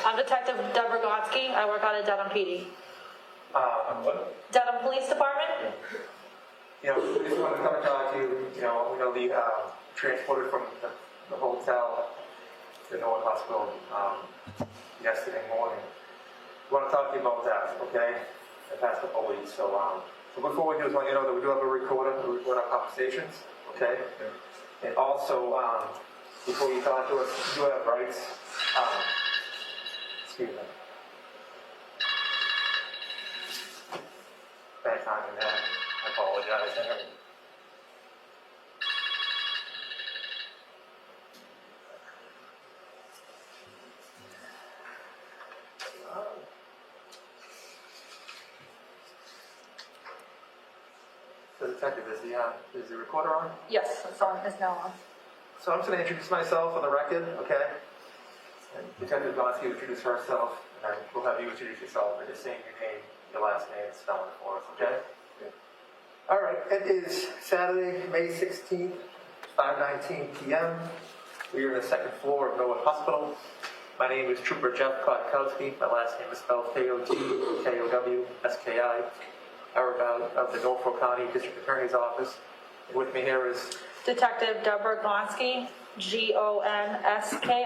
I'm Detective Deborah Gotsky. I work out at Dedham PD. On what? Dedham Police Department? You know, we just wanted to come and talk to you. You know, we know the transported from the hotel to Norwood Hospital yesterday morning. We want to talk to you about that, okay? The past couple of weeks. So before we do, I want you to know that we do have a recorder. We record our conversations, okay? And also, before you talk to us, you do have rights. Excuse me. Bad timing there. I apologize. So, Detective, is the recorder on? Yes, it's on. It's now on. So I'm just going to introduce myself on the record, okay? And Detective Gotsky will introduce herself, and then we'll have you introduce yourself by just saying your name, your last name, and spelling it for us, okay? Yeah. All right, it is Saturday, May 16th, 5:19 p.m. We are in the second floor of Norwood Hospital. My name is Trooper Jeff Kotkowski. My last name is spelled Kotkowski. I work out of the Norfolk County District Attorney's Office. And with me here is Detective Deborah Gotsky, Gonski,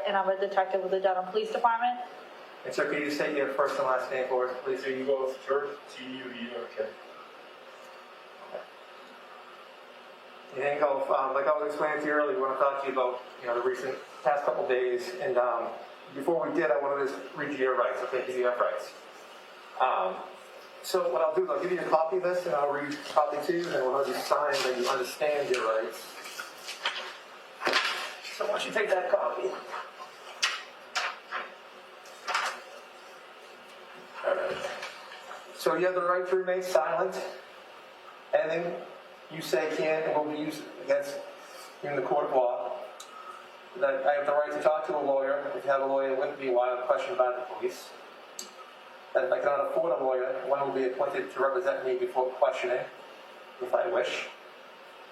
and I'm a detective with the Dedham Police Department. And sir, could you say your first and last name for us, please? Ingolf Tuerk, Tuerk. And Ingolf, like I was explaining to you earlier, we want to talk to you about the recent past couple days. And before we did, I wanted to read you your rights. Okay, because you have rights. So what I'll do is I'll give you a copy of this, and I'll read a copy to you, and we'll have you sign that you understand your rights. So once you take that copy. All right. So you have the right to remain silent. Anything you say can and will be used against you in the court of law. That I have the right to talk to a lawyer. If you have a lawyer, it wouldn't be while questioned by the police. That if I cannot afford a lawyer, one will be appointed to represent me before questioning, if I wish.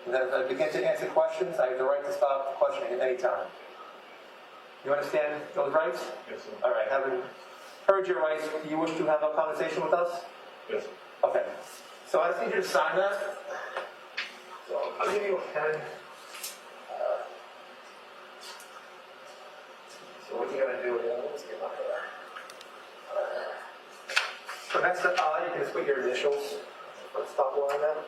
And then as I begin to answer questions, I have the right to stop the questioning at any time. You understand those rights? Yes, sir. All right. Having heard your rights, do you wish to have a conversation with us? Yes, sir. Okay. So I just need you to sign that. So I'll give you a pen. So what you're going to do is, let's get my So next up, you can just put your initials. Let's stop line there.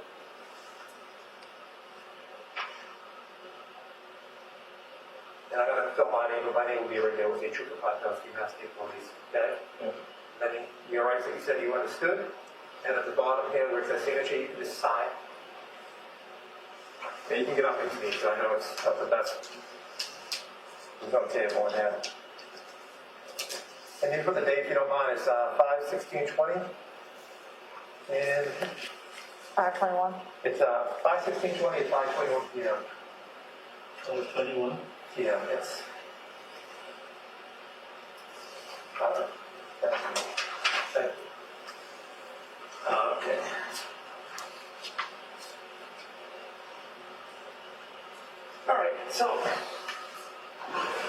And I'm going to fill my name, but my name will be right there with the Trooper Kotkowski, Mass State Police. Okay? Yeah. Then your rights that you said you understood. And at the bottom here where it says signature, you can just sign. Okay, you can get up into me, so I know it's not the best. There's no table in there. And you put the date, if you don't mind, it's 5/16/20. And 521. it's 5/16/20 at 5:21 p.m. 21. Yeah, it's. Thank you. Okay. All right, so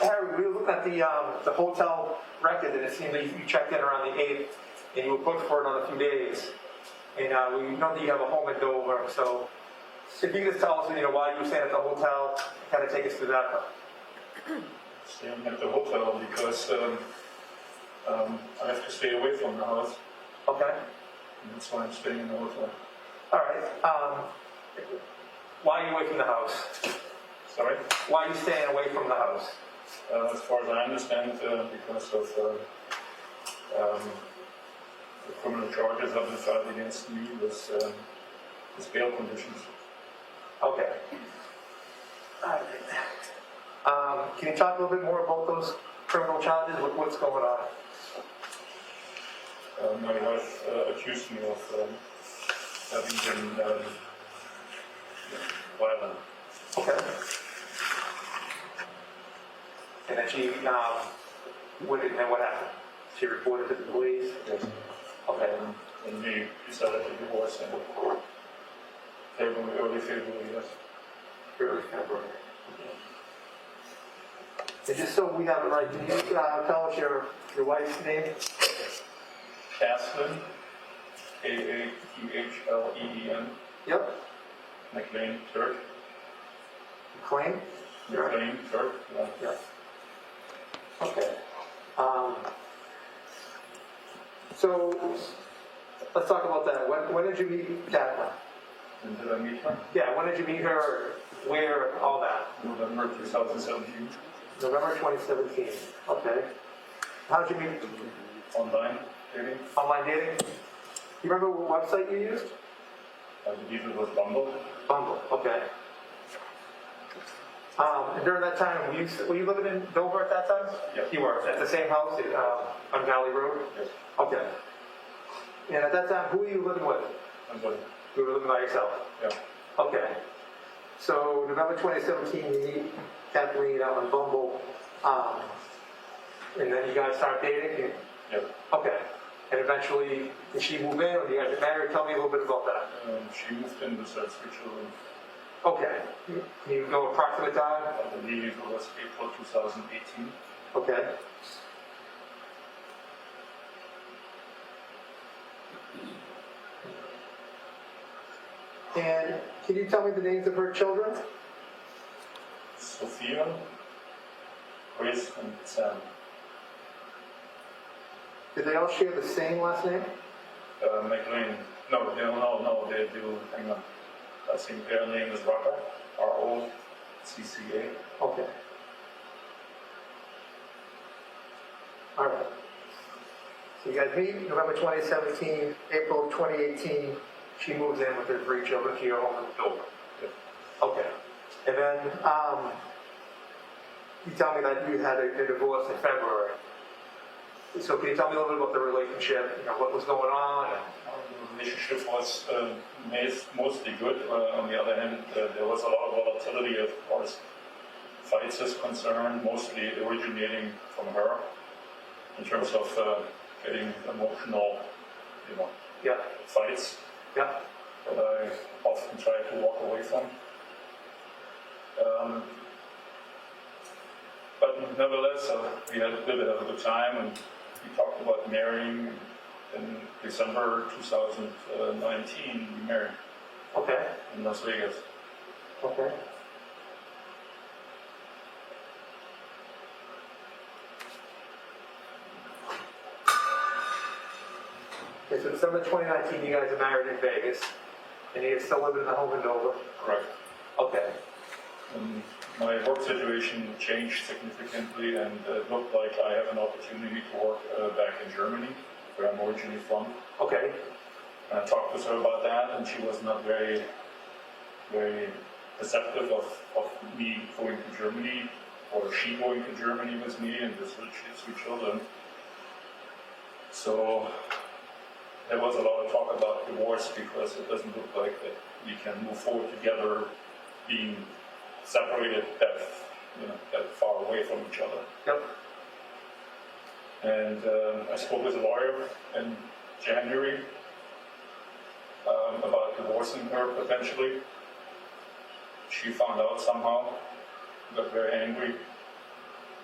Harry, we were looking at the hotel record, and it seemed that you checked in around the 8th, and you were booked for another few days. And we know that you have a home in Dover, so if you could just tell us, why you were staying at the hotel, kind of take us through that. Staying at the hotel because I have to stay away from the house. Okay. And that's why I'm staying in the hotel. All right. Why are you away from the house? Sorry? Why are you staying away from the house? As far as I understand, because of the criminal charges that have been filed against me with bail conditions. Okay. All right. Can you talk a little bit more about those criminal charges? What's going on? My wife accused me of having been violent. Okay. And then she, what happened? She reported to the police? Yes. Okay. And we decided to divorce in early February, yes. Early February. And just so we have it right, can you tell us your wife's name? Kathleen, Kathleen, Yep. McLean, Tuerk. McLean? McLean, Tuerk, yeah. Yeah. Okay. So let's talk about that. When did you meet Kathleen? And did I meet her? Yeah, when did you meet her? Where? All that? November 2017. November 2017. Okay. How did you meet? Online dating. Online dating? You remember what website you used? I believe it was Bumble. Bumble. Okay. And during that time, were you living in Dover at that time? Yes. You were at the same house on Valley Road. Yes. Okay. And at that time, who were you living with? And then, You were living by yourself. yeah. Okay. So November 2017, you meet Kathleen out on Bumble, and then you guys start dating. Yeah. Okay. And eventually, did she move in, or you guys get married? Tell me a little bit about that. She moved in with her 3 children. Okay. Can you go approximate time? I believe it was April 2018. Okay. And can you tell me the names of her children? Sophia, Chris, and Sam. Did they all share the same last name? McLean. No, they do. Hang on. I think their name is Rocca. ROCCA. Okay. All right. So you guys meet November 2017, April 2018. She moves in with her 3 children to your home in Dover. Yeah. Okay. And then you tell me that you had a divorce in February. So can you tell me a little bit about the relationship? You know, what was going on? The relationship was mostly good. On the other hand, there was a lot of volatility as far as fights is concerned, mostly originating from her in terms of getting emotional, Yeah. fights Yeah. that I often try to walk away from. But nevertheless, we did have a good time, and we talked about marrying. In December 2019, we married Okay. in Las Vegas. Okay. Okay, so December 2019, you guys are married in Vegas, and you're still living in the home in Dover? Correct. Okay. My work situation changed significantly, and it looked like I have an opportunity to work back in Germany, where I'm originally from. Okay. And I talked with her about that, and she was not very, very receptive of me going to Germany, or she going to Germany with me and with her 3 children. So there was a lot of talk about divorce, because it doesn't look like that we can move forward together, being separated that far away from each other. Yep. And I spoke with a lawyer in January about divorcing her potentially. She found out somehow, got very angry,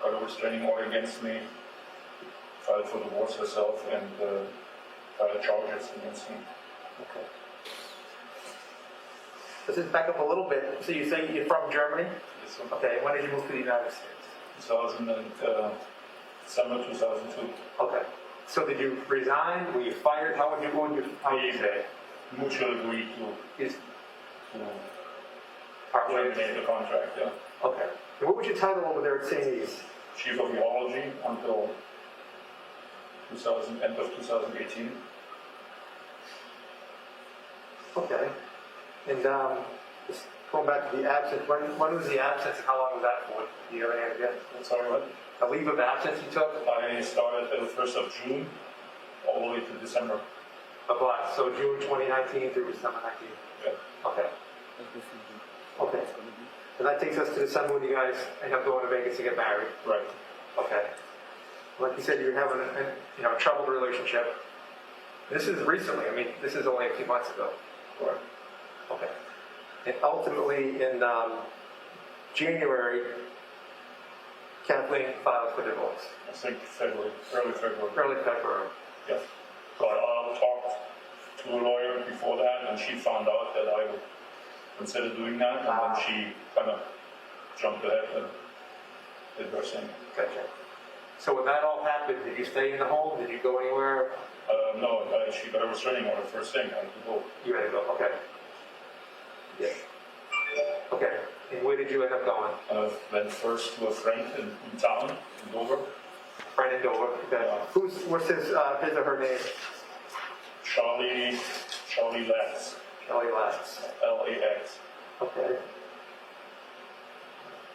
got a restraining order against me, filed for divorce herself, and filed charges against me. Okay. Let's just back up a little bit. So you say you're from Germany? Yes, sir. Okay. When did you move to the United States? Summer 2002. Okay. So did you resign? Were you fired? How would you say? Mutual agreed to Is part ways? terminate the contract, yeah. Okay. And what was your title over there at St. E's? Chief of Urology until end of 2018. Okay. And just going back to the absence, when was the absence and how long was that for? Do you have any idea? Sorry, what? A leave of absence you took? I started the 1st of June all the way to December. Of what? So June 2019 through December 19? Yeah. Okay. Okay. And that takes us to December when you guys end up going to Vegas to get married. Right. Okay. Like you said, you're having a troubled relationship. This is recently. I mean, this is only a few months ago. Correct. Okay. And ultimately, in January, Kathleen filed for divorce. I think February, early February. Early February. Yeah. So I talked to a lawyer before that, and she found out that I would consider doing that, and then she kind of jumped ahead and did her thing. Gotcha. So when that all happened, did you stay in the home? Did you go anywhere? No, she got a restraining order first thing. I had to go. You had to go, okay. Yeah. Okay, and where did you end up going? Went first to a friend in town, in Dover. Friend in Dover, okay. What's his or her name? Charlie Lax. Kelly Lax. Lax. Okay.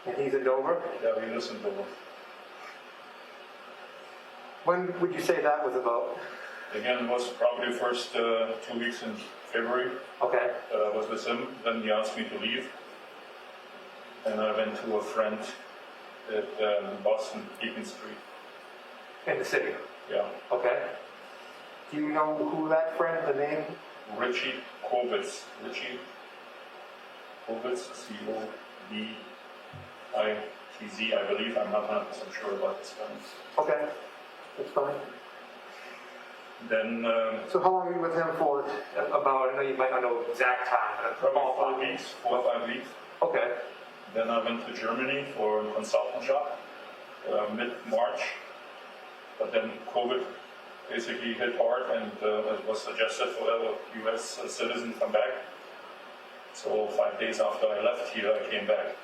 And he's in Dover? Yeah, he lives in Dover. When would you say that was about? Again, it was probably the first 2 weeks in February. Okay. I was with him. Then he asked me to leave. And I went to a friend at Boston, Beacon Street. In the city? Yeah. Okay. Do you know who that friend, the name? Richie Kovitz. Richie Kovitz, C-O-V-I-T-Z, I believe. I'm not 100% sure about this spelling. Okay, that's fine. Then So how long were you with him for? About, I know you might not know exact time, but probably ballpark. 4 weeks, 4 or 5 weeks. Okay. Then I went to Germany for a consultant job, mid-March. But then COVID basically hit hard, and it was suggested for a U.S. citizen to come back. So 5 days after I left here, I came back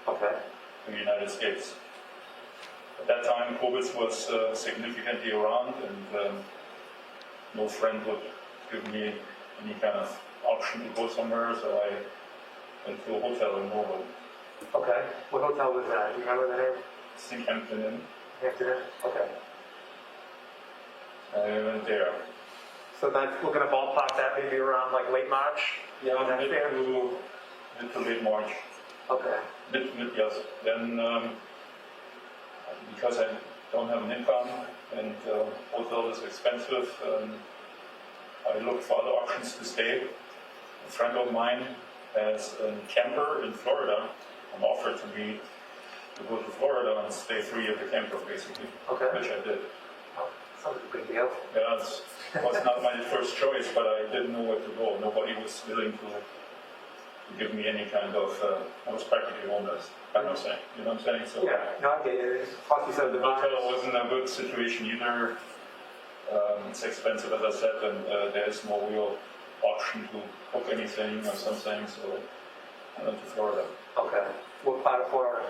Okay. to the United States. At that time, COVID was significantly around, and no friend would give me any kind of option to go somewhere, so I went to a hotel in Norway. Okay. What hotel was that? Do you remember the name? I think Hampton Inn. Hampton Inn? Okay. I went there. So that's, we're gonna ballpark that maybe around like late March? Yeah, Is that fair? mid to late March. Okay. Mid, yes. Then, because I don't have an income and hotel is expensive, I looked for other options to stay. A friend of mine has a camper in Florida and offered to me to go to Florida and stay free at the camper, basically. Okay. Which I did. Oh, sounds like a good deal. Yeah, it was not my first choice, but I didn't know where to go. Nobody was willing to give me any kind of, I was practically homeless, kind of saying, you know what I'm saying? So Yeah, no, I get it. Plus you said the the hotel wasn't a good situation either. It's expensive, as I said, and there's no real option to cook anything or something, so I went to Florida. Okay. What part of Florida?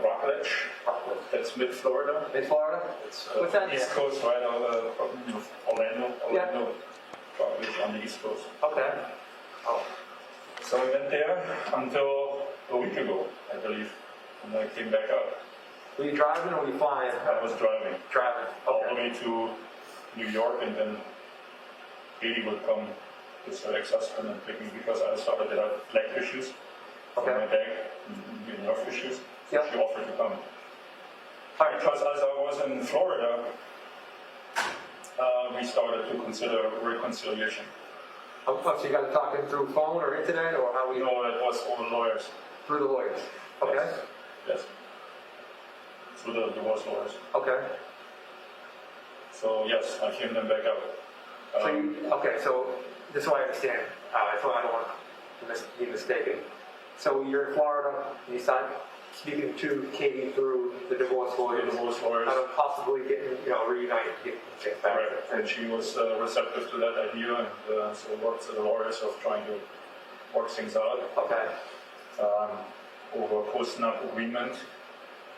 Rockledge, Rockledge. that's mid-Florida. In Florida? It's What's that? East Coast, right? Orlando, Yeah. Rockledge on the East Coast. Okay. Oh, So I went there until a week ago, I believe, and I came back up. were you driving or were you flying? I was driving Driving. all the Okay. way to New York, and then Katie would come, with her ex-husband, and pick me because I started to have leg issues on my Okay. back, and nerve issues. Yeah. She offered to come. All right. Because as I was in Florida, we started to consider reconciliation. Oh, so you got to talk in through phone or internet or how we? You know, it was over lawyers. Through the lawyers. Okay. Yes. Yes. Through the divorce lawyers. Okay. So yes, I came them back up. So you, okay, so just so I understand, I don't want to be mistaken. So you're in Florida, and you start speaking to Katie through the divorce The lawyers, divorce lawyers. how to possibly get, reunite and get things back. Correct. And she was receptive to that idea, and so worked with the lawyers of trying to work things out Okay. over a post-nut agreement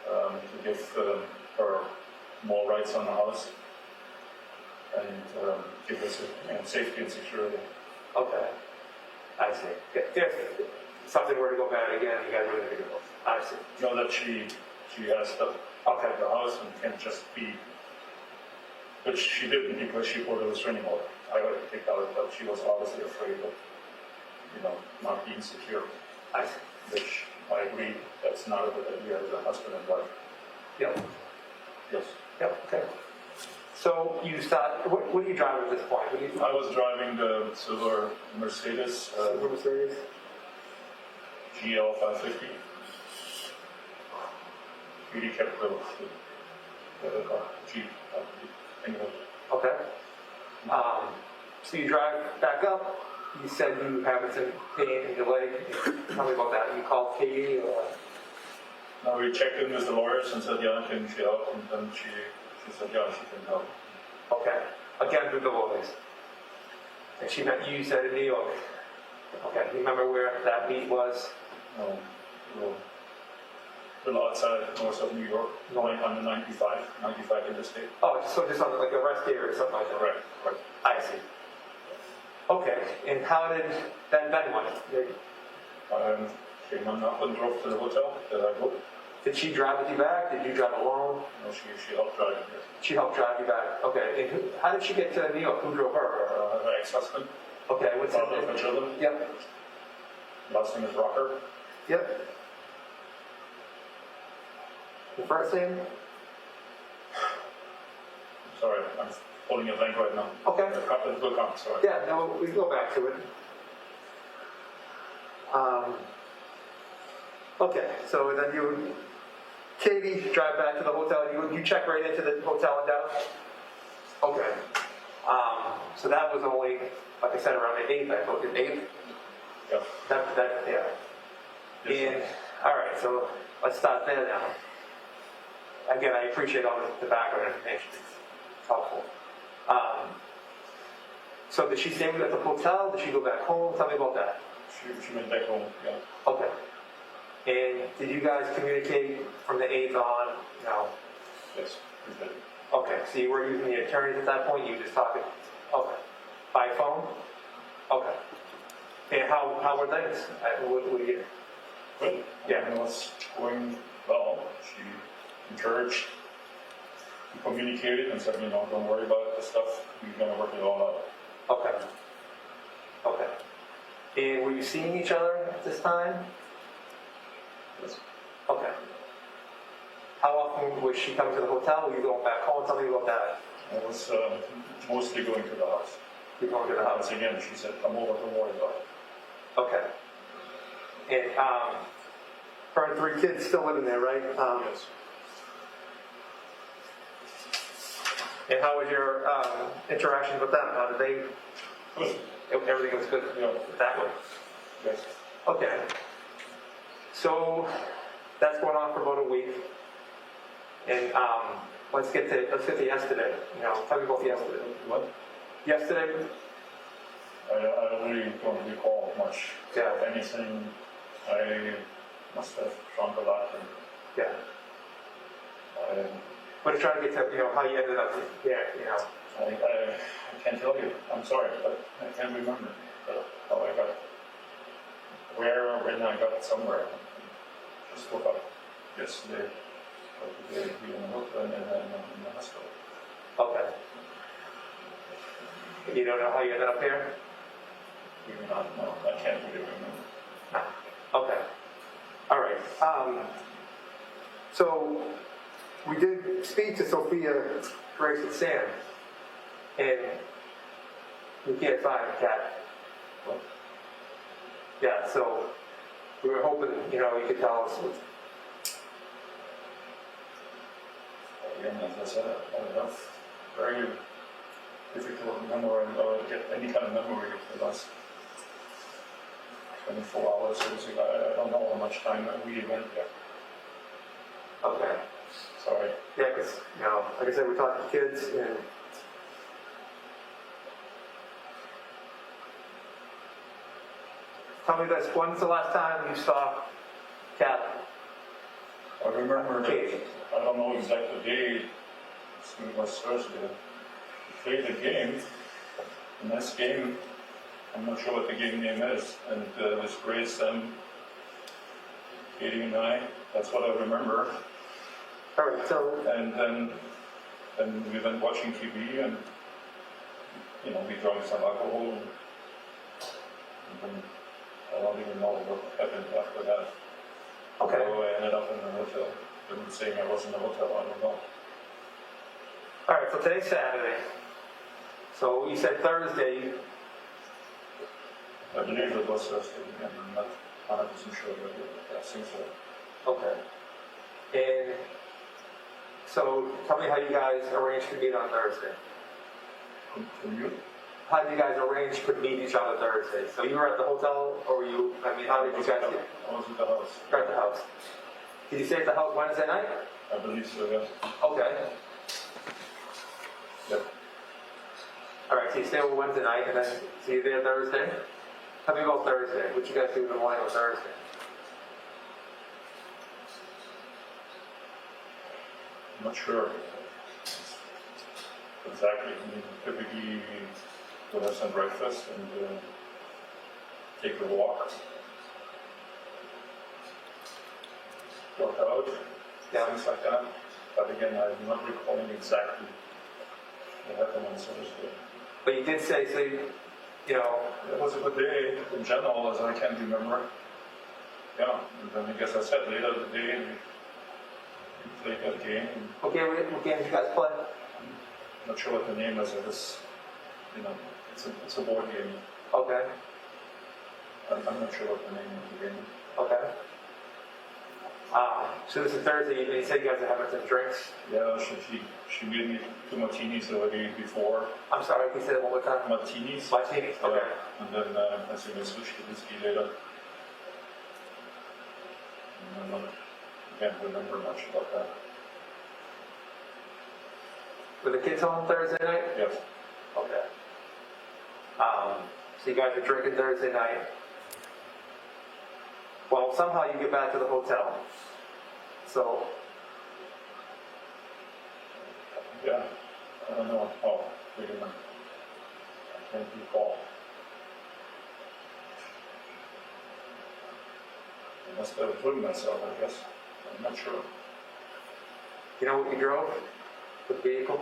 to give her more rights on the house and give us safety and security. Okay. I see. If something were to go bad again, you guys are going to do it. I see. Know that she has to occupy the house and can't just be, which she didn't because she ordered a restraining order. I got it kicked out, but she was obviously afraid of, not being secure. I see. Which I agree, that's not a good idea as a husband and wife. Yep. Yes. Yep. Okay. So you start. What are you driving at this point? What do you? I was driving the silver Mercedes Silver Mercedes. GL 550. really kept the Jeep. Anyway, Okay. So you drive back up. You said you having some pain and delay. Tell me about that. You called Katie or? now we checked in with the lawyers and said, yeah, can she help? And then she said, yeah, she can help. Okay. Again, through the lawyers. And she met you said in New York. Okay. You remember where that meet was? No, a little outside north of New York, on the 95 interstate. Oh, so just on like a rest area or something like that. Right. I see. Okay. And how did that then went? Came on up and drove to the hotel that I booked. Did she drive with you back? Did you drive alone? No, she helped drive me. She helped drive you back. Okay. And how did she get to New York? Who drove her? Her ex-husband, Okay. What's his father of name? her children. Yep. Last name is Rocker. Yep. The first name? Sorry, I'm holding a blank right now. Okay. It will come, sorry. Yeah, no, we can go back to it. Okay, so then Katie, drive back to the hotel. You check right into the hotel in Dallas? Okay. So that was only, like I said, around the 8th, I thought, the 8th? Yeah. Yeah. Yes, And, all right, so let's start there now. Again, I appreciate all the background information. It's helpful. So did she stay with you at the hotel? Did she go back home? Tell me about that. She went back home, yeah. Okay. And did you guys communicate from the 8th on? No. Yes, we did. Okay, so you weren't using the attorneys at that point? You were just talking? Okay. By phone? Okay. And how were things? What do you? Good. Yeah. Everything was going well. She encouraged, communicated and said, don't worry about the stuff. We're going to work it all out. Okay. Okay. And were you seeing each other at this time? Yes. Okay. How often was she coming to the hotel? Were you going back home? Tell me about that. I was mostly going to the house. You're going to the house. Once again, she said, come over, don't worry about it. Okay. And her and 3 kids still living there, right? Yes. And how was your interaction with them? How did they? Good. Everything was good Yeah. that way. Yes. Okay. So that's going on for about a week. And let's get to yesterday. Tell me about yesterday. What? Yesterday. I really don't recall much Yeah. of anything. I must have drunk a lot. And Yeah. But trying to get to how you ended up there. I can't tell you. I'm sorry, but I can't remember how I got where or when I got somewhere. Just woke up yesterday. In the hospital. Okay. You don't know how you ended up here? Even not, no, I can't really remember. No. Okay. All right. So we did speak to Sophia, Grace, and Sam, and we can't find Kat. Yeah. So we were hoping, you could tell us. Again, as I said, I have very difficult memory or get any kind of memory of the last 24 hours. I don't know how much time I really went there. Okay. Sorry. Yeah, because, like I said, we're talking kids, and tell me this, when's the last time you saw Kat? I remember that, Okay. I don't know exact day, it was Thursday. We played a game, a nice game. I'm not sure what the game name is. And it was Grace and Katie and I. That's what I remember. All right, so, And then we went watching TV and, we drank some alcohol. And then I don't even know what happened after that. okay. So I ended up in the hotel. They were saying I was in the hotel, I don't know. All right, so today's Saturday. So you said Thursday. I believe it was Thursday, I'm not 100% sure, but I think so. Okay. And So tell me how you guys arranged to meet on Thursday. From you? How did you guys arrange to meet each other Thursday? So you were at the hotel, or were you? I mean, how did you guys get? I was at the house. You're at the house. Did you stay at the house Wednesday night? I believe so, yes. Okay. Yep. All right. So you stay over Wednesday night, and then so you're there Thursday. Tell me about Thursday. What you guys do in the morning on Thursday? I'm not sure exactly. I mean, typically we'll have some breakfast and take a walk out, things like that. But again, I'm not recalling exactly what happened on Thursday. But you did say, so you know. It was a good day in general, as I can remember. Yeah, and then I guess I said later in the day we played that game. What game did you guys play? I'm not sure what the name is. It was, you know, it's a board game. Okay. I'm not sure what the name of the game is. Okay. So this is Thursday evening. You said you guys are having some drinks. Yeah, she made me 2 martinis already before. I'm sorry, can you say that one more time? Martinis. Martinis, okay. Yeah. And then I think I switched to whiskey later. And I can't remember much about that. Were the kids home Thursday night? Yes. Okay. So you guys are drinking Thursday night. Well, somehow you get back to the hotel. So, Yeah. I don't know. Oh, wait a minute. I can't recall. I must have driven myself, I guess. I'm not sure. you know what you drove? The vehicle?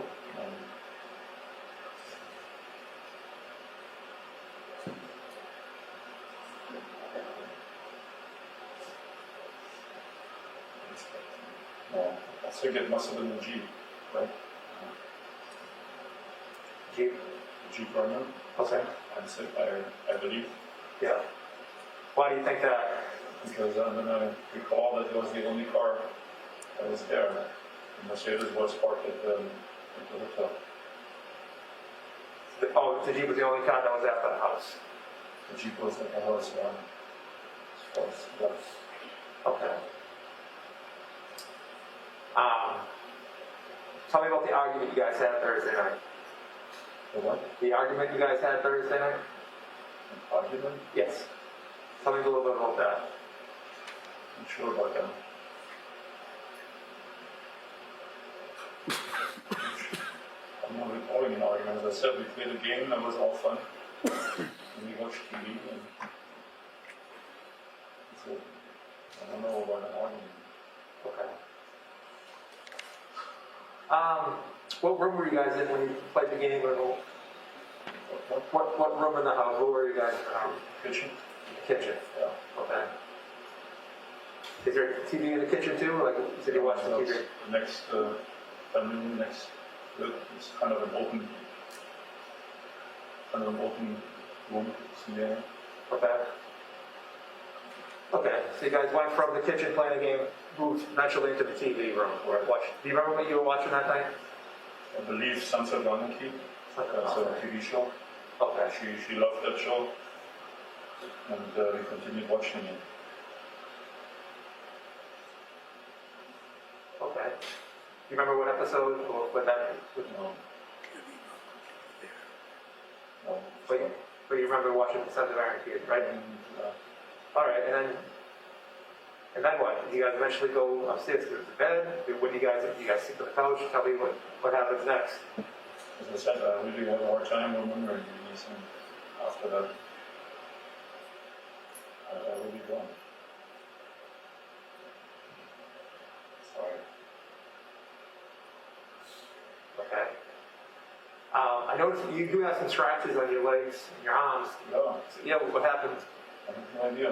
No, I think it must have been the Jeep, right? Jeep? The Jeep Runner. Okay. I believe. Yeah. Why do you think that? Because then I recall that it was the only car that was there. The Mercedes was parked at the hotel. Oh, the Jeep was the only car that was at the house. The Jeep was at the house, yeah. As far as that. Okay. Tell me about the argument you guys had Thursday night. The what? The argument you guys had Thursday night? An argument? Yes. Tell me a little bit about that. I'm not sure about that. I'm not recalling an argument. As I said, we played a game that was all fun. And we watched TV. And so, I don't know about an argument. Okay. What room were you guys in when you played the game? What room in the house? Where were you guys in the house? Kitchen? Kitchen. Yeah. Okay. Is there a TV in the kitchen too? Like you said, you watch the TV. The next, room next, it's kind of an open room. Yeah. Okay. Okay. So you guys went from the kitchen playing the game, moved naturally into the TV room. Where do you remember what you were watching that night? I believe Sunset Monarchy. That's a TV show. Okay. She loved that show, and we continued watching it. Okay. Do you remember what episode or what that? No. No. But you remember watching the Sons of Anarchy, right? All right, and then what? Did you guys eventually go upstairs to bed? What do you guys sit on the couch? Tell me what happens next. As I said, I really have a hard time remembering these, and after that, I really don't. Sorry. Okay. I noticed you do have some scratches on your legs and your arms. Yeah, Yeah, what happened? I have no idea.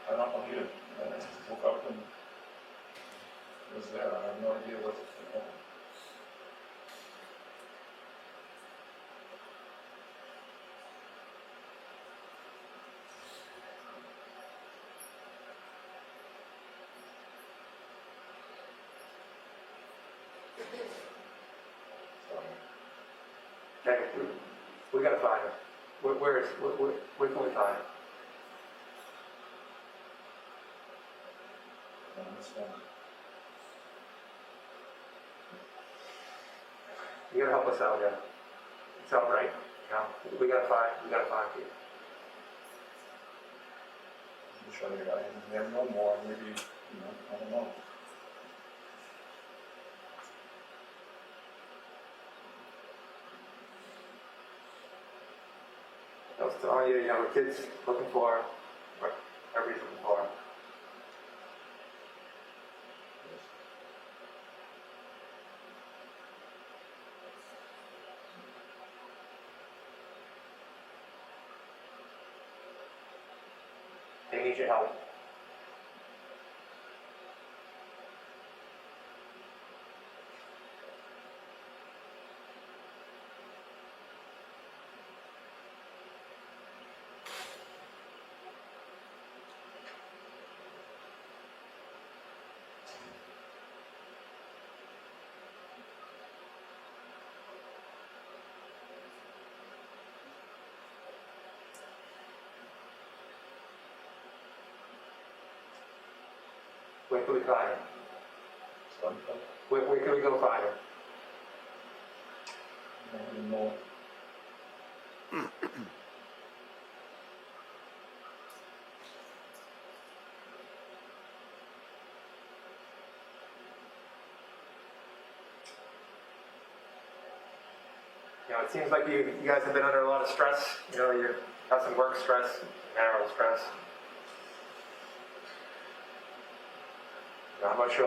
I don't know either. I just woke up and it was there. I have no idea what happened. Okay, we gotta find him. Where can we find him? I understand. You gotta help us out, yeah. It's all right, you know, we gotta find you. I'm sure I have no more, maybe, I don't know. I was telling you, the kids looking for what everybody's looking for. They need your help. Where can we find him? Something. Where can we go find him? I don't even know. It seems like you guys have been under a lot of stress. You have some work stress, marital stress. I'm not sure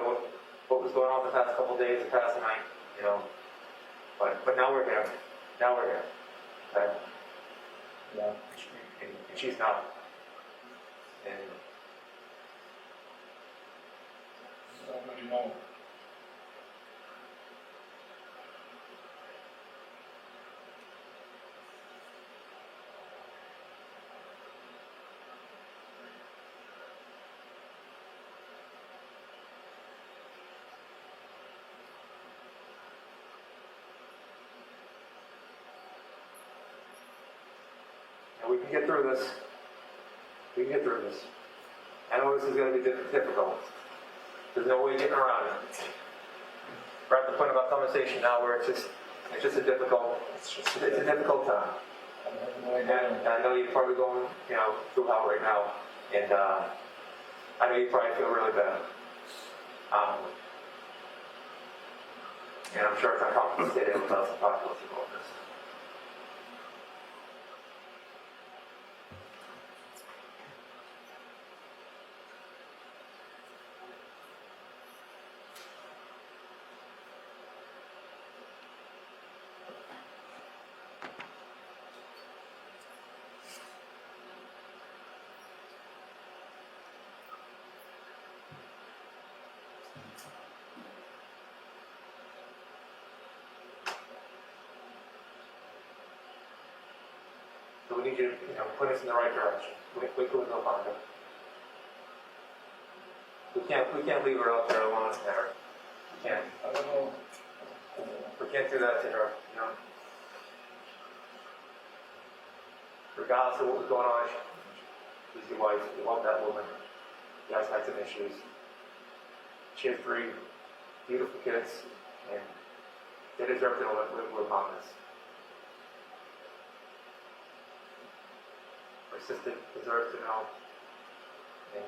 what was going on the past couple of days, the past night, but now we're here. Now we're here. Okay? Yeah. And she's not. And I don't really know. we can get through this. We can get through this. I know this is going to be difficult. There's no way getting around it. We're at the point of our conversation now where it's just a difficult time. I have no idea. And I know you're probably going, through hell right now, and I know you probably feel really bad. And I'm sure it's uncomfortable to sit in with us and talk to us about this. So we need you to, put us in the right direction. We can go find her. We can't leave her out there alone, Eric. We can't. I don't know. We can't do that to her, Regardless of what was going on, she's your wife. You love that woman. You guys had some issues. She has 3 beautiful kids, and they deserve to know that we're mothers. Her sister deserves to know. And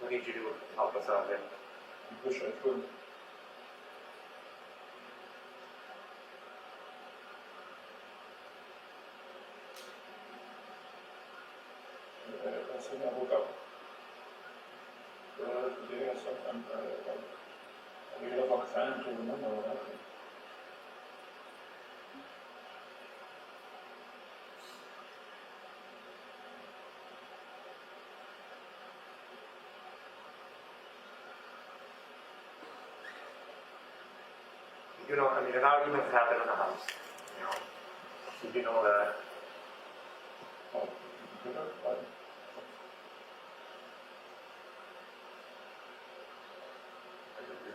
we need you to help us out here. I wish I could. As soon as I woke up today or something, I really have a time to remember what happened. An argument happened in the house. You know that. Oh, good.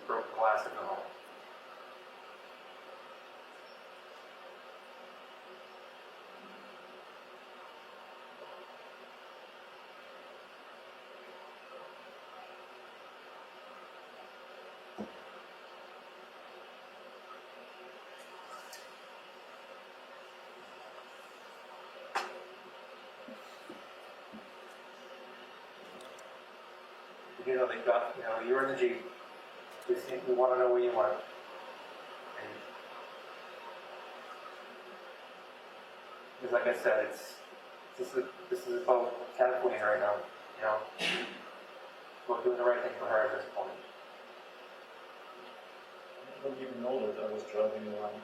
broken glass in the home. You know, they've got, you know, you're in the Jeep. We want to know where you went. And because like I said, this is about cat queen right now. You know, we're doing the right thing for her at this point. I don't even know that I was driving around.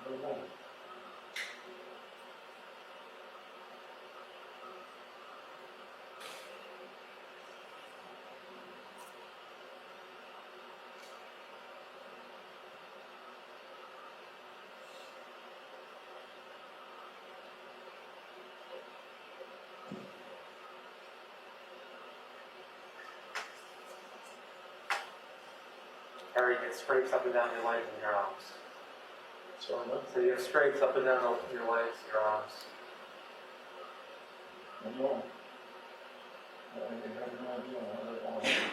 I don't know. Harry gets scrapes up and down your legs and your arms. So I'm not. So you have scrapes up and down your legs, your arms. I don't know. I have no idea how that all happened.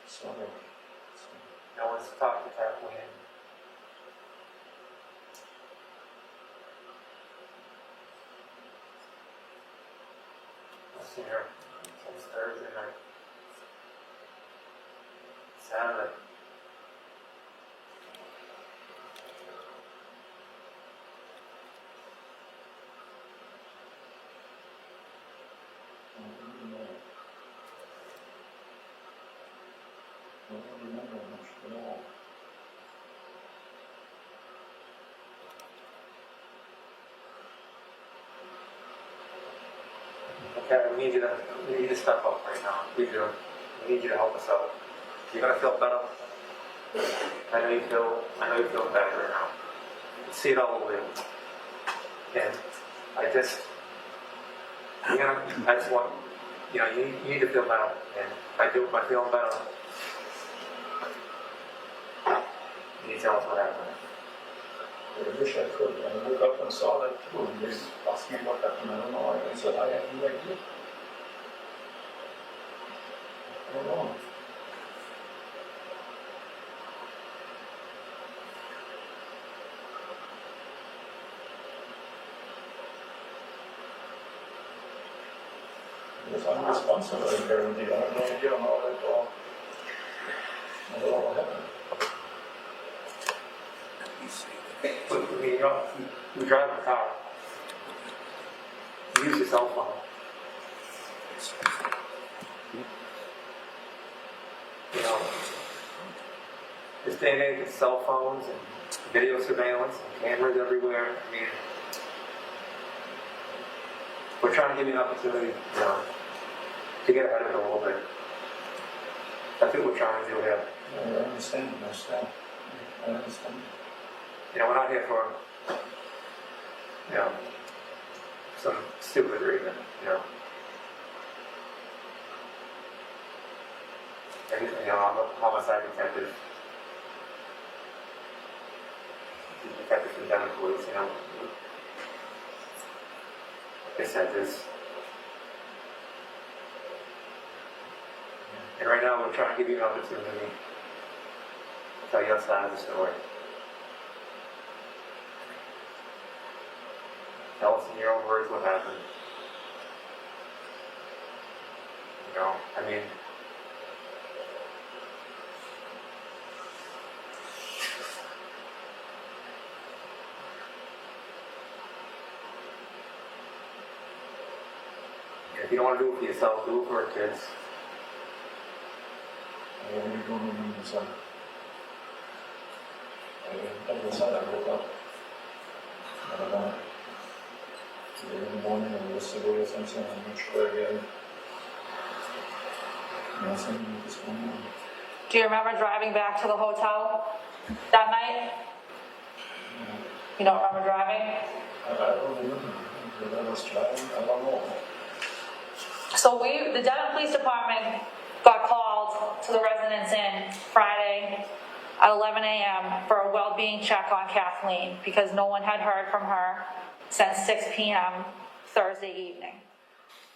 Sorry. No one's talked to cat queen. I've seen her since Thursday night. Saturday. I don't even know. I don't remember much at all. Okay, we need you to step up right now. We do. We need you to help us out. You're gonna feel better. I know you feel better right now. See it all over you. And I just want, you know, you need to feel better. And by feeling better, you need to tell us what happened. I wish I could. I woke up and saw that too, and they asked me what happened. I don't know. I said, I have no idea. I don't know. Because I'm responsible apparently. I have no idea how that all happened. We drive a car. You use your cell phone. You know, this day and age with cell phones and video surveillance and cameras everywhere. I mean, we're trying to give you an opportunity, you know, to get ahead of it a little bit. That's what we're trying to do here. Yeah, I understand. I understand. You know, we're not here for, you know, some stupid reason, you know. And, you know, I'm a homicide detective. Detective from Denver Police, you know. Like I said, and right now we're trying to give you an opportunity to tell your side of the story. Tell us in your own words what happened. You know, I mean, if you don't want to do it for yourself, do it for our kids. I really don't remember the song. I decided I woke up. I don't know. Today in the morning or yesterday or something, I'm not sure again. Nothing this morning. Do you remember driving back to the hotel that night? You don't remember driving? I don't remember. But I was driving, I don't know. So the Dedham Police Department got called to the residence inn Friday at 11 a.m. for a well-being check on Kathleen because no one had heard from her since 6 p.m. Thursday evening.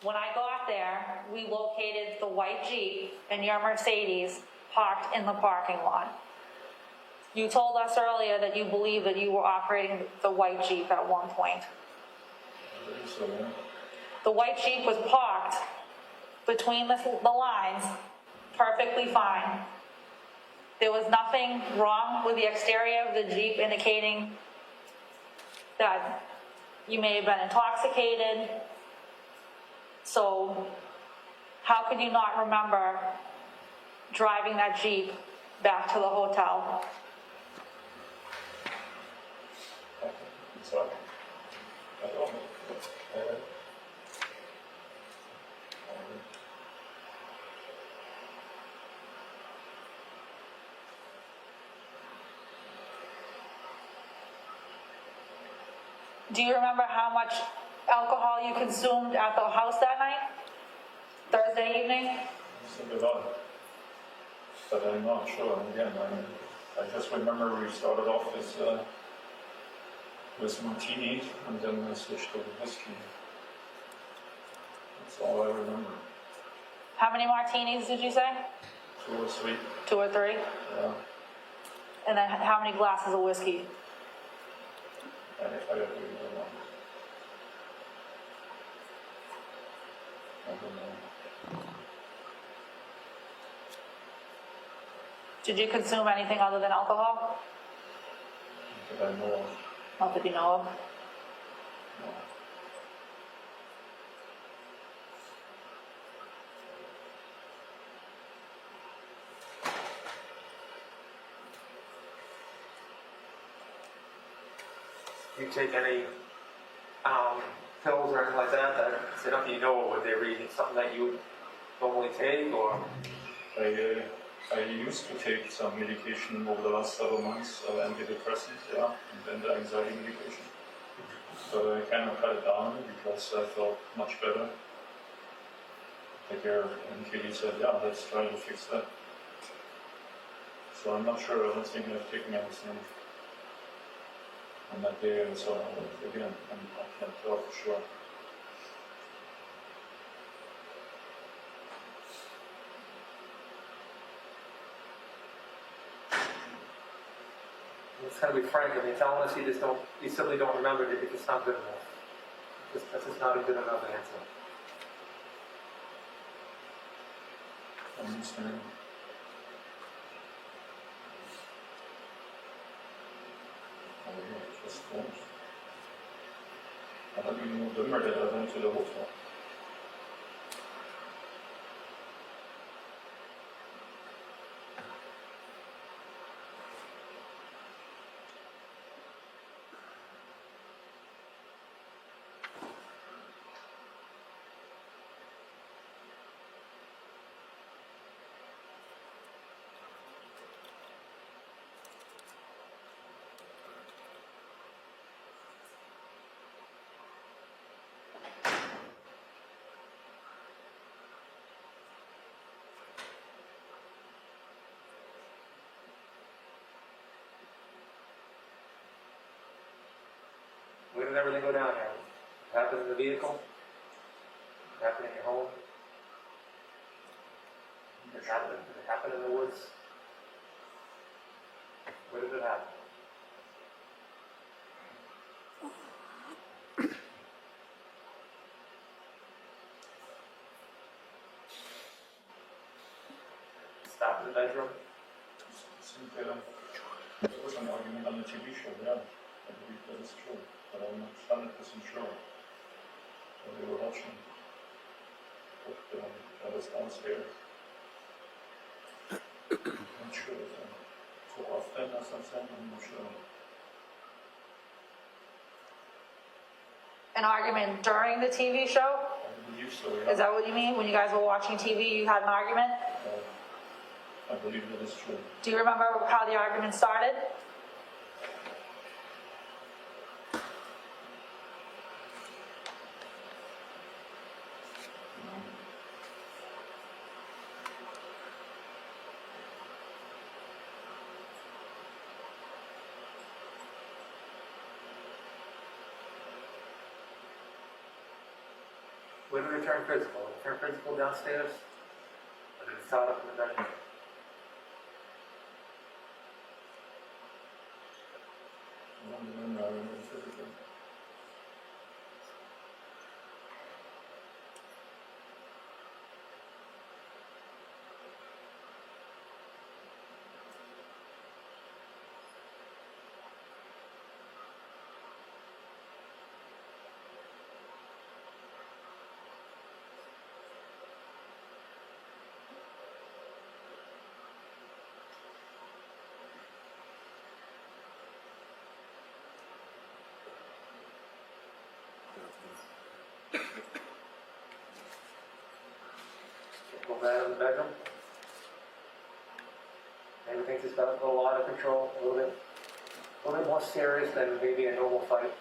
When I got there, we located the white Jeep and your Mercedes parked in the parking lot. You told us earlier that you believe that you were operating the white Jeep at one point. I think so, yeah. The white Jeep was parked between the lines, perfectly fine. There was nothing wrong with the exterior of the Jeep indicating that you may have been intoxicated. So how could you not remember driving that Jeep back to the hotel? Sorry. I don't know. Do you remember how much alcohol you consumed at the house that night? Thursday evening? Something about it. But I'm not sure. Again, I just remember we started off with martini and then we switched to whiskey. That's all I remember. How many martinis did you say? 2 or 3. 2 or 3? Yeah. And then how many glasses of whiskey? I don't really know. I don't know. Did you consume anything other than alcohol? But I know. Not that you know of. No. You take any pills or anything like that? Say nothing you know, would they read something that you would normally take, or? I used to take some medication over the last several months, antidepressants, yeah, and then the anxiety medication. So I kind of cut it down because I felt much better. And Katie said, yeah, let's try to fix that. So I'm not sure, I don't think I've taken anything on that day, and so again, I can't tell for sure. It's gotta be frank. I mean, telling us you simply don't remember it if it's not good enough. That's just not a good enough answer. I understand. Oh, yeah, just close. I don't even remember that I went to the hotel. Where did everything go down here? It happened in the vehicle? It happened in your home? It happened in the woods? Where did it happen? stop in the bedroom? I think there was an argument on the TV show, yeah. I believe that is true, but I'm not 100% sure. So they were watching. But that was downstairs. I'm not sure if so often or something, I'm not sure. An argument during the TV show? I believe so, yeah. Is that what you mean? When you guys were watching TV, you had an argument? I believe that is true. Do you remember how the argument started? When did it turn physical? Did it turn physical downstairs? Or did it start up in the bedroom? I don't remember, I remember physically. Go back in the bedroom. Maybe thinks it's got a little out of control, a little bit more serious than maybe a normal fight.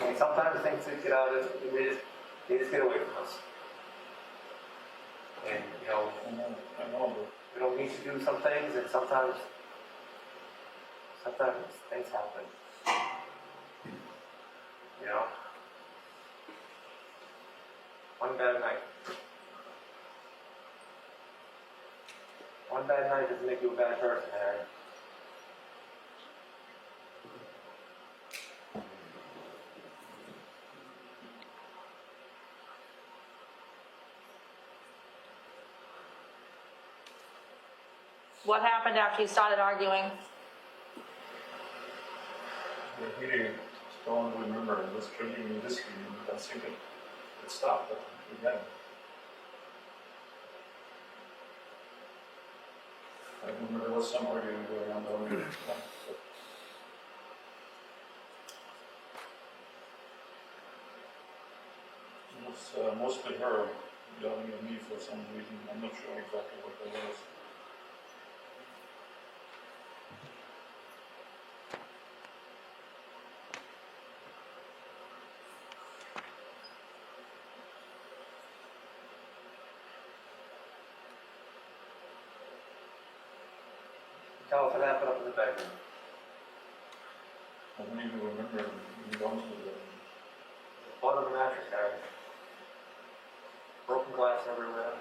And sometimes things that get out of they just get away from us. And I know, but we don't need to do some things, and sometimes things happen. One bad night. One bad night doesn't make you a bad person, Harry. What happened after you started arguing? I really don't remember. It was drinking whiskey, and I think it stopped again. I remember there was some arguing going on down there. It was mostly her yelling at me for some reason. I'm not sure exactly what that was. Tell us what happened up in the bedroom. I don't even remember being gone to the Blood on the mattress, Harry. Broken glass everywhere.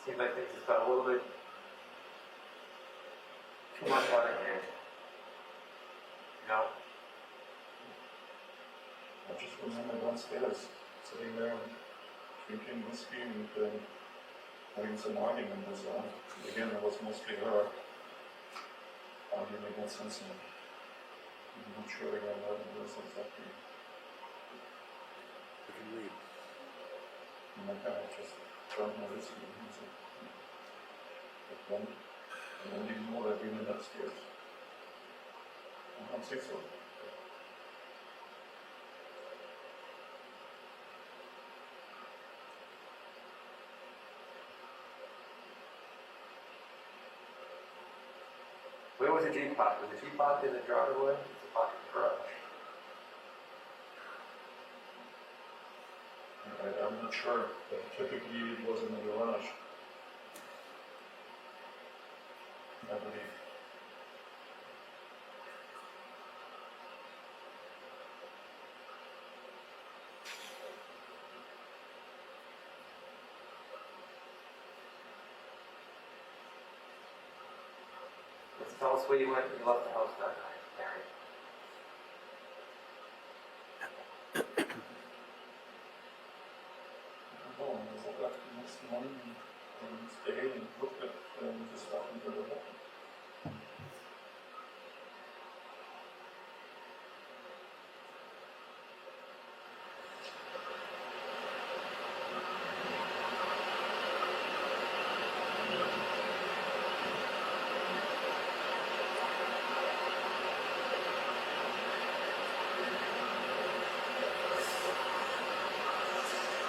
Seems like things just got a little bit too much out of hand. I just remember downstairs, sitting there and drinking whiskey and having some argument with her. Again, it was mostly her arguing against something. I'm not sure again what it was exactly. You can read. And my guy just drank my whiskey and he said, but then, I don't even know that we went upstairs. I don't think so. Where was the Jeep parked? Was the Jeep parked in the driveway? Was it parked in the garage? I'm not sure, but typically it was in the garage. I believe. Tell us where you went when you left the house that night, Mary. Oh, I woke up the next morning and stayed and looked at the stuff into the book.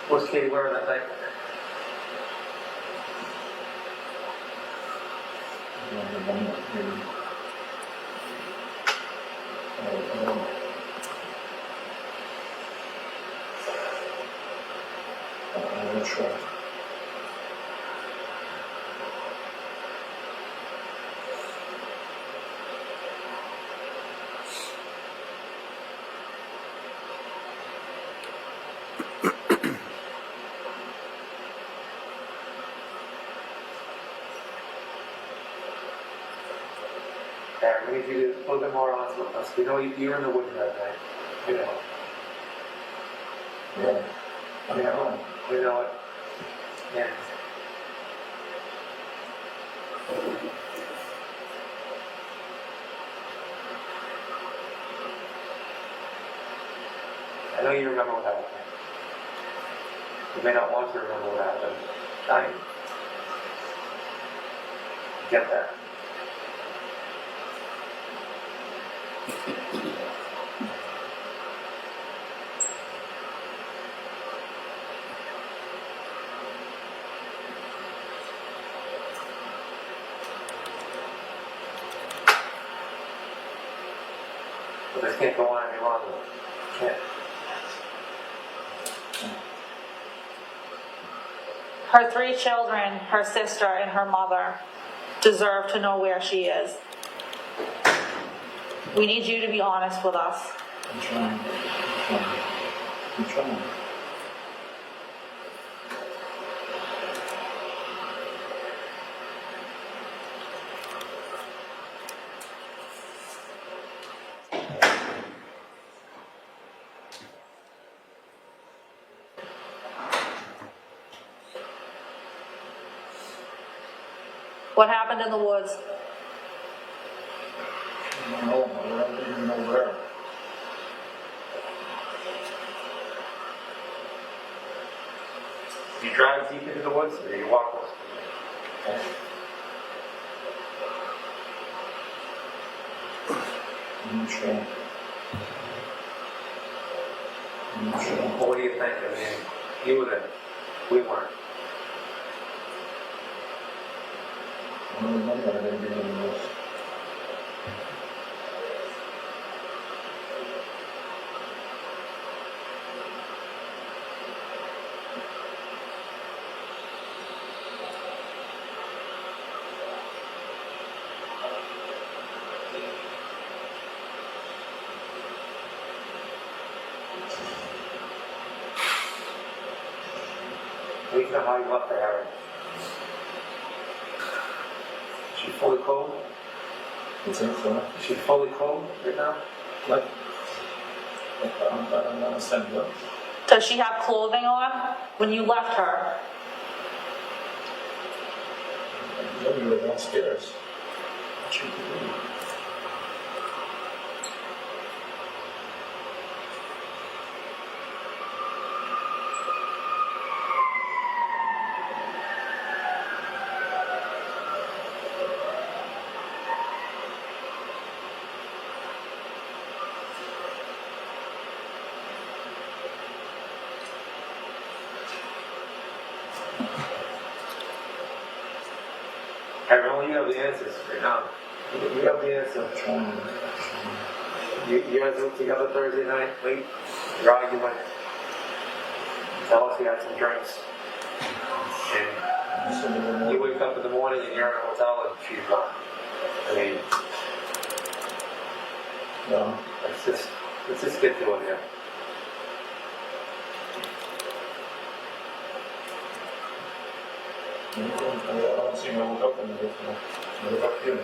What's Katie wearing that night? I don't remember, maybe. I don't know. I'm not sure. Karen, we need you to a little bit more honest with us. We know you were in the woods that night. We know. Yeah. I mean, I don't know. We know it. Yeah. I know you remember what happened. You may not want to remember what happened. I get that. But this can't go on any longer. Can't. Her 3 children, her sister, and her mother deserve to know where she is. We need you to be honest with us. I'm trying. I'm trying. What happened in the woods? I don't know. I don't even know where. Do you drive deep into the woods or do you walk most of I'm not sure. I'm not sure. Well, what do you think? I mean, you were there. We weren't. I don't remember. I didn't get any of this. We know how you left the area. Is she fully clothed? You think so? Is she fully clothed right now? Like, I don't understand what. Does she have clothing on when you left her? No, you were downstairs. What you doing? Everyone, you have the answers right now. You have the answer. Trying. You guys were together Thursday night, late. You're arguing. Tell us you had some drinks. And you wake up in the morning and you're in a hotel and she's gone. I mean, No. let's just get to it here. I don't see no look up in the look up here.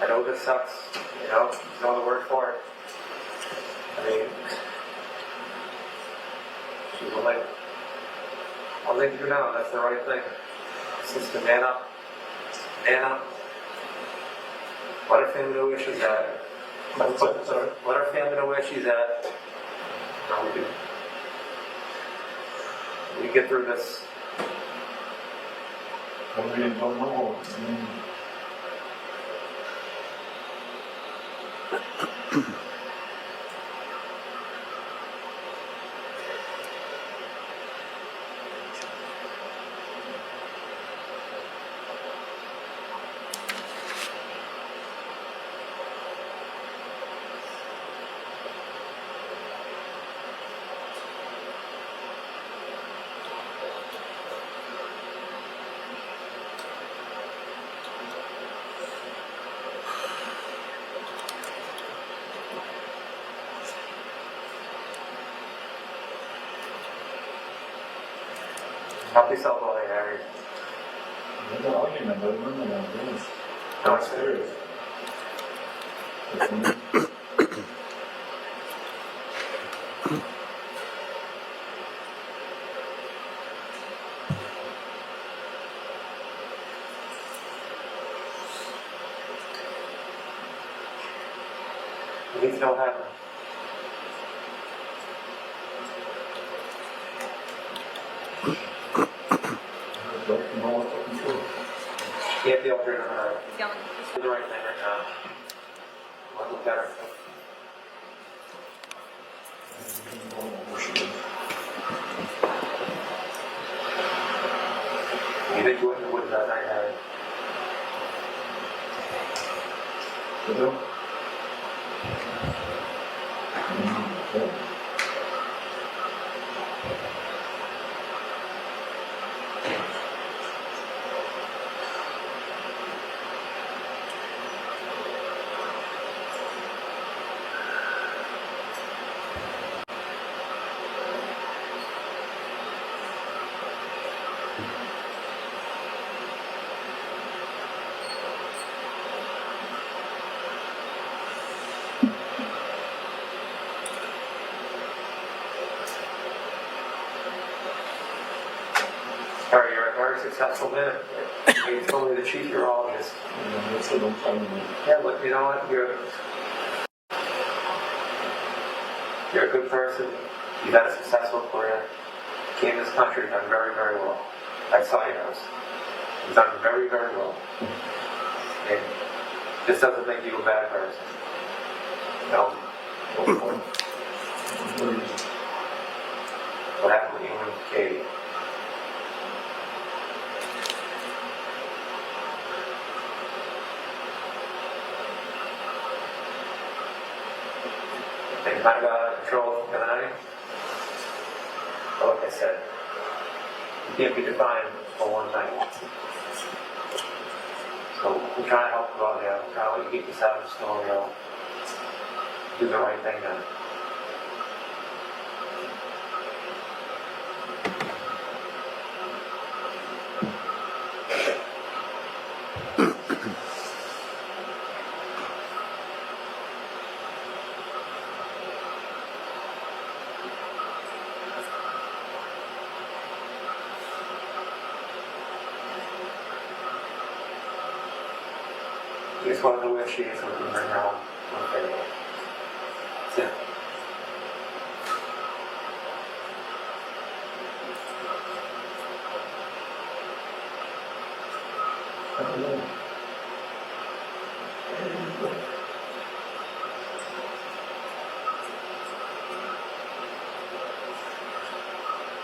I know this sucks, you know, there's no other word for it. I mean, she's like, all they do now, that's the right thing. It's just to man up. Man up. Let her family know where she's at. Let her family know where she's at. You know, we get through this. I really don't know. Help yourself while you're married. No argument, I remember that. Yes. No, it's serious. You need to know what happened. You have the alternative on her. Do the right thing right now. One look better. You think you wouldn't have that night, Harry? Harry, you're a very successful man. You told me the chief urologist. That's a long time ago. Yeah, but you know what? You're a good person. You've had a successful career. Came to this country, done very, very well. That's all you know. You've done very, very well. And this doesn't make you a bad person. No. What happened with you and Katie? Things might have got out of control the other night. But like I said, you can't be defined for one night. So we're trying to help you out there. We're trying to let you get this out of the story. Do the right thing now. You just want to know where she is and we can bring her home. Okay. That's it.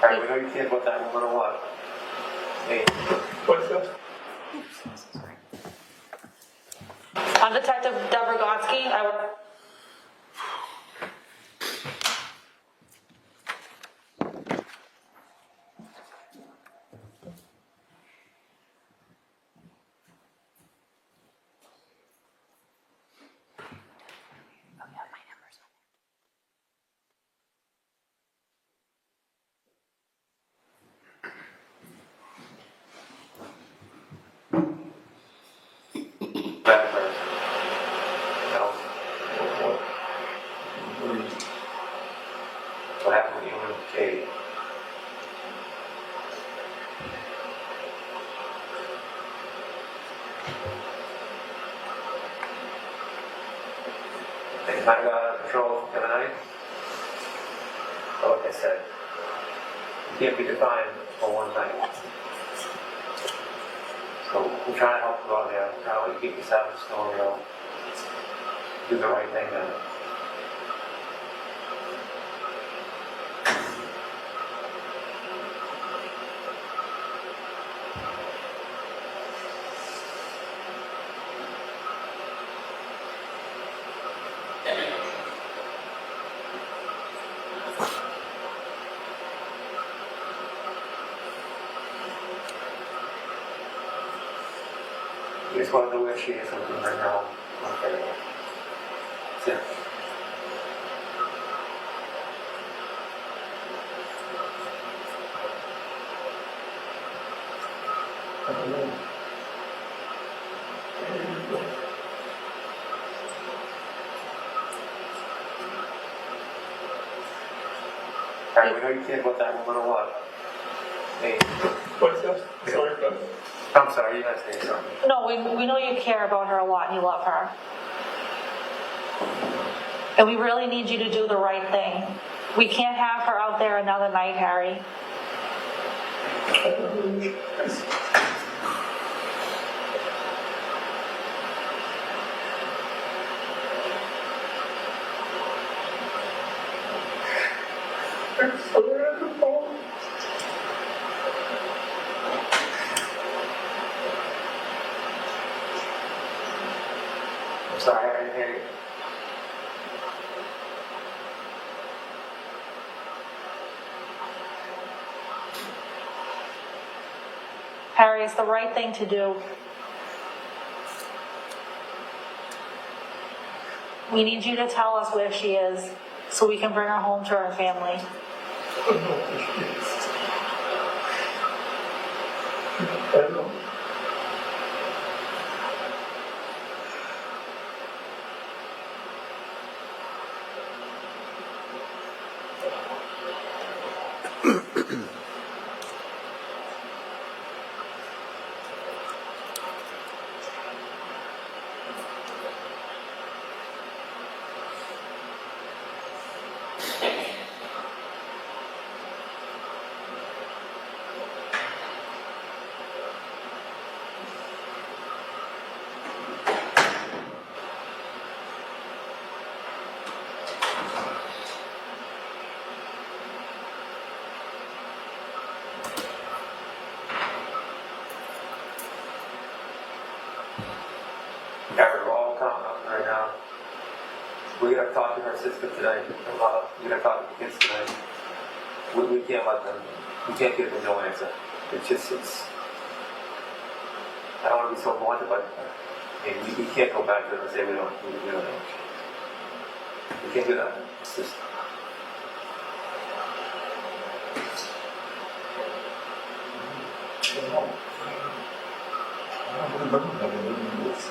All right, we know you can't vote that no matter what. Hey, What's that? I'm Detective Deborah Gotsky. I would. bad person. No. What happened with you and Katie? Things might have got out of control the other night. But like I said, you can't be defined for one night. So we're trying to help you out there, trying to keep this out of the story, do the right thing then. You just want to know where she is and we can bring her home. Okay. That's it. All right, we know you can't vote that no matter what. Hey, What's that? Sorry, but I'm sorry, you guys say something. No, we know you care about her a lot and you love her. And we really need you to do the right thing. We can't have her out there another night, Harry. I'm sorry, I didn't hear you. Harry, it's the right thing to do. We need you to tell us where she is so we can bring her home to her family. I don't know. Yeah, we're all counting up right now. We gotta talk to her sister today. We gotta talk to the kids today. We can't let them, we can't give them no answer. It's, I don't wanna be so blunt, but I mean, we can't go back to them and say we don't know. We can't do that. It's just, I don't know. I don't remember having lived in this.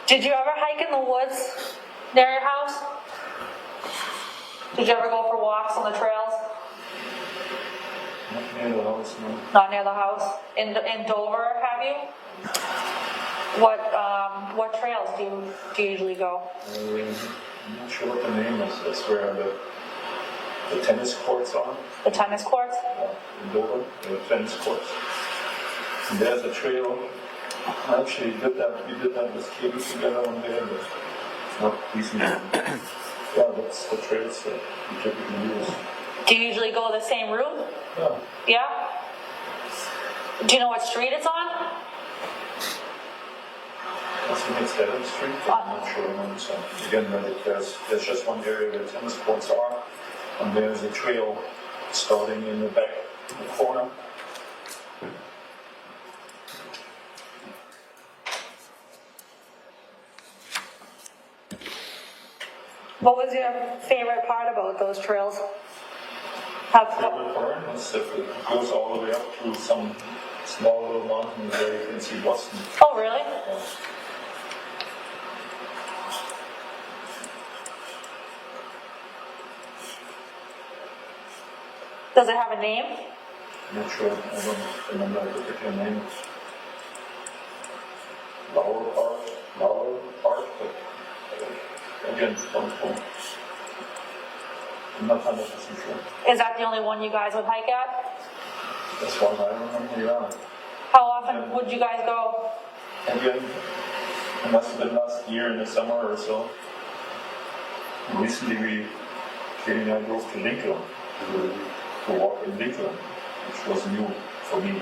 Did you ever hike in the woods near your house? Did you ever go for walks on the trails? Not near the house, no. Not near the house? In Dover, have you? What trails do you usually go? I'm not sure what the name is. That's where the tennis courts are. The tennis courts? In Dover, the tennis courts. And there's a trail. I actually did that. We did that with Katie together one day. But not easy. Yeah, that's the trails that we typically use. Do you usually go the same route? Yeah. Yeah? Do you know what street it's on? I think it's Devon Street, but I'm not sure. Again, there's just one area where tennis courts are, and there's a trail starting in the back corner. What was your favorite part about those trails? Favorite part is if it goes all the way up to some small little mountain where you can see Boston. Oh, really? Yeah. Does it have a name? I'm not sure. I don't remember the particular name. Laurel Park, but again, it's wonderful. I'm not 100% sure. Is that the only one you guys would hike at? That's one I remember, yeah. How often would you guys go? Again, it must have been last year in the summer or so. Recently, Katie and I drove to Lincoln to walk in Lincoln, which was new for me.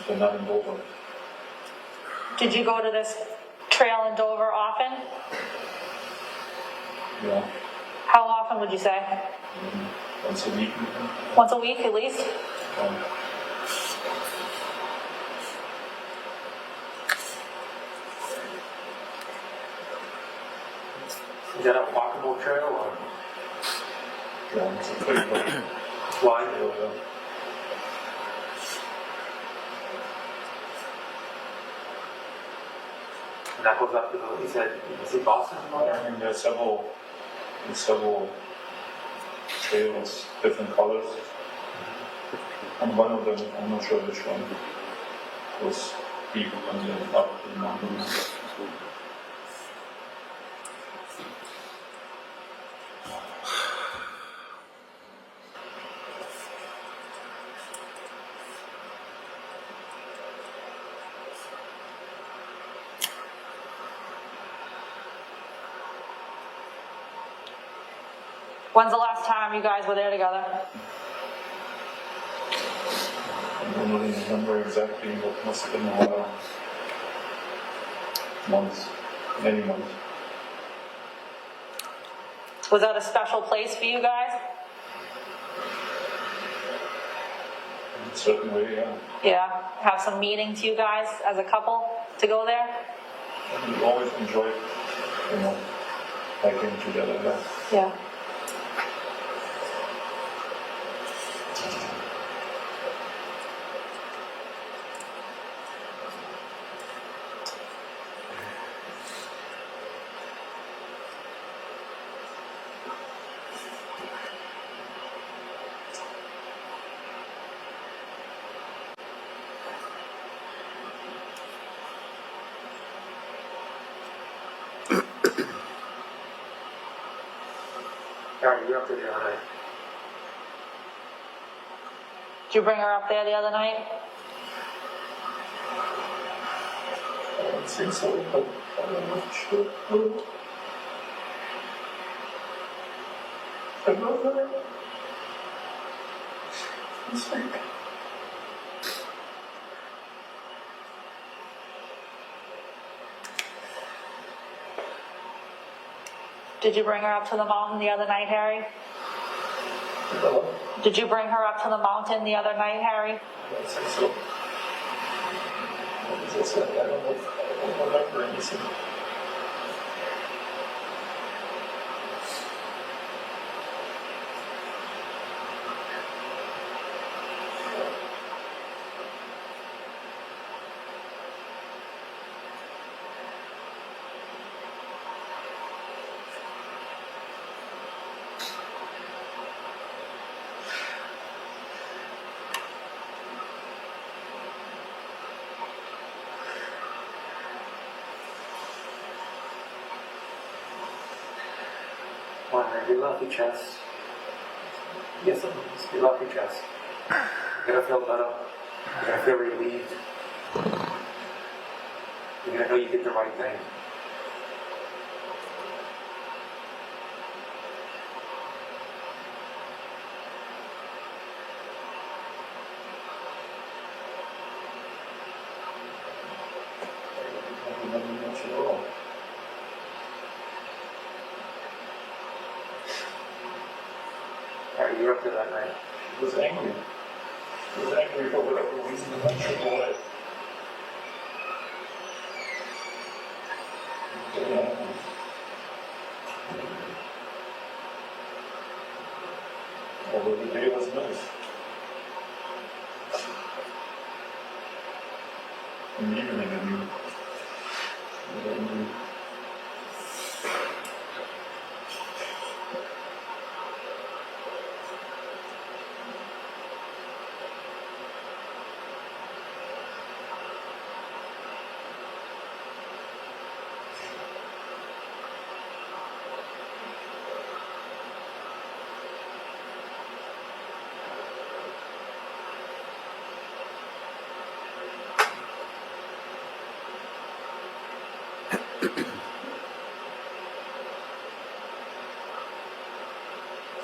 But not in Dover. Did you go to this trail in Dover often? Yeah. How often would you say? Once a week. Once a week at least? Is that a walkable trail or Yeah, it's a pretty good wide? area. And that goes up to the, you said Boston? I mean, there's several trails, different colors. And one of them, I'm not sure which one, was deep and then up the mountain. When's the last time you guys were there together? I don't really remember exactly, but must have been a while. Months, many months. Was that a special place for you guys? In a certain way, yeah. Yeah, have some meetings you guys as a couple to go there? And we always enjoyed, hiking together. Yeah. Yeah. Alright, you're up there the other night. Did you bring her up there the other night? I don't think so, but I'm not sure. I don't know. It's like... Did you bring her up to the mountain the other night, Harry? Hello? Did you bring her up to the mountain the other night, Harry? I don't think so. What was I saying? I don't remember anything. One, you love your chest. Yes, you love your chest. You're gonna feel better. You're gonna feel relieved. I know you did the right thing. Nothing much at all. All right, you're up to that night. She was angry. She was angry for whatever reason, and I should go away. Although the day was nice. In the evening, I mean.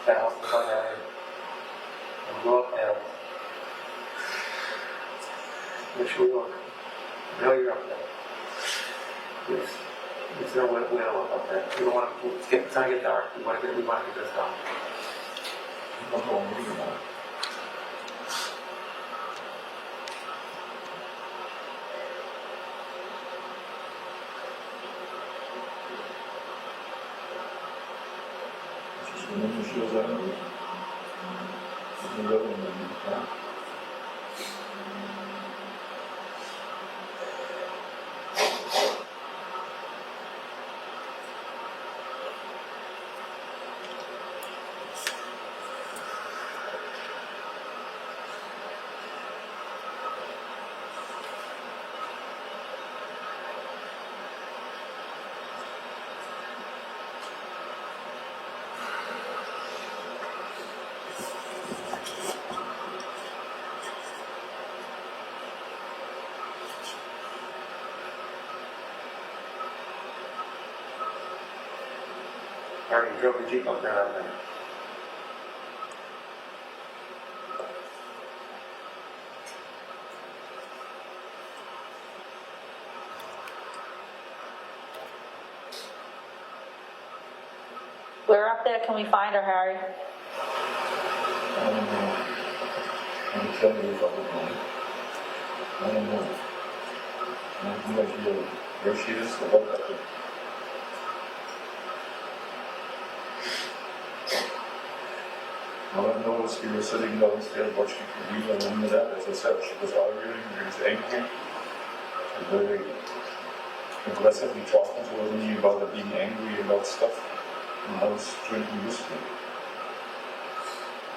That house is on that. And go up there. Make sure you look. I know you're up there. It's no way to look up there. We don't want to, it's starting to get dark. We want to get this done. I'm going to read now. Just remember she was angry. She's been living in the All right, you drove the Jeep up there that night. We're up there, can we find her, Harry? I don't know. I'm telling you if I would know. I don't know. I have no idea where she is or what happened. All I know is we were sitting downstairs watching TV, and remember that, as I said, she was arguing, she was angry, and very aggressively talking to me about her being angry about stuff, and I was drinking whiskey.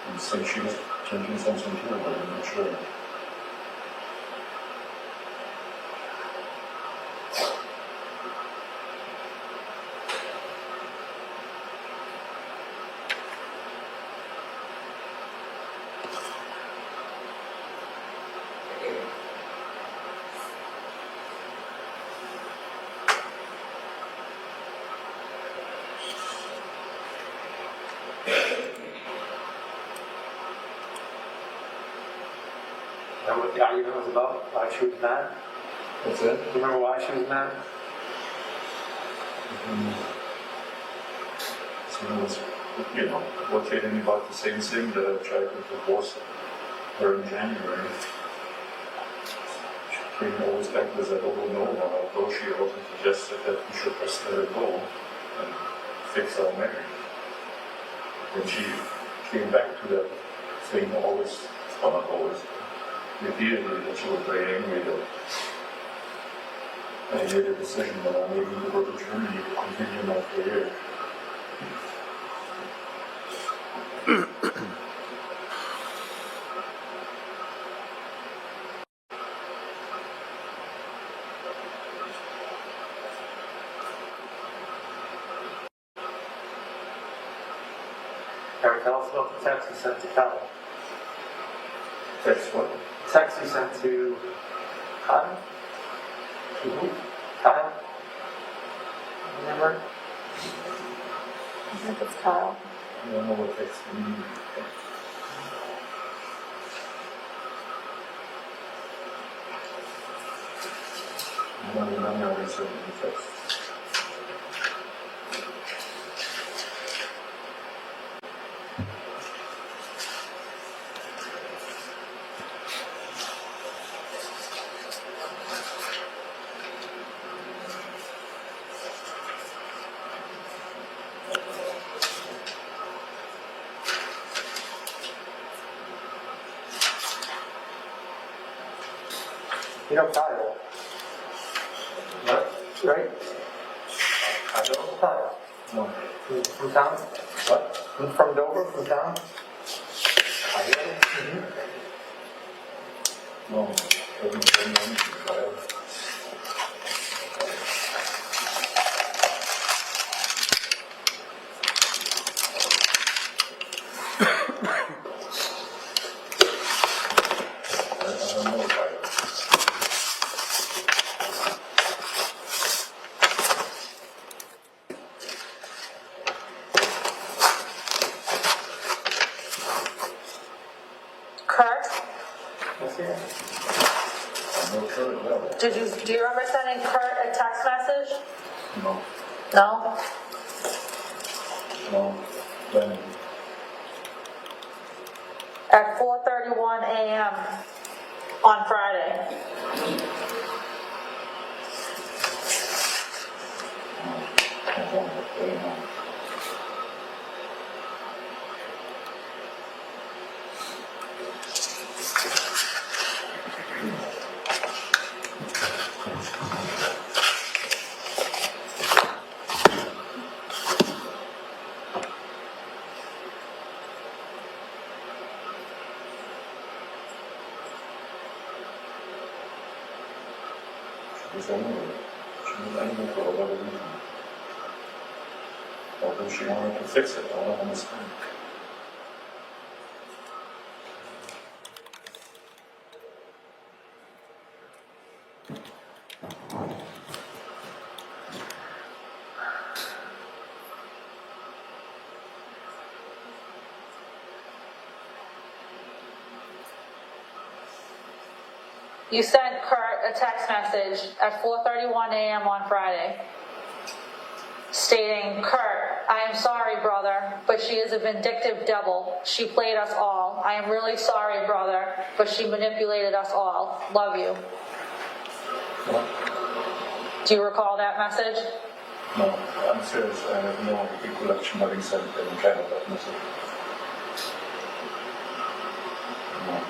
I think she was drinking something too, but I'm not sure. Remember what the argument was about? Why she was mad? What's that? Do you remember why she was mad? So it was, rotating about the same thing that I tried to divorce her in January. She came always back with that, oh no, although she also suggested that we should just let her go and fix our marriage. When she came back to that thing always, well not always, repeatedly that she was very angry that I made a decision that I may need to go to Germany to continue my career. Harry, tell us about the text you sent to Cal. Text what? Text you sent to Kyle? To who? Kyle. I don't know what text we need. I don't remember what I said in the text. You know Kyle, What? right? I don't. Kyle. No. From town? What? From Dover, from town? I don't. No. Doesn't say anything about it. I don't know about it. Kurt, That's it. I'm not sure about it. do you remember sending Kurt a text message? No. No? No. Then. At 4:31 a.m. on Friday. I don't know. She's angry for whatever reason. Although she wanted to fix it, I don't understand. You sent Kurt a text message at 4:31 a.m. on Friday stating, Kurt, I am sorry, brother, but she is a vindictive devil. She played us all. I am really sorry, brother, but she manipulated us all. Love you. What? Do you recall that message? No, I'm serious. I have no recollection having sent any kind of that message. No.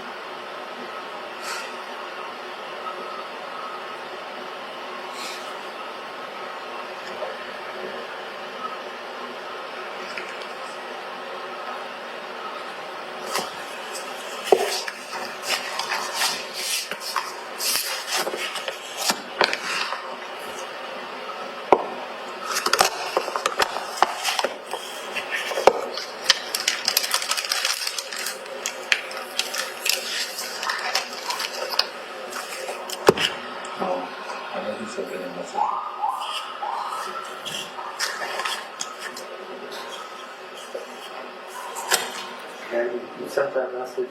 No, I haven't sent any message. And you sent that message,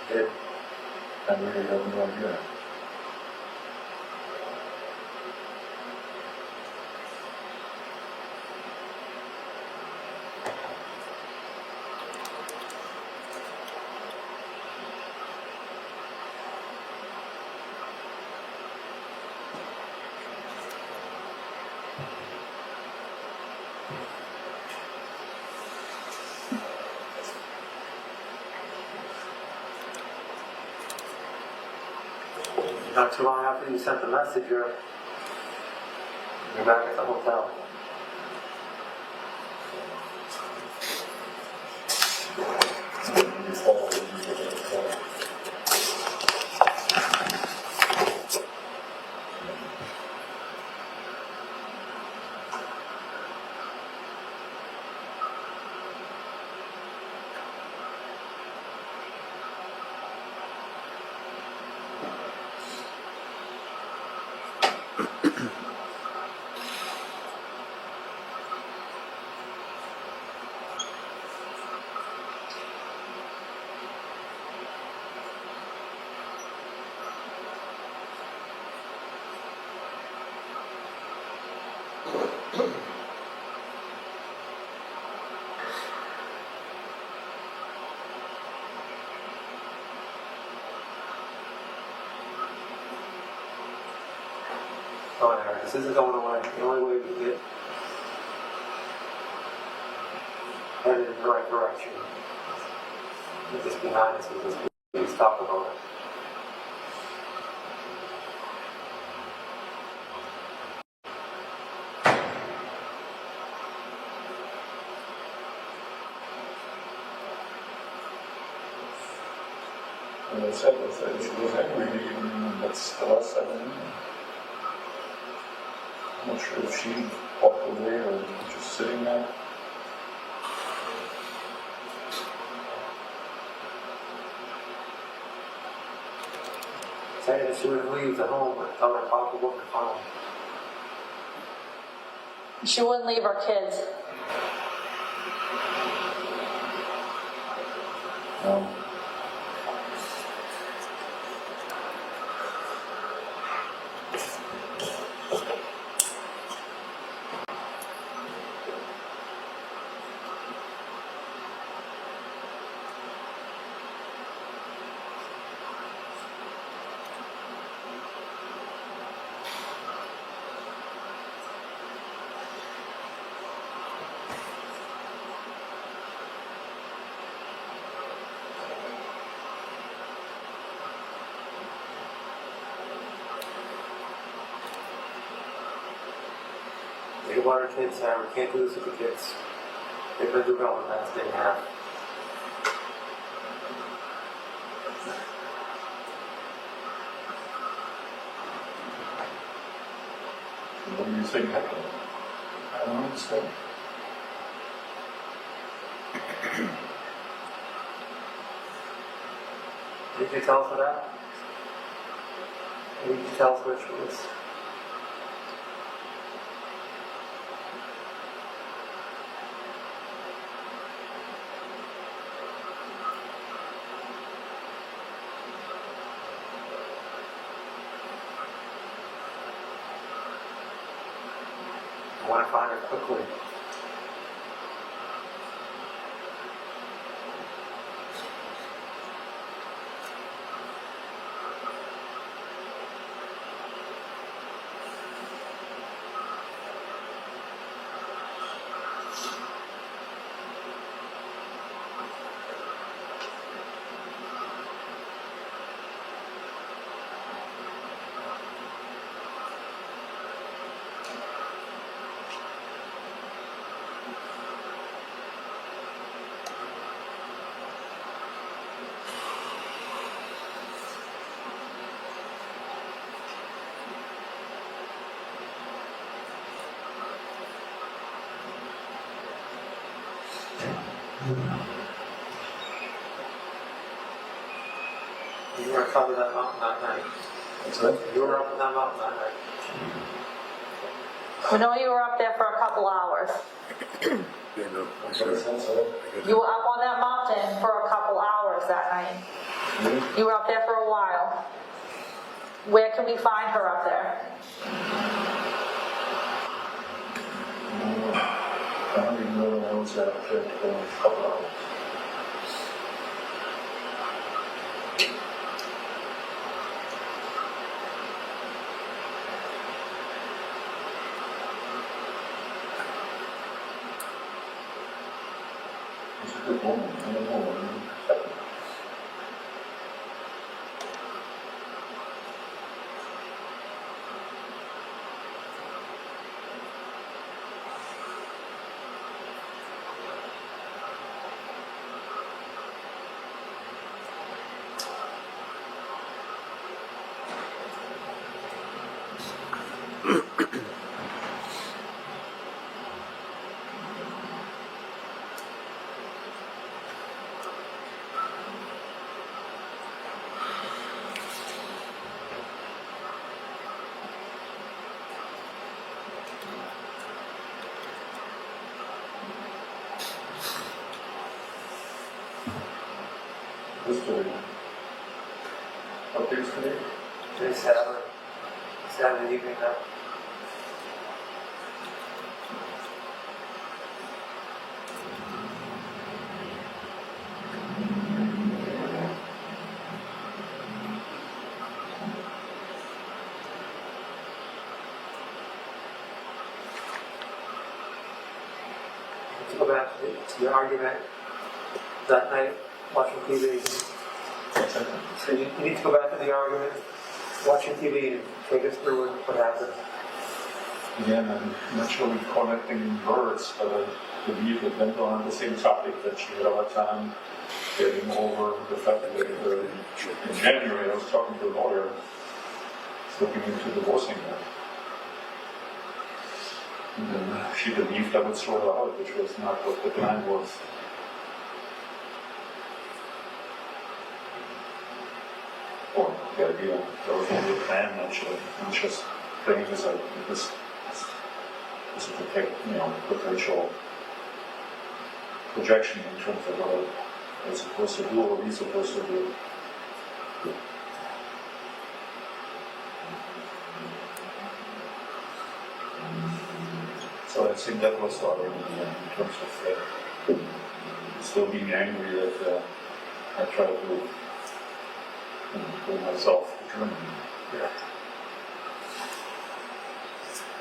did I really have no idea. not too long after you sent the message, you're back at the hotel. Come on, Eric, this isn't going away. The only way we get headed in the right direction with this behind us, with this, please talk about it. And I said she was angry, and that's the last I knew. I'm not sure if she walked away or just sitting there. Saying that she would leave the home and tell her papa what to phone. She wouldn't leave her kids. We want our kids, we can't do this with the kids. They've been developed the last day and a half. What do you think happened? I don't understand. Did you tell us for that? Did you tell us which was? I want to find her quickly. You were on top of that mountain that night. What's that? You were up on that mountain that night. We know you were up there for a couple hours. Yeah, no, I What sure. is that, sir? You were up on that mountain for a couple hours that night. You were up there for a while. Where can we find her up there? I don't even know when I was out there for a couple hours. It's a good woman. I don't know what happened. History. Updates today? Today's Saturday evening now. to go back to the argument that night, watching TV. So you need to go back to the argument, watching TV, and take us through what happened. Again, I'm not sure we're connecting words, but I believe it went on the same topic, that she had a hard time getting over the fact that in January I was talking to a lawyer looking into divorcing her. And then she believed I would throw her out, which was not what the plan was. Or the idea, there was only a plan actually, not just playing this out. This is potential projection in terms of what I'm supposed to do or we're supposed to do. So I think that was already in terms of still being angry that I tried to pull myself determined. Yeah.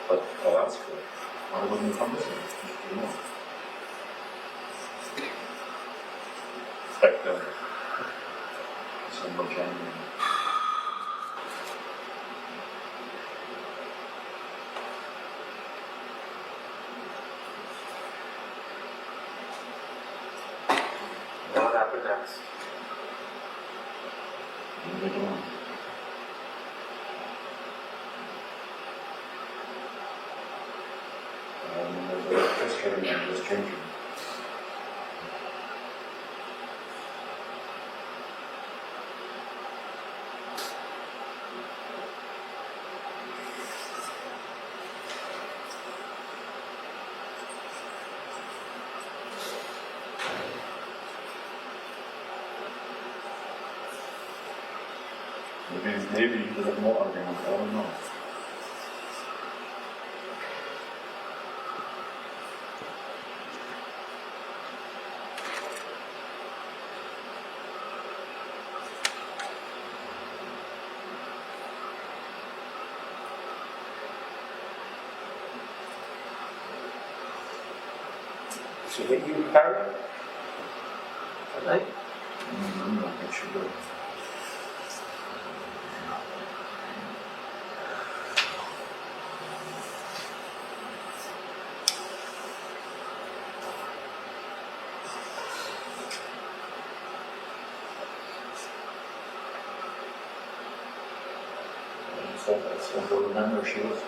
But I'll ask her, why wouldn't you come with me? You know. Back then, December, January. Now what happened next? What are they doing? Just carrying on, just changing. Maybe you could have more argument, I don't know. She hit you hard that night? I think she did. So I still remember she was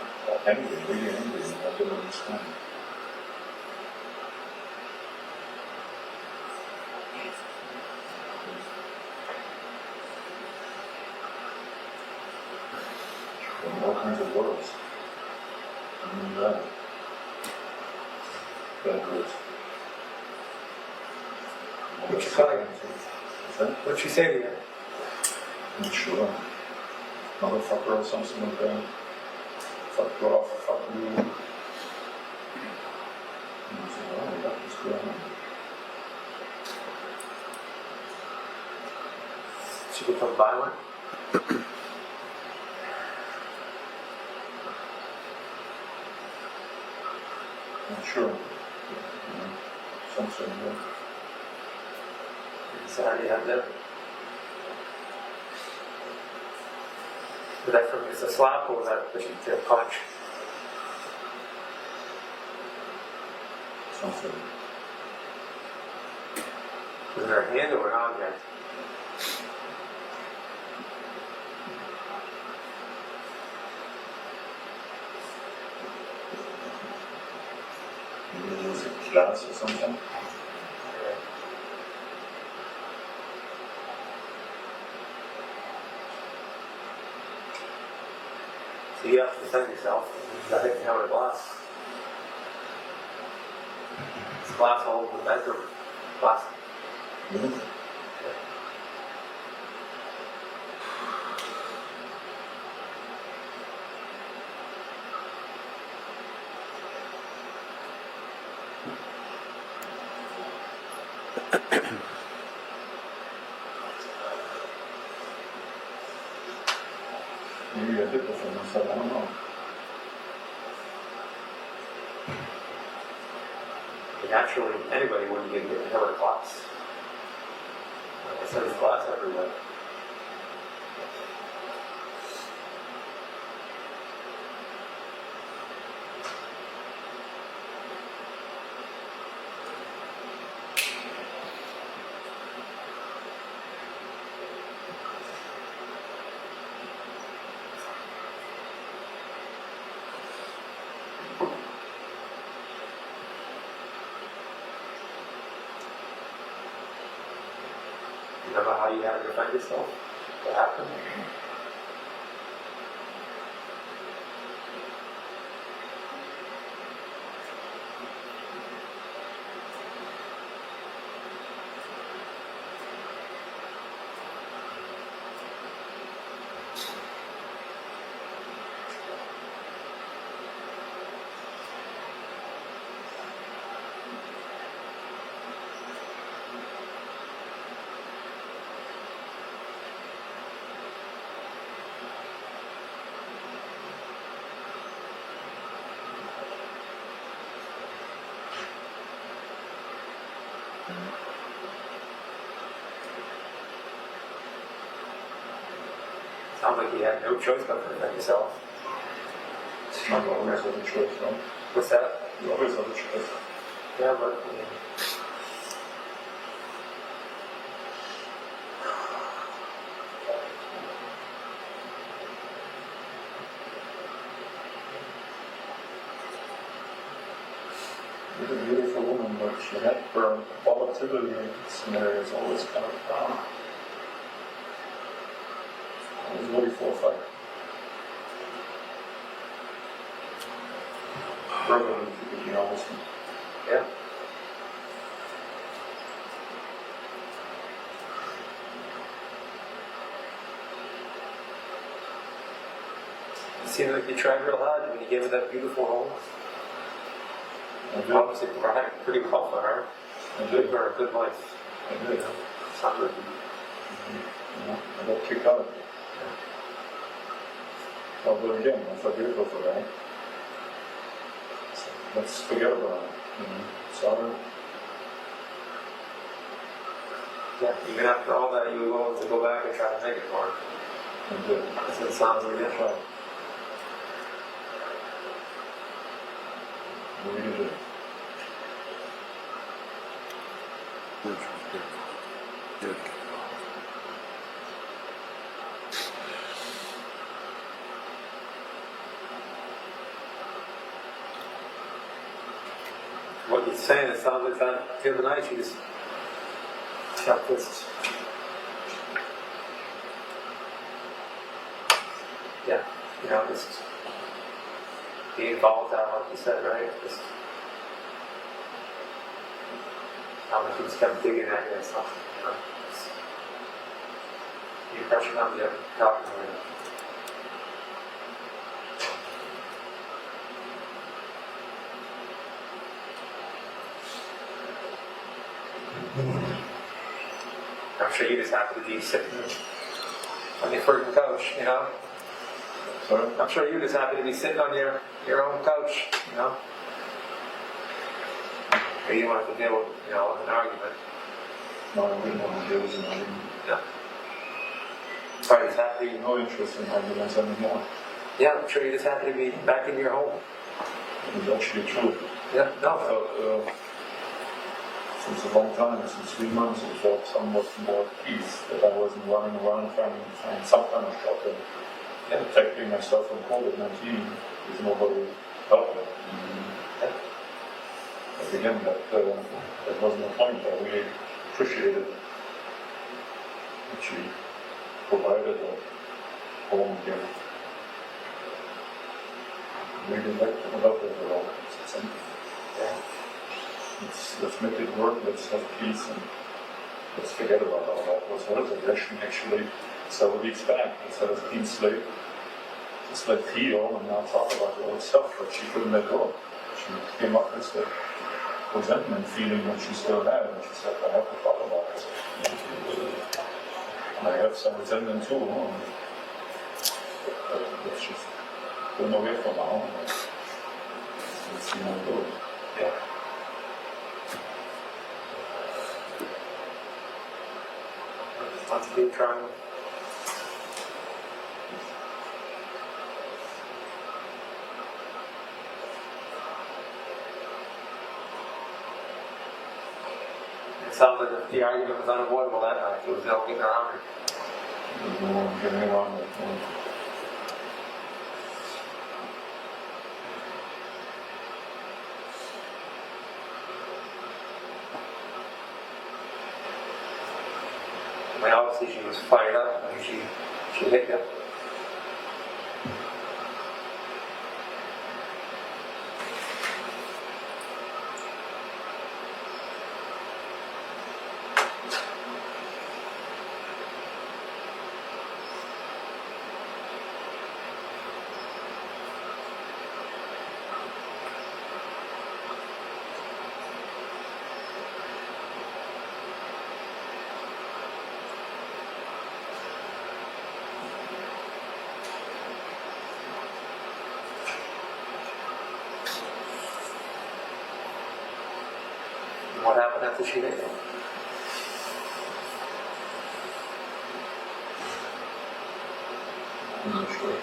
angry, really angry, and I didn't understand. And all kinds of words. I mean, bad words. What'd she call you? What's that? What'd she say to you? I'm not sure. Motherfucker or something like that. Fuck you off, fuck you. And I said, oh, what is going on? She become violent? Not sure. Something like that. Saturday had dinner. Was that from just a slap or was that a punch? Something. Was it her hand or an object? Maybe it was a glass or something. So you have to defend yourself. You got hit down with a glass. It's glass all over the bedroom. Glass. Mm-hmm. Maybe I did this for myself, I don't know. naturally, anybody wouldn't get her class. It says class everywhere. Remember how you had to defend yourself? What happened? Sounds like you had no choice but to defend yourself. You always have a choice, no? What's that? You always have a choice. Yeah, but I mean, She's a beautiful woman, but she had her volatility scenarios always kind of I was ready for a fight. Verbally, to be honest. yeah. It seemed like you tried real hard when you gave her that beautiful home. I did. Obviously provided pretty well for her. I Gave did. her a good life. I did. Something. I got kicked out of it. Oh, but again, I forgive her for that. So let's forget about it. Sorry. Yeah, even after all that, you were willing to go back and try to make it work. I did. That's what it sounds like. That's right. I really did. Good. What you're saying, it sounds like that the other night you just kept this. Yeah, just being volatile, like you said, right? Just how much you just kept digging at you and stuff, Just the impression of you talking to you. I'm sure you just happen to be sitting on your freaking couch, Sorry? I'm sure you just happy to be sitting on your own couch, Or you don't have to deal with, an argument. No, I didn't want to deal with an argument. Yeah. Probably just happy. No interest in arguments anymore. Yeah, I'm sure you're just happy to be back in your home. It's actually true. Yeah, I no. felt, since a long time, since 3 months, I felt somewhat more at peace, that I wasn't running around trying to find some kind of shelter. And protecting myself from COVID-19 with nobody helping. Yeah. But again, that wasn't the point. I really appreciated that she provided a home here. Really love it at all. It's something. Yeah. Let's make it work, let's have peace, and let's forget about all that. Was her suggestion actually several weeks back, instead of clean slate, just let heal and not talk about the old stuff, but she couldn't let go. She came up with the resentment feeling that she still had, and she said, I have to talk about it. And I have some resentment too, but let's just go away for now. Let's see how it goes. Yeah. trying. It sounded like the argument was unavoidable that night. It was the only getting around it. Getting around it. I mean, obviously she was fired up. I mean, she hit you. What happened after she hit you? I'm not sure.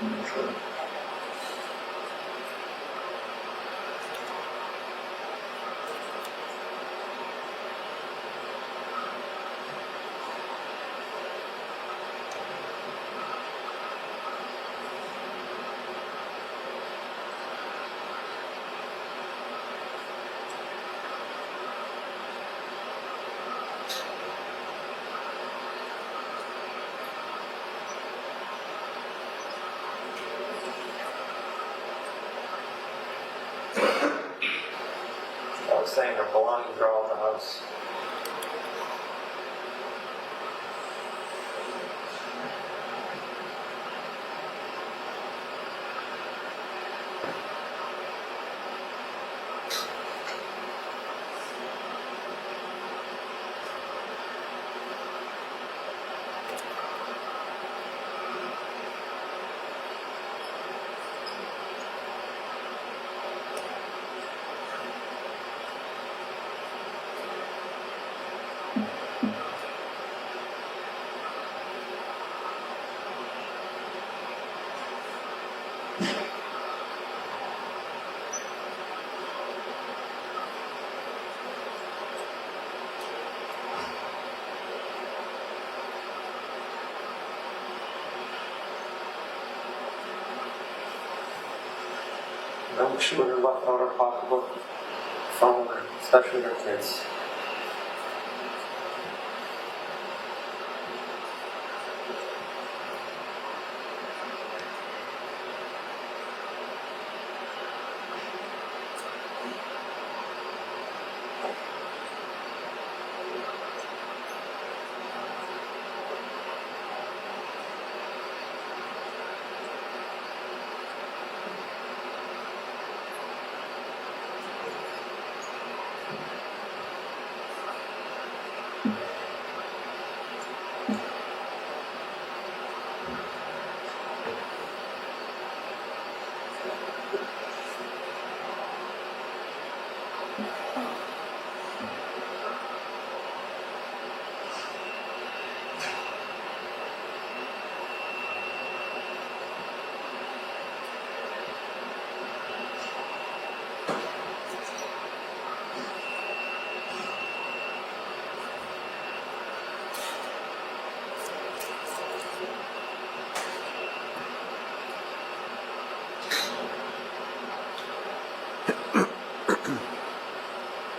I'm not sure. I was saying her belongings are all in the house. No, she would have left out her pocketbook, phone, and especially her kids.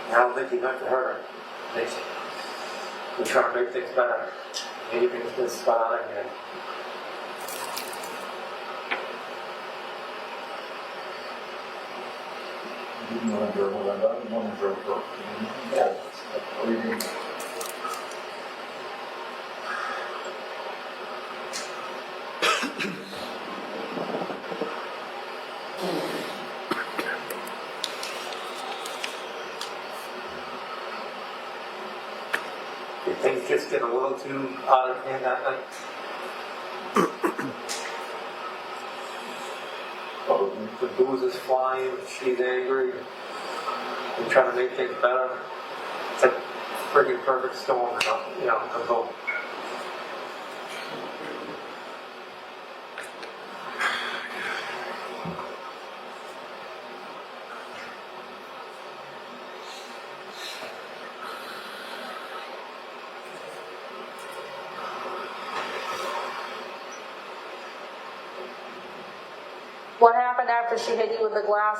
I don't think he meant to hurt her. We're trying to make things better. Maybe things been spun out again. Didn't want to dribble that. I didn't want to dribble. Yeah. Did things just get a little too out of hand that night? The booze is flying, she's angry, we're trying to make things better. friggin' perfect storm, and comes home. What happened after she hit you with the glass?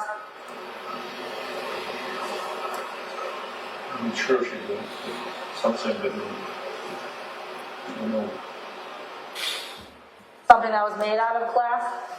I'm sure she did. Something that, Something that was made out of glass?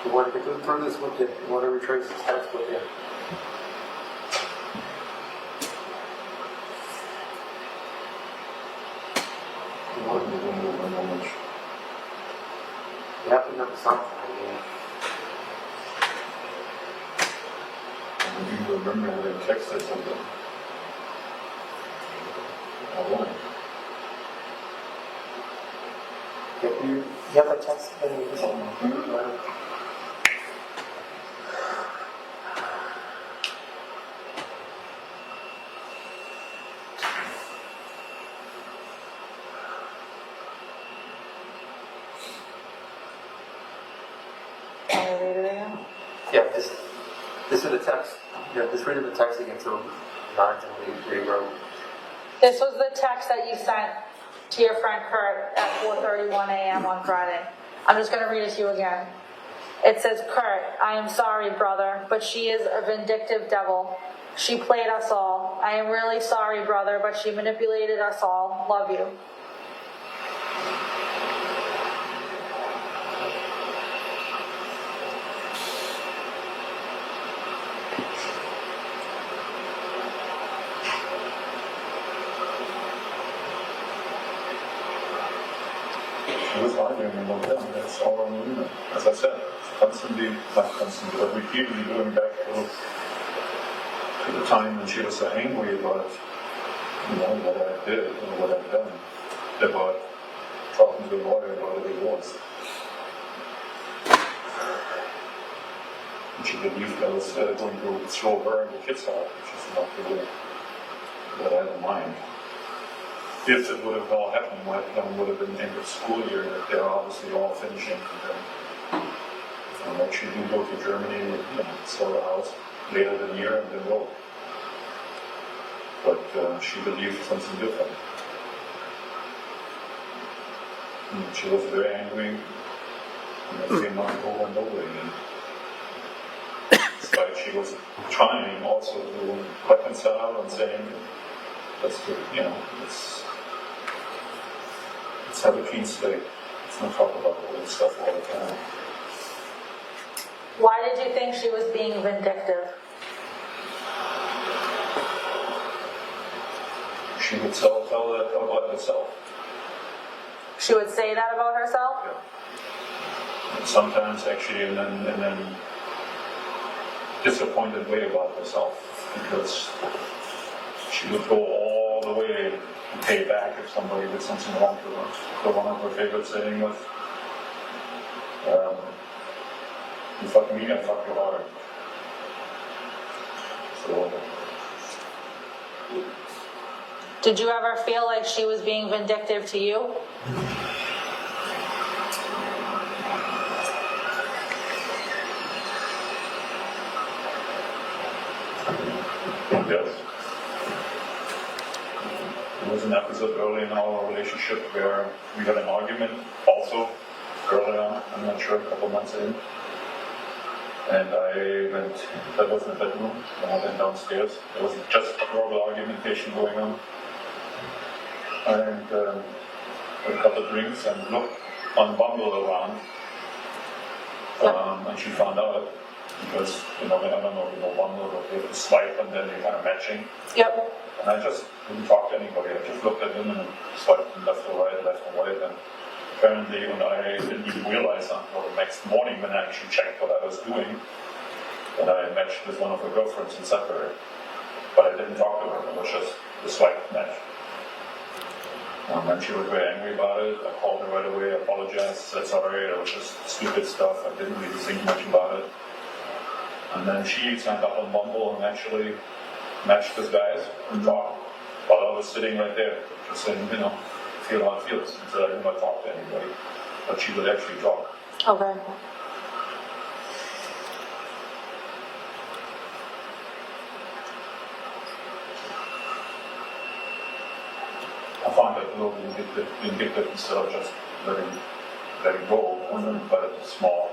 You want to go through this with you? You want to retrace this text with you? You have to know something. you remember that I texted something. I won't. You have a text and you just Can you read it again? Yeah, this is the text. Yeah, just read the text again so not to rewrote. This was the text that you sent to your friend Kurt at 4:31 a.m. on Friday. I'm just going to read it to you again. It says, Kurt, I am sorry, brother, but she is a vindictive devil. She played us all. I am really sorry, brother, but she manipulated us all. Love you. She was arguing about them. That's all I'm doing. As I said, not constantly, but repeatedly going back to the time when she was so angry about, what I did or what I've done, about talking to a lawyer about a divorce. And she believed I was going to throw her and the kids out, which is not the way that I don't mind. If it would have all happened, my plan would have been end of school year, that they're obviously all finishing. And actually do go to Germany and sell a house later than a year and then go. But she believed something different. And she was very angry, and that came out over and over again. It's like she was trying also to reconcile and saying, let's have a clean slate. Let's not talk about all this stuff all the time. Why did you think she was being vindictive? She would tell that about herself. She would say that about herself? Yeah. And sometimes actually, and then disappointed way about herself, because she would go all the way to pay back if somebody did something wrong to her. So one of her favorite saying was, you fuck me, I fuck you harder. So, Did you ever feel like she was being vindictive to you? yes. There was an episode early in our relationship where we had an argument, also early on, I'm not sure, a couple months in. And that was in the bedroom, and I went downstairs. There was just a verbal argumentation going on. And had a couple of drinks and looked on Bumble around. And she found out because, I don't know, Bumble, but they have to swipe and then you're kind of matching. Yep. And I just didn't talk to anybody. I just looked at him and swiped from left to right. And apparently, when I didn't even realize until the next morning when I actually checked what I was doing, that I matched with one of her girlfriends and separated. But I didn't talk to her. It was just the swipe match. And she was very angry about it. I called her right away, apologized, said sorry, it was just stupid stuff. I didn't really think much about it. And then she signed up on Bumble and actually matched with guys and talked. While I was sitting right there, just saying, feel how it feels. And said I didn't want to talk to anybody, but she would actually talk. Okay. I found that a little vindictive instead of just letting go, but a small,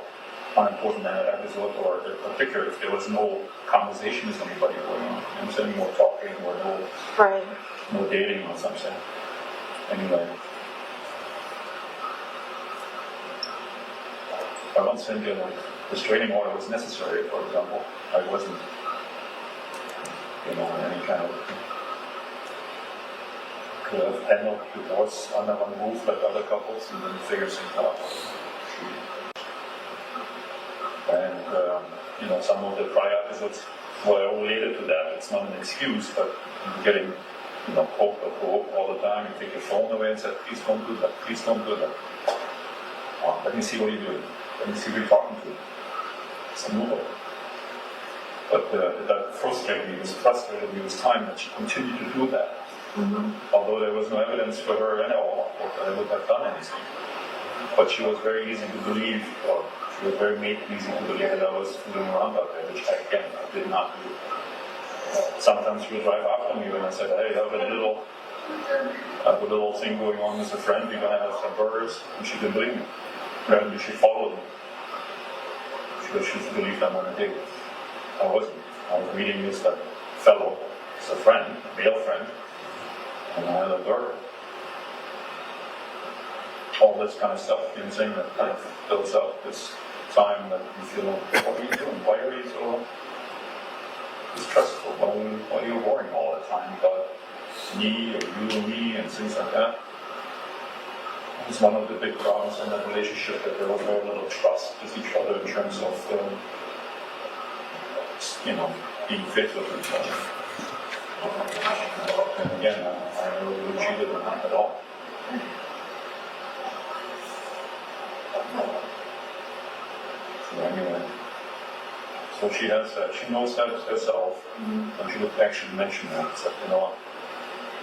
unimportant episode, or in particular if there was no conversation with anybody going on. Any more talking or no dating or something. Anyway. I once think a restraining order was necessary, for example. I wasn't, in any kind of could have handled divorce under one roof like other couples and then figure things out. And, some of the prior episodes were related to that. It's not an excuse, but getting, poked or provoked all the time. You take your phone away and say, please don't do that, please don't do that. Let me see what you're doing. Let me see who you're talking to. It's a move. But that frustrated me. It was frustrated me. It was time that she continued to do that. Mm-hmm. Although there was no evidence for her at all that I would have done anything. But she was very easy to believe, or she was very easy to believe that I was fooling around out there, which I did not do. Sometimes she would drive after me when I said, hey, I have a little thing going on with a friend, we're going to have some burgers, and she didn't believe me. Apparently she followed me. Because she believed I'm on a date. I wasn't. I was meeting with that fellow, it's a friend, a male friend, and I had a burger. All this kind of stuff, saying that kind of builds up this time that you feel, what are you doing? Why are you so distrustful? Why are you worrying all the time about me or you and me and things like that? It's one of the big problems in that relationship, that there was very little trust with each other in terms of, being faithful to each other. And again, I never really cheated on that at all. So anyway, so she has that. She knows that herself, and she would actually mention that. So,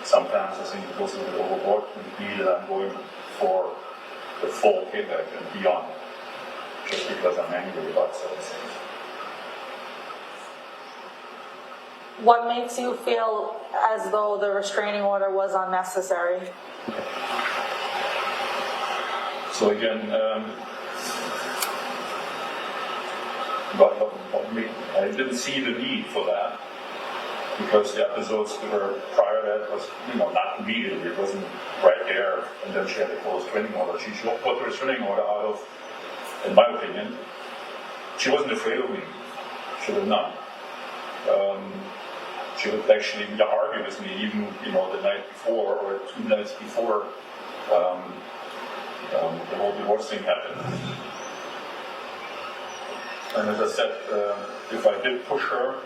sometimes I think it goes a little overboard to be that I'm going for the full payback and beyond, just because I'm angry about certain things. What makes you feel as though the restraining order was unnecessary? So again, I didn't see the need for that, because the episodes that were prior to that was, not immediately, it wasn't right there, and then she had to call a restraining order. She should put the restraining order out of, in my opinion, she wasn't afraid of me. She was not. She would actually argue with me, even, the night before, or 2 nights before the whole divorce thing happened. And as I said, if I did push her,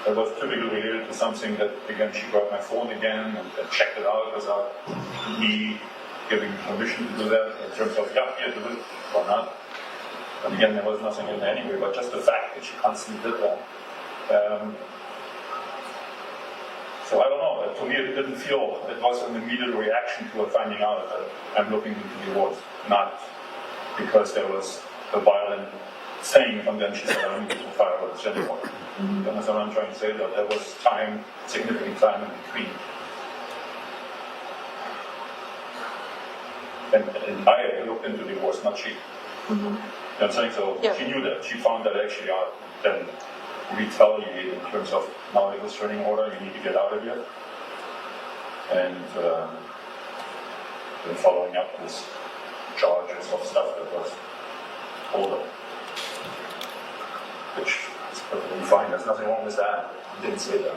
It was typically related to something that, again, she grabbed my phone again and checked it out without me giving permission to do that in terms of, yeah, here, do it, or not. And again, there was nothing in there anyway, but just the fact that she constantly did that. So I don't know, to me it didn't feel, it was an immediate reaction to her finding out that I'm looking into divorce, not because there was a violent thing and then she said, I don't need to file with this anymore. You understand what I'm trying to say? That there was time, significant time in between. And I looked into divorce, not she. You know what I'm saying? So Yeah. she knew that. She found that actually out. Then retaliate in terms of now it was restraining order, you need to get out of here. And then following up with charges of stuff that was older. Which is perfectly fine, there's nothing wrong with that. I didn't say that.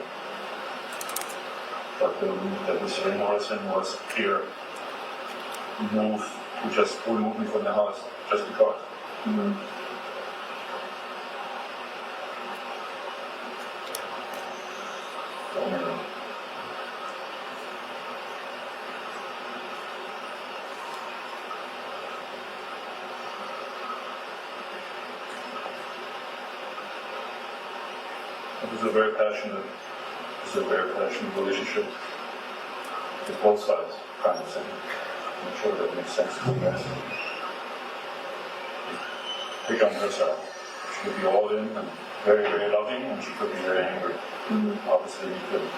But the restraining order thing was clear. Move to just remove me from the house just because. It was a very passionate relationship with both sides, kind of thing. I'm not sure that makes sense to you guys. Pick on her side. She could be all in and very, very loving, and she could be very angry. Obviously, you couldn't.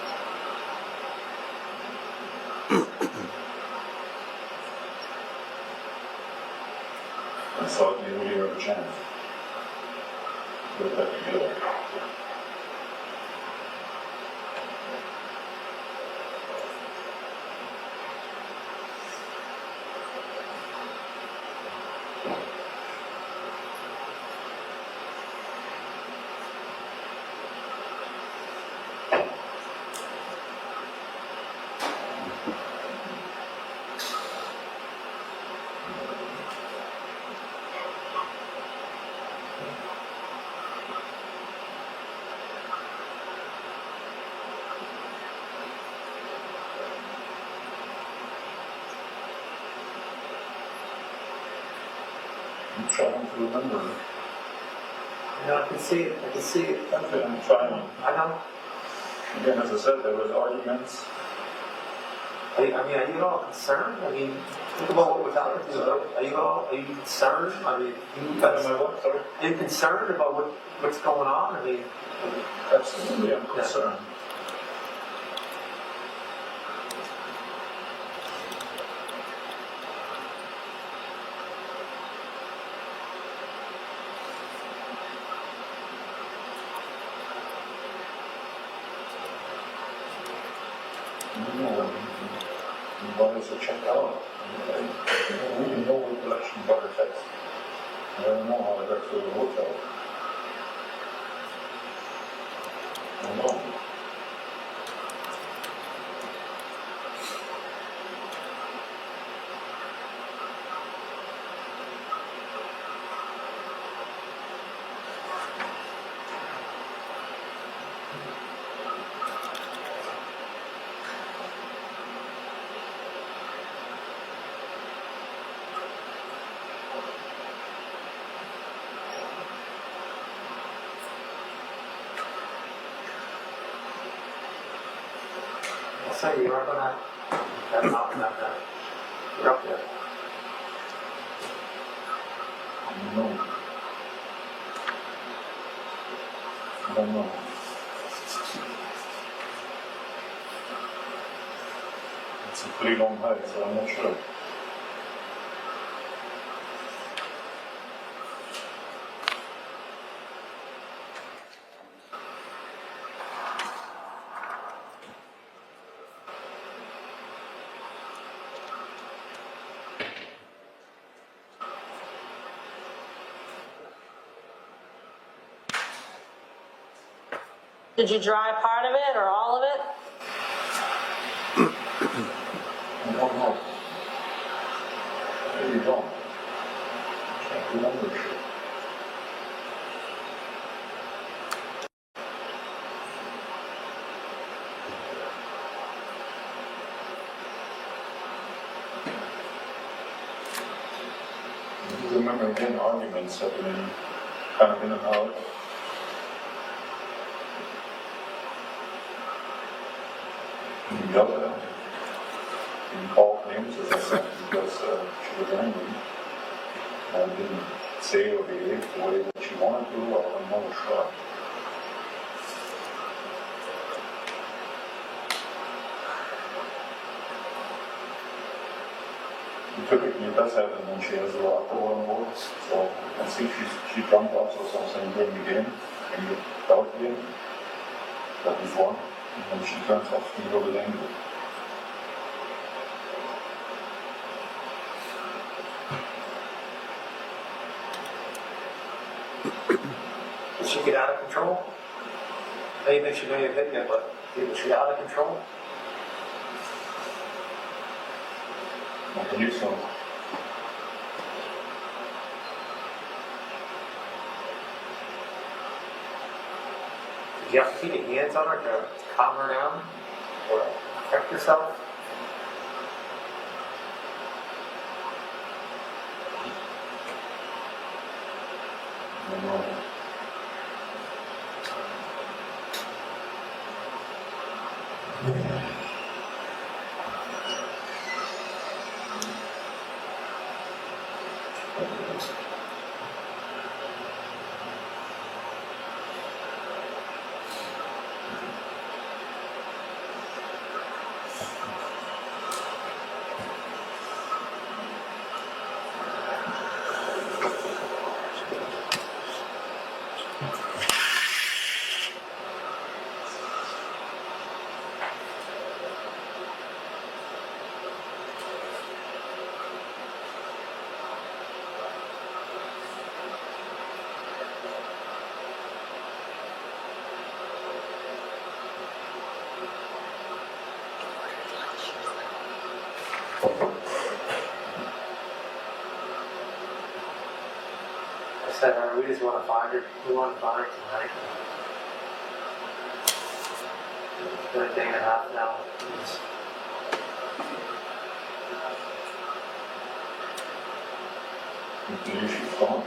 I thought you really have a chance. Put it back together. I'm trying to remember. Yeah, I can see it. I'm trying. I know. Again, as I said, there was arguments. Are you at all concerned? I mean, think about what we're talking about. Are you concerned? I mean, Sorry? are you concerned about what's going on? I mean, Absolutely, I'm concerned. Why is it checked out? I really know what election got her text. I don't know how I got to the hotel. I don't know. so you are gonna have not that. You're up there. No. I don't know. It's a pretty long hike, so I'm not sure. Did you drive part of it or all of it? I don't know. I really don't. I can't remember shit. remember again arguments happening kind of in and out. And the other didn't call names as I said because she was angry and didn't say or behave the way that she wanted to, or I'm not sure. Typically it does happen when she has a lot of alcohol on board, so I think she jumped off or something during the game, and without the game, that before, and then she turns off and go with angry. Did she get out of control? Maybe she may have hit you, but was she out of control? I believe so. Did you have to keep your hands on her to calm her down? Or protect yourself? I don't know. I said, we just want to find her. We want to find her tonight. It's been a day and a half now. I believe she's gone.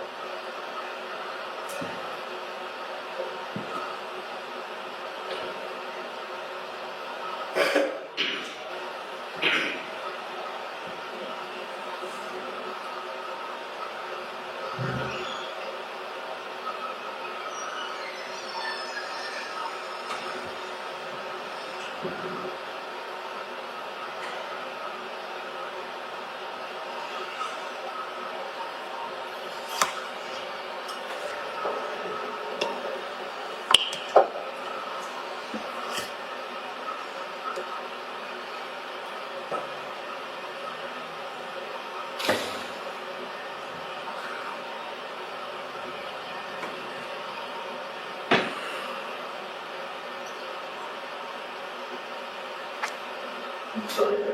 I'm sorry, guys.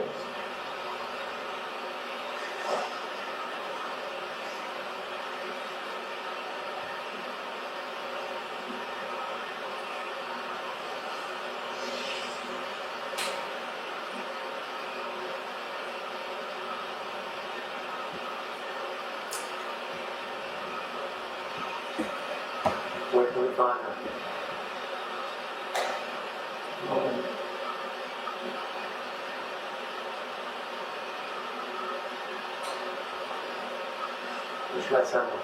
Where can we find her? Which lets her know.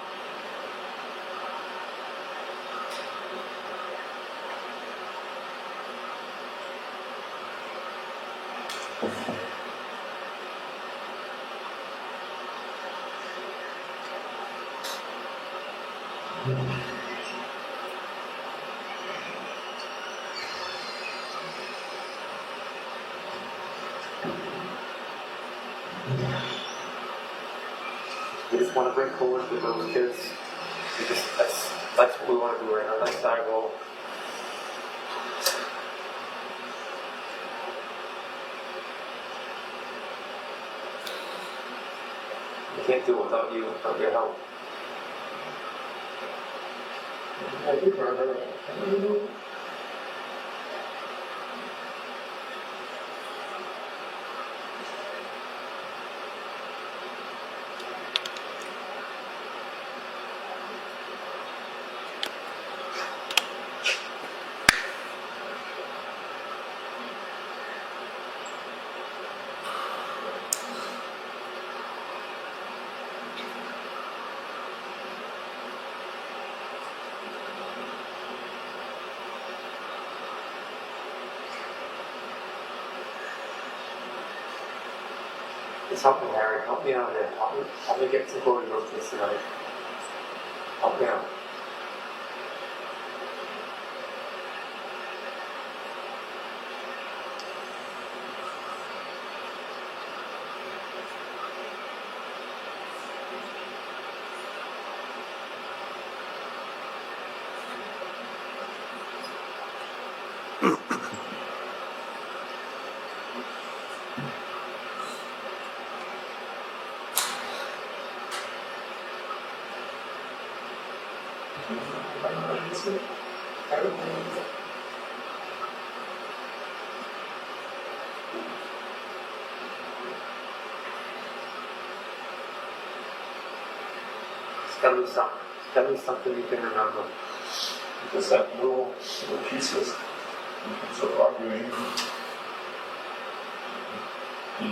We just want to bring forward with those kids. That's what we want to do right now. That's our goal. We can't do it without you, without your help. I think her. Just help me, Harry. Help me out here. Help me get some glory road this tonight. Help me out. Tell me something. Tell me something you can remember. Just that little pieces in terms of arguing. You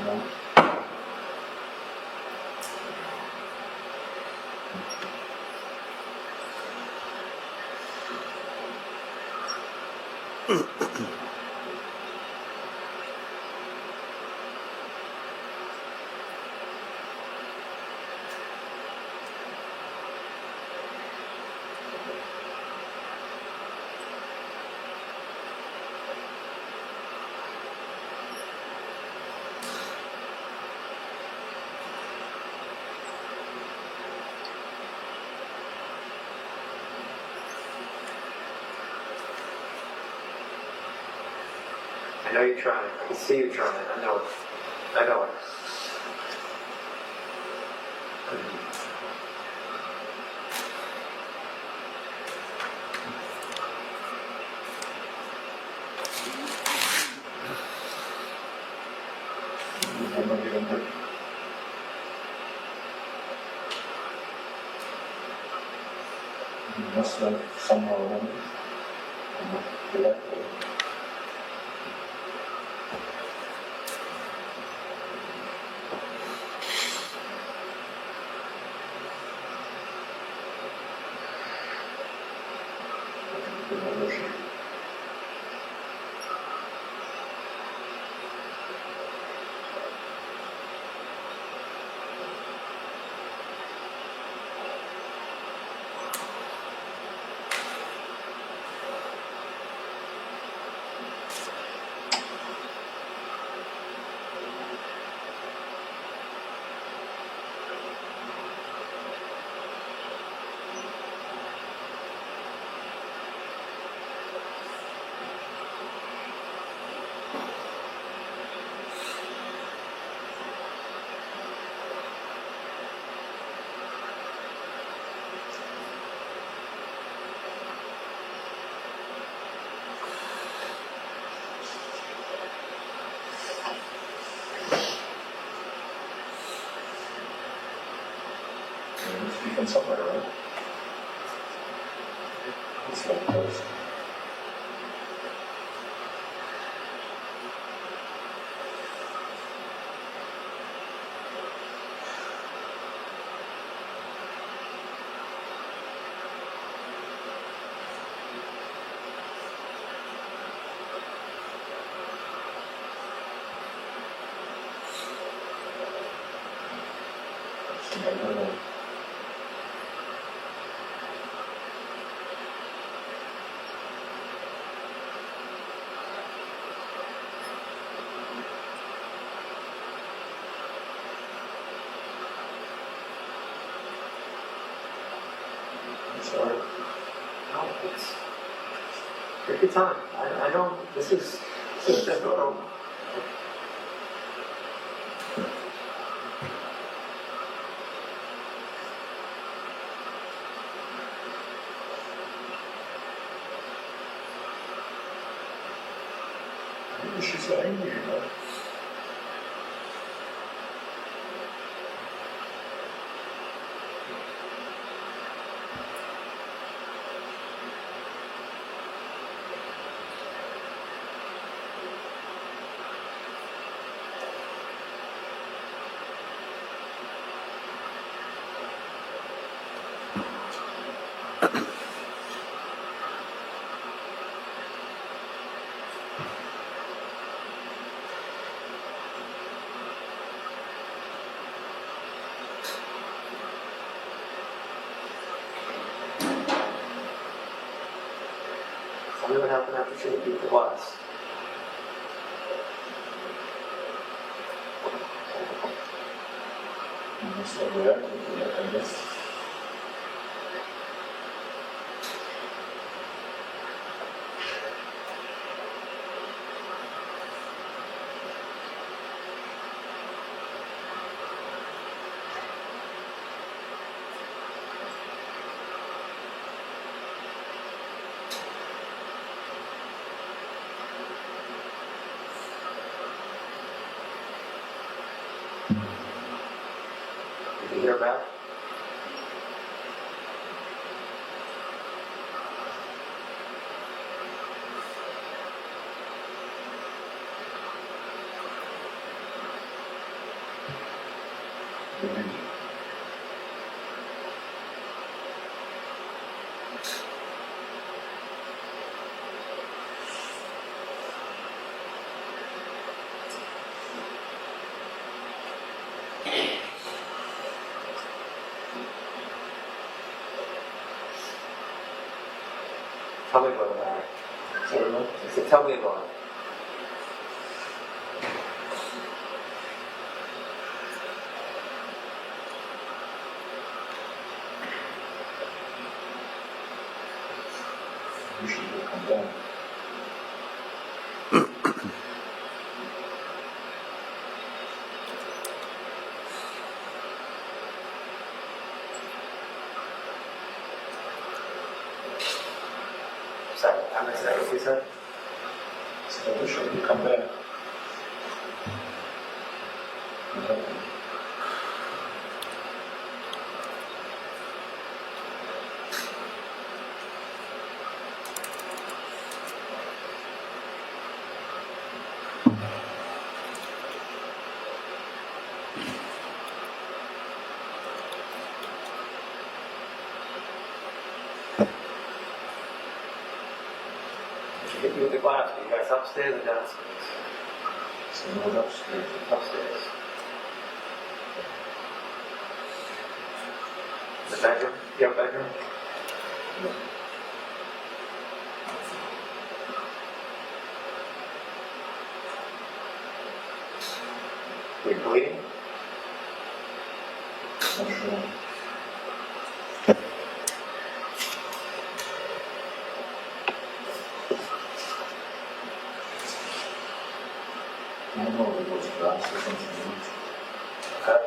know. I know you're trying. I can see you trying. I know it. I know it. Remember given that you must have somehow remembered directly. Speaking somewhere, right? It's like close. I don't know. Sorry. No, it's. Take your time. I know this is difficult. Maybe she's angry, you know. Tell me what happened after she beat the glass. You must have reacted to that, I guess. Did you hear back? Tell me about it. Sorry, what? I said, tell me about it. Usually will come down. Sorry, I missed that. What you said? So I wish I could come back. What happened? Did you hit you with the glass? Were you guys upstairs or downstairs? So I was upstairs. Upstairs. The bedroom? Your bedroom? Were you bleeding? Not sure. I don't know if it was glass or something. Okay.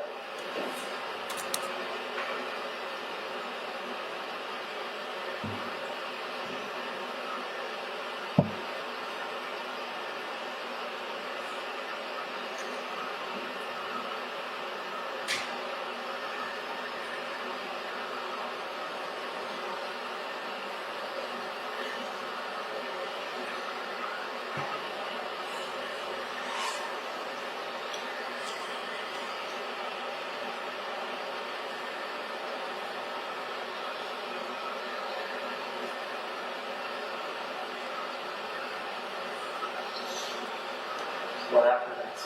What happened next?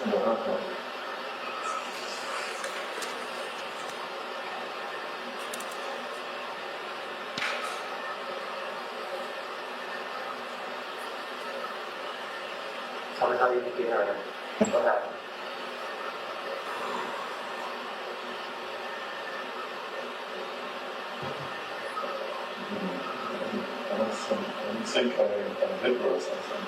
What happened? Tell me how you think you heard it. What happened? I don't think I hit her or something.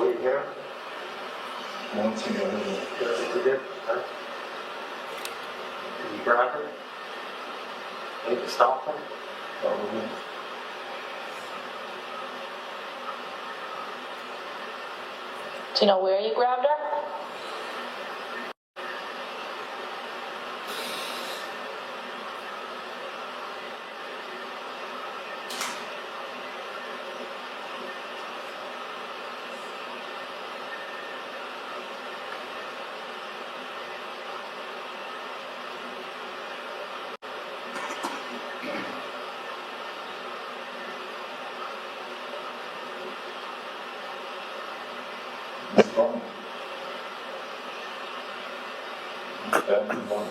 So we here? I don't think I have it. You don't think we did? Huh? Did you grab her? Need to stop her? Probably. Do you know where you grabbed her? It's gone. Badly gone.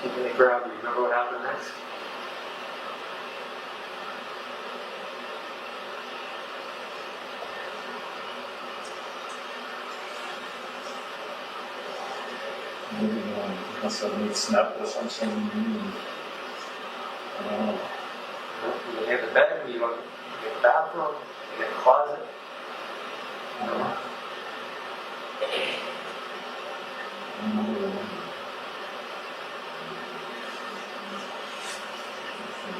When they grabbed her, you remember what happened next? Maybe must have made snap or something. I don't know. You in the bed, you in the bathroom, you in the closet. I don't know.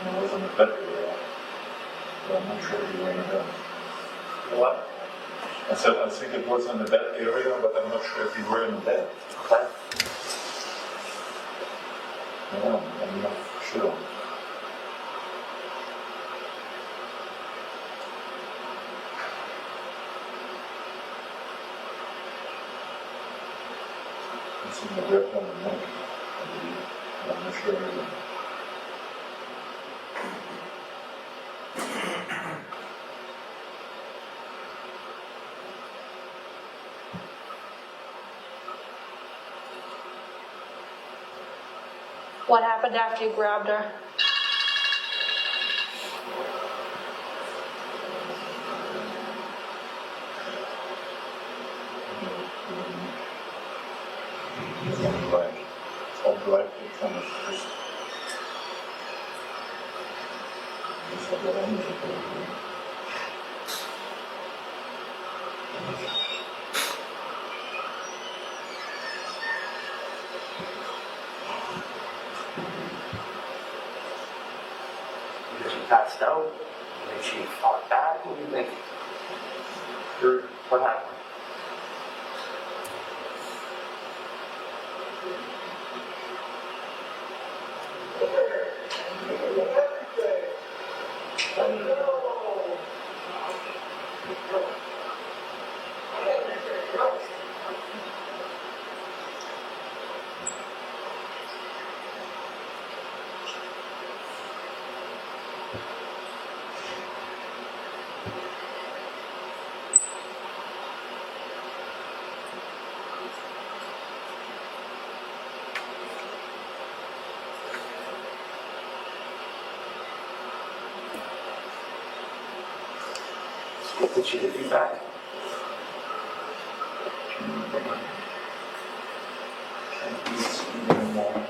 I was in the bed area, but I'm not sure if you were in the bed. What? I said, I think it was in the bed area, but I'm not sure if you were in the bed. Okay. Yeah, I'm not sure. It's in the grip on the neck, I believe. I'm not sure either. What happened after you grabbed her? It's all black. It's all black. It kind of just. It's like that energy. Because she passed out, and then she fought back. What do you think? What happened? What did she hit you back? It's even more.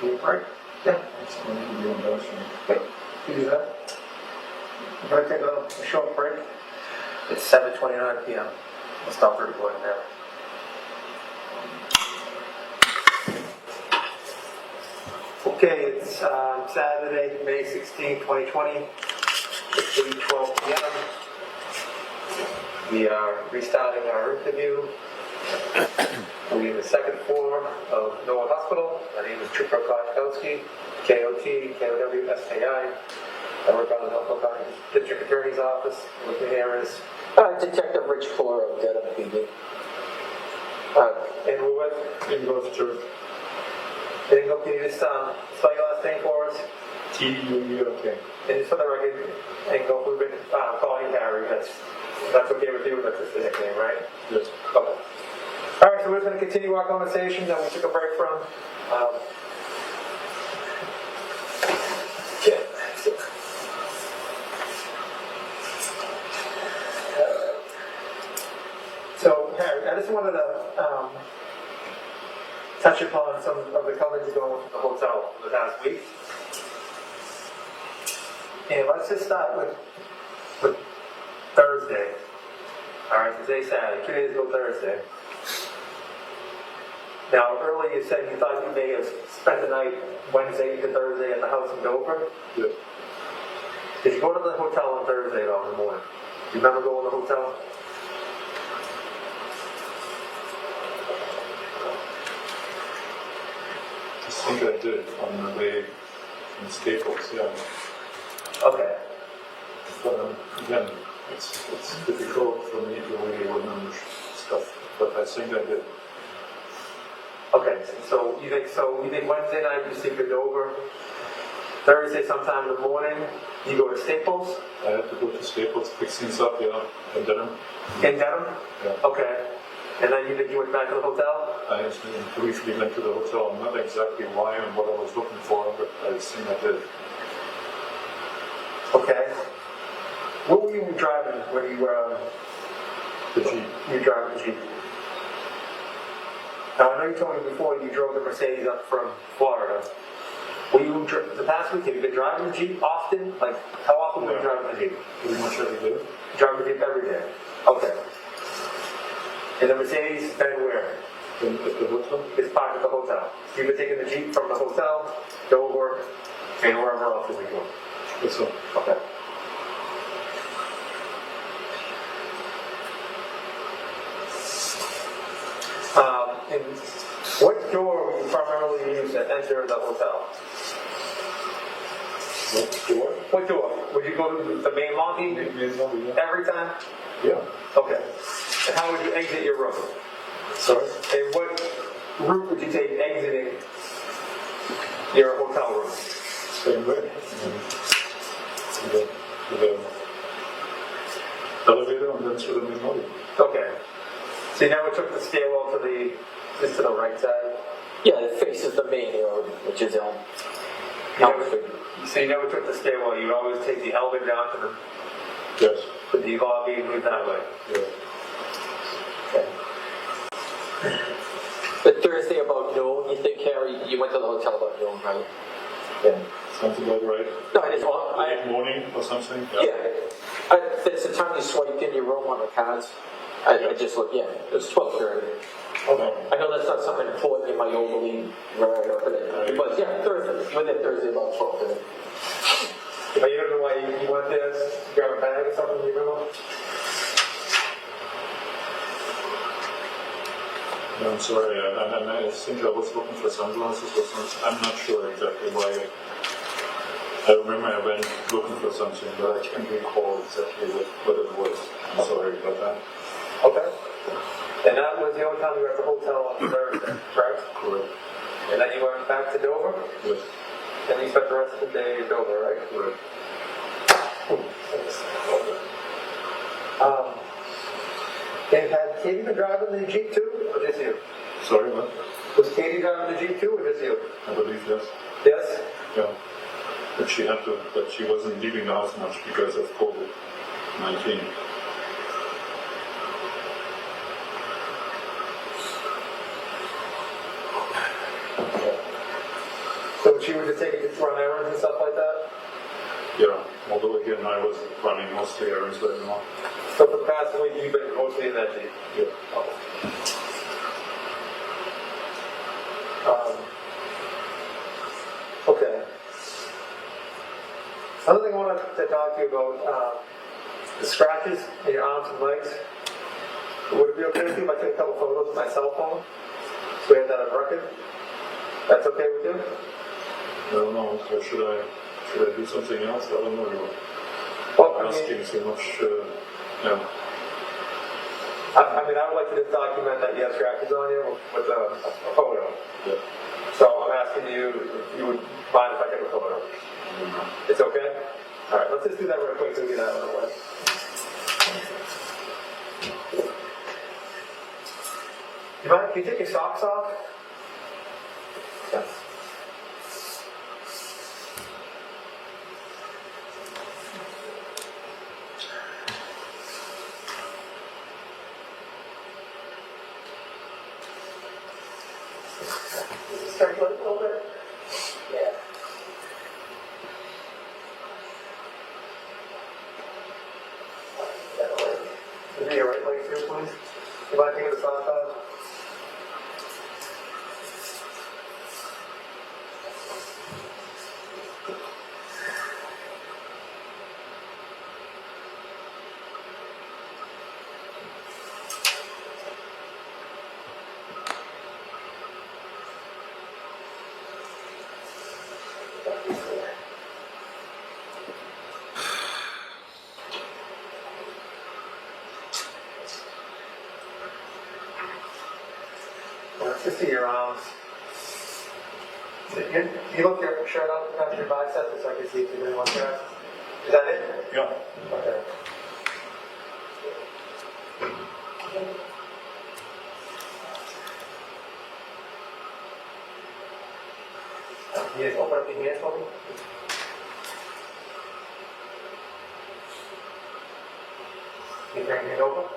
Need a break? Yeah. It's going to be embarrassing. Okay. You do that. We're going to take a short break. It's 7:29 p.m. We'll stop the recording now. Okay, it's Saturday, May 16, 2020. It's 8:12 p.m. We are restarting our interview. We're in the second floor of Noah Hospital. My name is Trooper Kotkowski, K-O-T-K-O-W-S-K-I. I work out of the Norfolk County District Attorney's Office. With me here is Detective Rich Fuller of Dedham PD. and we're with Ingolf Tuerk. Ingolf. Can you just spell your last name for us? T-U-E-R-K. And just for the record, Ingolf, we've been calling you Harry. That's okay with you? That's just the nickname, right? Yes. Okay. All right, so we're going to continue our conversation that we took a break from. Okay. So, Harry, I just wanted to touch upon some of the coverage going from the hotel the past week. And let's just start with Thursday. All right, today's Saturday, 2 days ago Thursday. Now, earlier you said you thought you may have spent the night Wednesday to Thursday at the house in Dover. Yes. Did you go to the hotel on Thursday though in the morning? Do you remember going to the hotel? I think I did on the way from Staples, yeah. Okay. But again, it's difficult for me to really remember stuff, but I think I did. Okay, so you think Wednesday night you sleep in Dover? Thursday sometime in the morning you go to Staples? I had to go to Staples, fix things up, yeah, and then In Dedham? Yeah. Okay. And then you think you went back to the hotel? I briefly went to the hotel. Not exactly why and what I was looking for, but I think I did. Okay. What were you driving when you were The Jeep. you were driving the Jeep? Now I know you told me before you drove the Mercedes up from Florida. Were you the past week? Have you been driving the Jeep often? Like how often were you driving the Jeep? Pretty much every day. Driving the Jeep every day. Okay. And the Mercedes has been where? At the hotel? It's parked at the hotel. You've been taking the Jeep from the hotel, Dover, and wherever else you go. Yes, sir. Okay. And what door will you primarily use to enter the hotel? What door? What door? Would you go to the main lobby every time? Yeah. Okay. And how would you exit your room? Sorry? And what route would you take exiting your hotel room? Same way. To the elevator and then through the main lobby. Okay. So you never took the stairwell just to the right side? Yeah, it faces the main road, which is on So you never took the stairwell, you would always take the elevator down to Yes. the lobby and move that way? Yeah. Okay. But Thursday about noon, you think, Harry, you went to the hotel about noon, right? Yeah. Sounds about right. No, I just want, Late morning or something? yeah. That's the time you swiped in your room on the cards. I just looked, yeah, it was 12:30. Okay. I know that's not something important in my overly right over it, but yeah, Thursday, you went there Thursday about 12:30. Are you remember why you went there? Grab a bag or something, you remember? No, I'm sorry. I think I was looking for sunglasses or something. I'm not sure exactly why. I remember I went looking for something, but I can't recall exactly what it was. I'm sorry about that. Okay. And that was the only time you were at the hotel on Thursday, correct? Correct. And then you went back to Dover? Yes. And you spent the rest of the day in Dover, right? Correct. And had Katie been driving the Jeep too, or just you? Sorry, what? Was Katie driving the Jeep too, or just you? I believe yes. Yes? Yeah. But she wasn't leaving the house much because of COVID-19. So she was just taking to run errands and stuff like that? Yeah. Although again, I was running mostly errands right now. So for the past week, you've been mostly in that Jeep? Yeah. Okay. Another thing I wanted to talk to you about, the scratches in your arms and legs. Would it be okay with you if I take a couple photos with my cell phone? So we have that on record? That's okay with you? I don't know. Should I do something else? I don't know. Well, You're asking so much. Yeah. I mean, I would like to just document that you have scratches on you with a photo. Yeah. So I'm asking you if you would mind if I take a photo? It's okay? All right, let's just do that real quick so we get that out of the way. You mind? Can you take your socks off? Yes. Circulate a little bit. Yeah. Give me your right leg here, please. You mind taking the socks off? Let's just see your arms. You look your shirt up past your biceps so I can see if you're doing one there. Is that it? Yeah. Okay. Can you just open up your hands for me? Can you bring your hand over?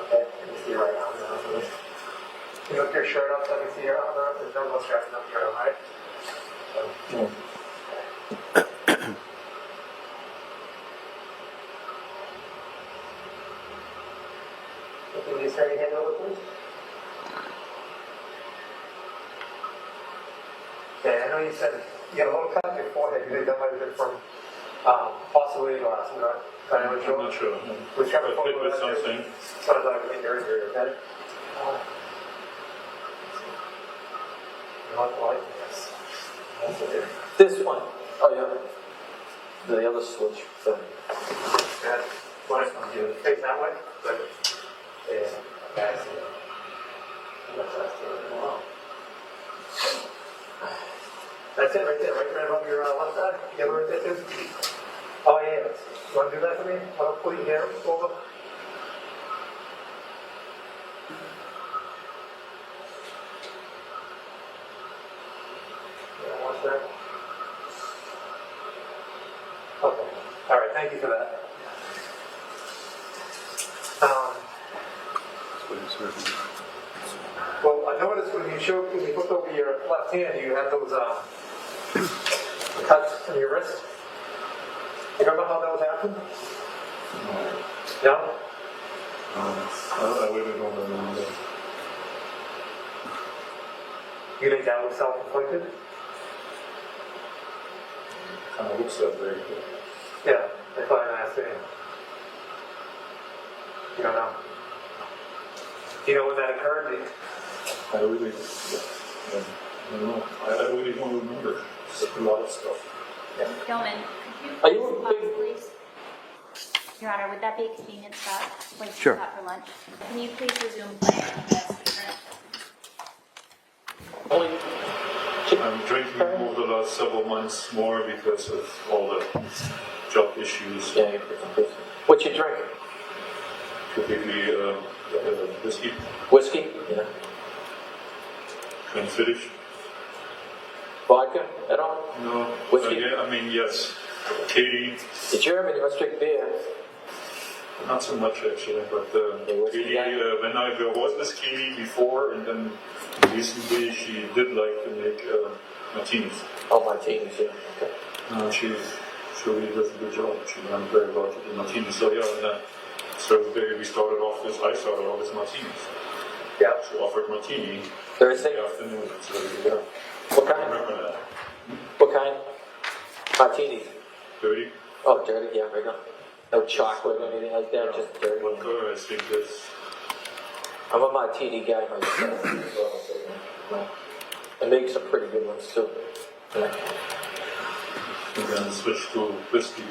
Okay, let me see your right arm now. Can you lift your shirt up so I can see your arm now? There's no stretching up your arm, right? Yeah. Can you just turn your hand over, please? Okay, I know you said you got a little cut on your forehead. You think that might have been from possibly glasses, right? Kind of I'm not sure. Whichever But hit with something. Sounds like a finger injury, okay? You want the light? Yes. That's it. This one. Oh, yeah. The other switch thing. Yeah. Want to face that way? Good. Yeah. Okay, I see it. Wow. That's it right there, right above your left side. You ever right there too? Oh yeah. You want to do that for me? I'll put your hair over. Yeah, watch that. Okay. All right. Thank you for that. Well, I noticed when you looked over your left hand, you had those cuts on your wrist. You remember how those happened? No? I really don't remember. You think that was self-inflicted? Kind of looks that way. Yeah, that's why I'm asking. You don't know? Do you know when that occurred? I really, I don't know. I really don't remember. It's a lot of stuff. Gilman, Are could you you a pause, big- please? Your Honor, would that be a convenient stop? Place to Sure. stop for lunch? Can you please resume playing this? Only. I'm drinking over the last several months more because of all the job issues. Yeah. What you drink? Typically, whiskey, Whiskey? Yeah. Glenfiddich. Vodka at all? No. Whiskey? Yeah, I mean, yes. Katie, The German, you must drink beer. not so much actually, but whiskey, Katie, yeah. when I was with Katie before, and then recently she did like to make martinis. Oh, martinis, yeah. Okay. She really does a good job. She learned very well to do martinis. So yeah, and so we started off with martinis. Yeah. She offered martini in Thursday? the afternoon, so yeah, What I kind? remember that. What kind? Martinis. 30? Oh, dirty, yeah, regular. No chocolate or anything like that, just dirty. What color I think is, I'm a martini guy myself. as well, so, I make some pretty good ones too. Yeah. and then switch to whiskey.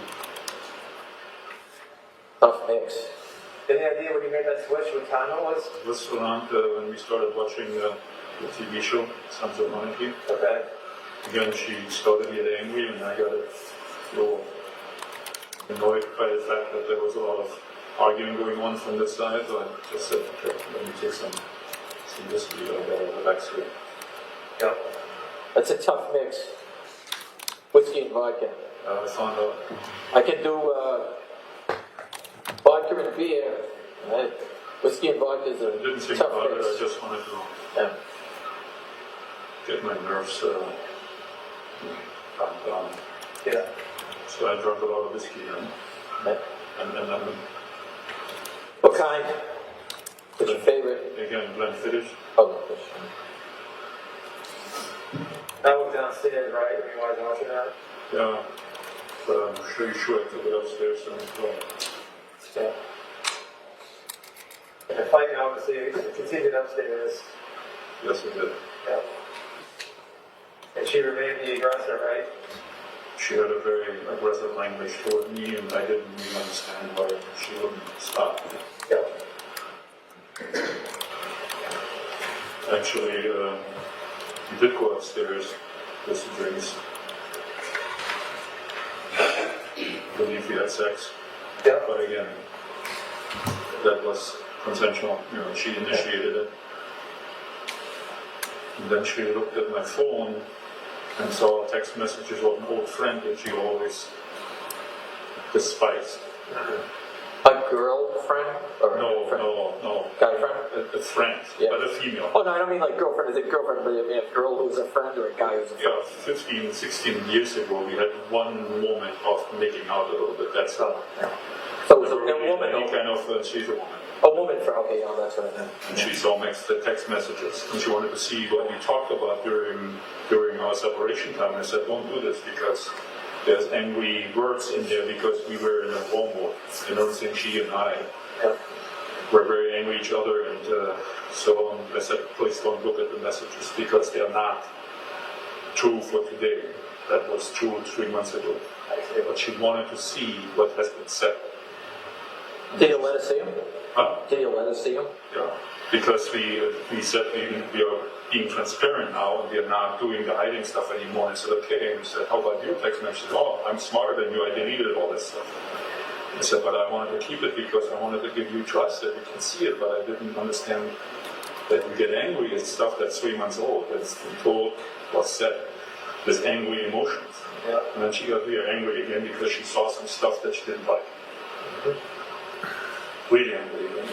Tough mix. Any idea when you made that switch, what time it was? It was around when we started watching the TV show, Sons of Monarchy. Okay. Again, she started to get angry, and I got a little annoyed by the fact that there was a lot of arguing going on from this side, so I just said, okay, let me take some whiskey, I gotta relax here. Yeah. That's a tough mix. Whiskey and vodka. I found out, I can do vodka and beer. Right? Whiskey and vodka is I a didn't think tough about it, mix. I just wanted to Yeah. get my nerves calmed down. Yeah. So I drank a lot of whiskey then, Yeah. and then What kind? What's your favorite? again, Glenfiddich. Oh, fish. That was downstairs, right? You guys watching that? Yeah, but I'm sure I took it upstairs and Yeah. And the fight obviously continued upstairs. yes, we did. Yeah. And she remained the aggressor, right? She had a very aggressive language toward me, and I didn't really understand why she wouldn't stop. Yeah. Actually, we did go upstairs with some drinks. I believe we had sex, Yeah. but again, that was consensual. You know, she initiated it. And then she looked at my phone and saw text messages of an old friend that she always despised. A girlfriend? Or No, friend? no. Guy friend? A friend, Yeah. but a female. Oh, no, I don't mean like girlfriend as a girlfriend, but I mean a girl who's a friend or a guy who's a friend. Yeah, 15, 16 years ago, we had one moment of making out a little bit. That's all. Oh, yeah. So it was Never a really woman. any kind of, she's a woman. A woman friend. Okay, yeah, that's what I meant. And she saw the text messages, and she wanted to see what we talked about during our separation time. I said, don't do this because there's angry words in there because we were in a war mode. You know, since she and I Yeah. were very angry at each other, and so I said, please don't look at the messages because they are not true for today. That was true 3 months ago. But she wanted to see what has been said. Did you let us see him? Huh? Did you let us see him? Yeah, because we said we are being transparent now and we are not doing the hiding stuff anymore. I said, okay. And he said, how about your text message? Oh, I'm smarter than you. I deleted all this stuff. I said, but I wanted to keep it because I wanted to give you trust that you can see it, but I didn't understand that you get angry at stuff that's 3 months old. That's been told, was said, with angry emotions. Yeah. And then she got really angry again because she saw some stuff that she didn't like. Really angry again.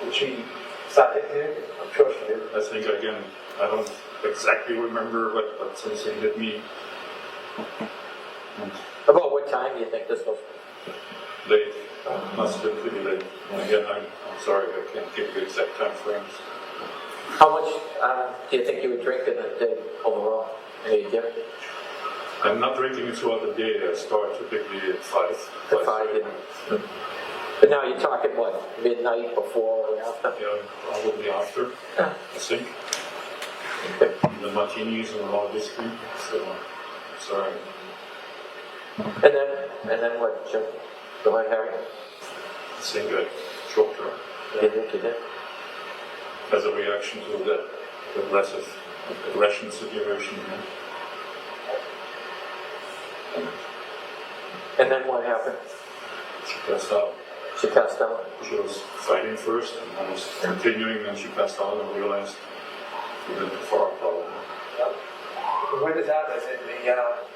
Did she start hitting you? I'm sure she did. I think again, I don't exactly remember, but something hit me About what time do you think this was? late. Must have been pretty late. And again, I'm sorry, I can't give you exact time frames. How much do you think you would drink in a day overall? Any idea? I'm not drinking throughout the day. I start typically at 5. At 5, yeah. But now you're talking what? Midnight, before, or after? Yeah, probably after, Yeah. I think. Okay. The martinis and a lot of whiskey. So, sorry. And then what, Jim? Go ahead, Harry. I think I choked her You think you did? as a reaction to that aggression situation. And then what happened? She passed out. She passed out. She was fighting first and I was continuing, and she passed out and realized we went too far probably. Where did that happen?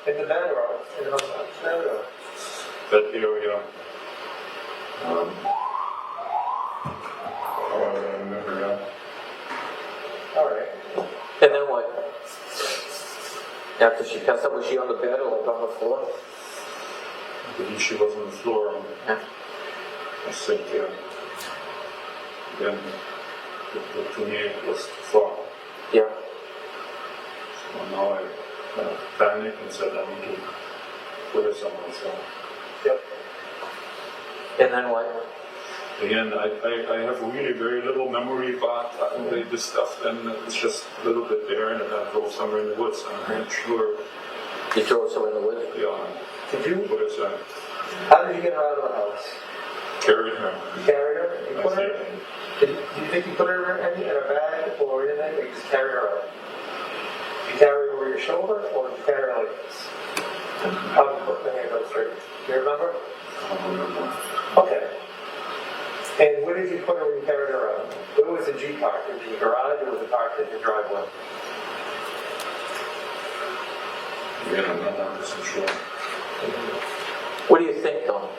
In the bed or in the bed or? That area, I remember now. All right. And then what? After she passed out, was she on the bed or like on the floor? I believe she was on the floor. Yeah. I think then to me it was too far. Yeah. So now I panicked and said I need to put her somewhere else. Yep. And then what? Again, I have really very little memory about this stuff, and it's just a little bit there, and I drove somewhere in the woods. I'm not sure. You drove somewhere in the woods? Yeah. Did you? What is that? How did you get her out of the house? Carried her. You carried her? You I put her? think. Do you think you put her in a bag or anything? Or you just carried her out? You carried her over your shoulder, or did you carry her like this? How did you put the hand up straight? Do you remember? I don't remember. Okay. And where did you put her when you carried her out? Where was the Jeep parked? In the garage, or was it parked in your driveway? Yeah, I'm not 100% sure. What do you think, though?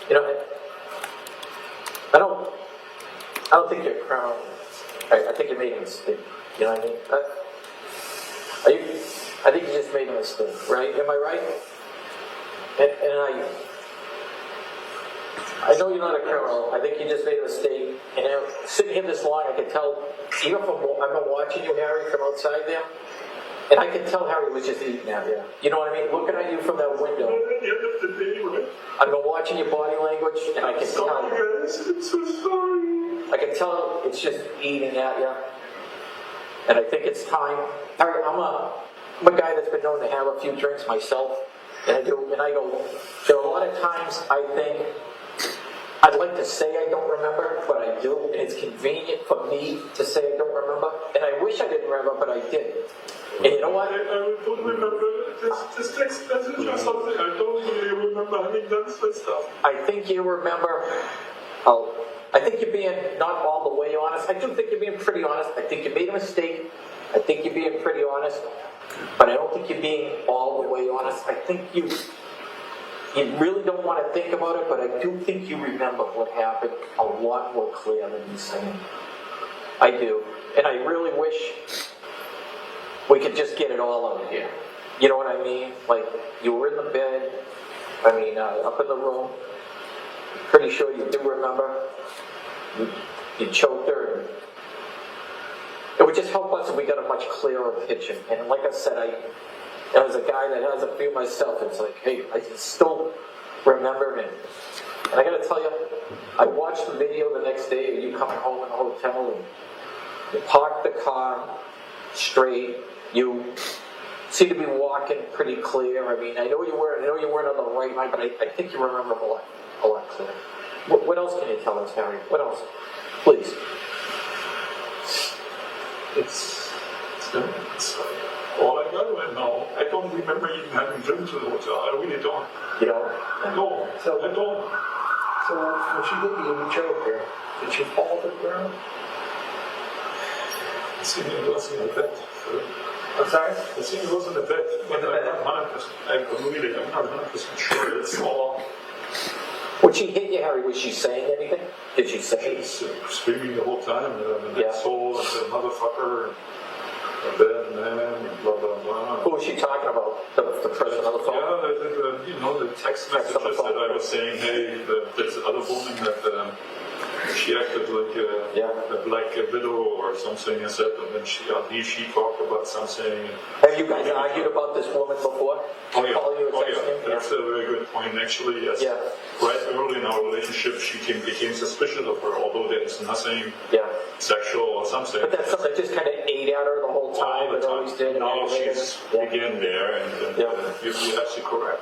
You know, I don't think you're a criminal. I think you made a mistake. You know what I mean? I think you just made a mistake, right? Am I right? And I know you're not a criminal. I think you just made a mistake. And sitting here this long, I can tell, even from I've been watching you, Harry, from outside there, and I can tell Harry was just eating at you. You know what I mean? Looking at you from that window. At the end of the day, right? I've been watching your body language, and I can tell. Sorry, guys. I'm so sorry. I can tell it's just eating at you. And I think it's time. Harry, I'm a guy that's been known to have a few drinks myself. And I go, there are a lot of times I think, I'd like to say I don't remember, but I do. And it's convenient for me to say I don't remember. And I wish I didn't remember, but I did. And you know what? I don't remember this text message or something. I don't really remember having done such stuff. I think you remember, I think you're being not all the way honest. I do think you're being pretty honest. I think you made a mistake. I think you're being pretty honest. But I don't think you're being all the way honest. I think you really don't want to think about it, but I do think you remember what happened a lot more clear than you're saying. I do. And I really wish we could just get it all out here. You know what I mean? Like, you were in the bed, up in the room. Pretty sure you do remember. You choked her. It would just help us if we got a much clearer picture. And like I said, as a guy that has a few myself, it's like, hey, I can still remember him. And I got to tell you, I watched the video the next day of you coming home in the hotel, and you parked the car straight. You seem to be walking pretty clear. I know you weren't on the right line, but I think you remember a lot clearer. What else can you tell us, Harry? What else? Please. It's all I got right now. I don't remember even having driven to the hotel. I really don't. You know? No, So- I don't. So when she hit you, you choked her. Did she fall to the ground? I think it was in the bed. I'm sorry? I think it was in the bed. But I'm not 100% sure. It's all. When she hit you, Harry, was she saying anything? Did she say? She's screaming the whole time. And Yeah. asshole and the motherfucker. A bad man, blah blah blah. Who was she talking about? The person on the phone? Yeah, the text Text on the messages phone. that I was saying, hey, there's other woman that she acted like a black widow or something, and said, and then she talked about something. Have you guys argued about this woman before? Oh yeah, Call you a text name? that's a very good point. Actually, yes. Yeah. Right early in our relationship, she became suspicious of her, although there is nothing Yeah. sexual or something. But that's something that just kind of ate at her the whole time. All the It always time. did. and Now always did. she's Yeah. again there, and Yeah. you're absolutely correct.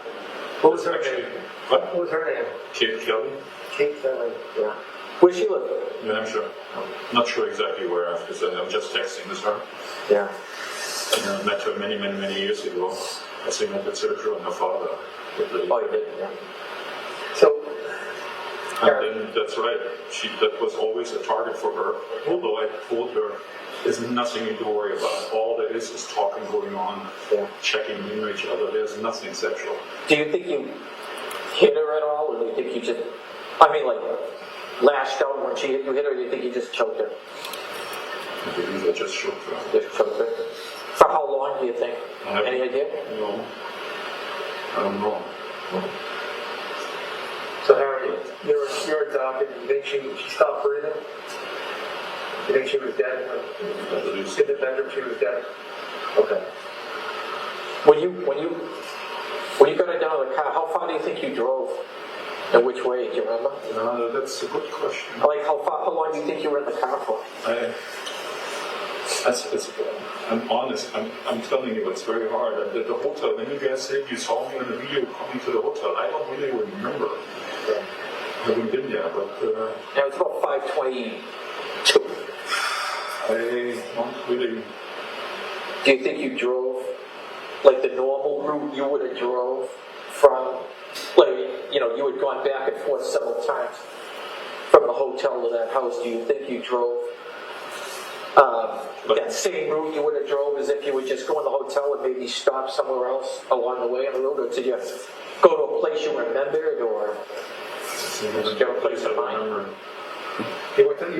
What was her Actually, name? what? What was her name? Kate Kelly, Kate Kelly. Yeah. Where she live? New Hampshire. Not sure exactly where, because I'm just texting with her. Yeah. I met her many years ago. I think I considered her and her father. Oh, you did. Yeah. So, And then that's right. That was always a target for her. Although I told her, there's nothing to worry about. All there is talking going on, Yeah. checking into each other. There's nothing sexual. Do you think you hit her at all, or do you think you just, lashed out when you hit her, or do you think you just choked her? I believe I just shook her. Just choked her? For how long do you think? Any idea? No. I don't know. So Harry, you're a doctor. You think she stopped breathing? You think she was dead when in the bedroom? She was dead. Okay. When you got her down to the car, how far do you think you drove? And which way? Do you remember? No, that's a good question. Like how long do you think you were in the car for? I'm honest. I'm telling you, it's very hard. At the hotel, when you guys said you saw me on the video coming to the hotel, I don't really remember. Having been there, but Yeah, it's about 5:22. I don't really. Do you think you drove like the normal route you would have drove from, like, you know, you had gone back and forth several times from the hotel to that house? Do you think you drove that same route you would have drove as if you would just go in the hotel and maybe stop somewhere else along the way on the road, or did you go to a place you remembered, or did you have a place in mind? You went to the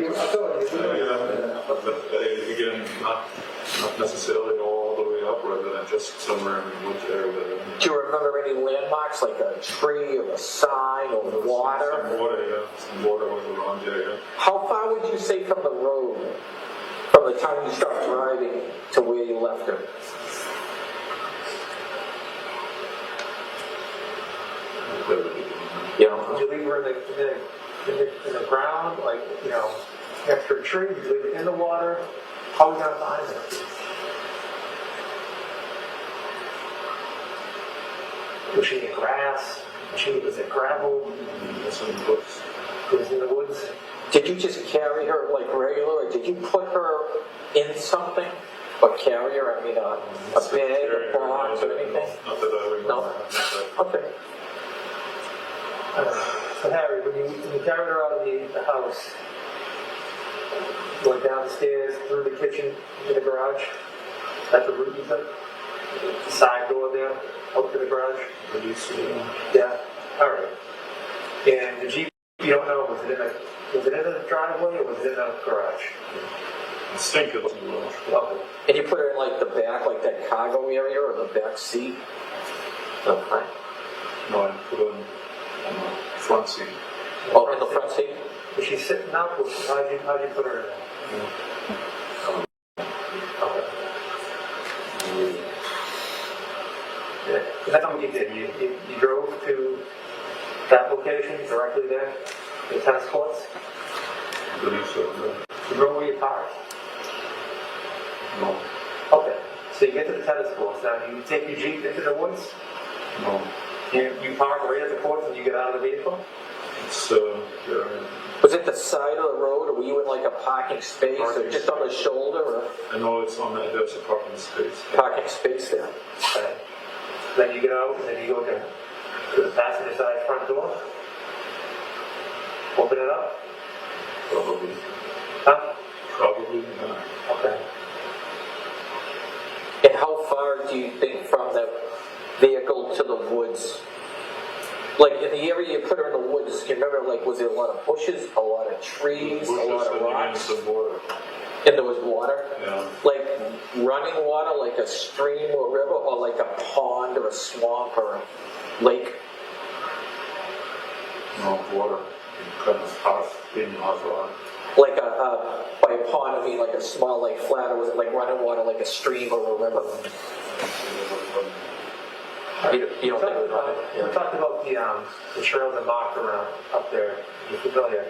Again, not necessarily all the way up, rather than just somewhere in the woods area. Do you remember any landmarks, like a tree or a sign or water? Some water, yeah. Some water was around there, yeah. How far would you say from the road, from the time you start driving to where you left her? You know, Did you leave her in the ground, like, you know, next to a tree? Did you leave it in the water? How are we gonna find her? Was she in grass? Was it gravel? That's in the books. It was in the woods. did you just carry her like regular, or did you put her in something? Or carry her, I mean, a bag, a box, or anything? Not that I remember. No? Okay. So Harry, when you carried her out of the house, you went down the stairs, through the kitchen, into the garage. That's the route you took? The side door there, out to the garage? Yeah. All right. And the Jeep, you don't know, was it in the driveway or was it in the garage? I think it was in the garage. Okay. And you put her in like the back, like that cargo area, or the back seat? Okay. No, I put it on the front seat. Oh, in the front seat? Was she sitting up? How'd you put her in there? Okay. Yeah. That's what you did. You drove to that location directly there, the tennis courts. I believe so. You drove where you parked. No. Okay. So you get to the tennis courts. Now you take your Jeep into the woods. No. You park right at the courts and you get out of the vehicle. It's yeah. Was it the side of the road, or were you in like a parking space, or just on the shoulder, or I know it's on that. There's a parking space. parking space there? Okay. Then you get out and then you go to the passenger side front door. Open it up. Probably. Huh? Probably not. Okay. And how far do you think from the vehicle to the woods? Like in the area you put her in the woods, do you remember, like, was there a lot of bushes, a lot of trees, a lot of rocks? Some water. And there was water? Yeah. Like running water, like a stream or river, or like a pond or a swamp or a lake? No water. Kind of half in, half out. Like by a pond, I mean like a small, like flat, or was it like running water, like a stream or a river? You don't think it was running? We talked about the trail that marked around up there. You're familiar.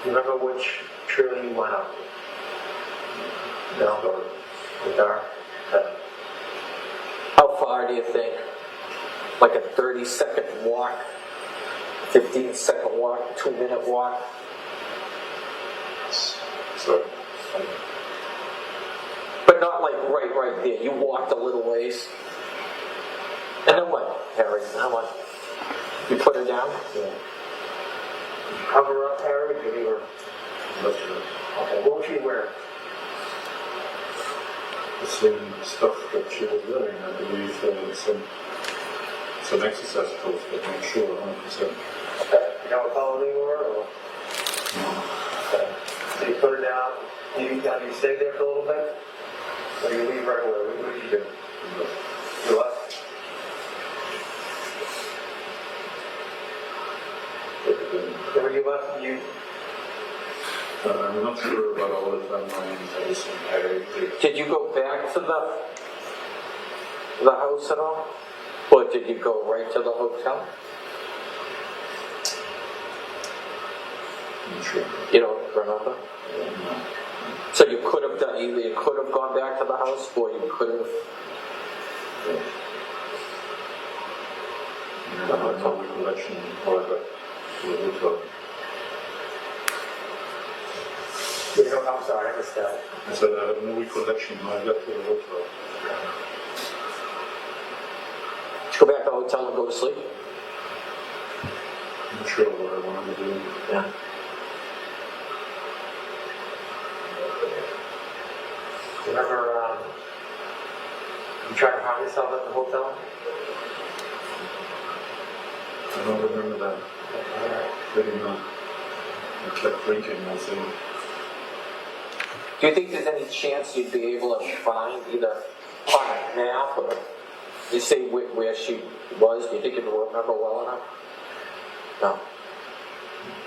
You remember which trail you went up? No. The dark. How far do you think? Like a 30-second walk, 15-second walk, 2-minute walk? So, But not like right there. You walked a little ways. And then what, Harry? Then what? You put her down? Yeah. Cover up, Harry. Did you Okay. What was she wearing? the same stuff that she was wearing, I believe, some exercise clothes, but I'm not sure 100%. Okay. You know what color they were? Or? Okay. So you put her down. You stayed there for a little bit? Or you leave right away? What did you do? You left? waiver, I'm not sure about all the timelines. Did you go back to the house at all? Or did you go right to the hotel? I'm not sure. You don't remember? No. So you could have done, either you could have gone back to the house, or you could have. I have no recollection or the hotel. I'm sorry, I missed that. I said I have no recollection when I got to the hotel. Did you go back to the hotel and go to sleep? I'm not sure what I wanted to do. Yeah. Remember, you tried to harm yourself at the hotel? I don't remember that. Really not. I kept drinking, I think. Do you think there's any chance you'd be able to find either on a map or you say where she was? Do you think you'd remember well enough? No.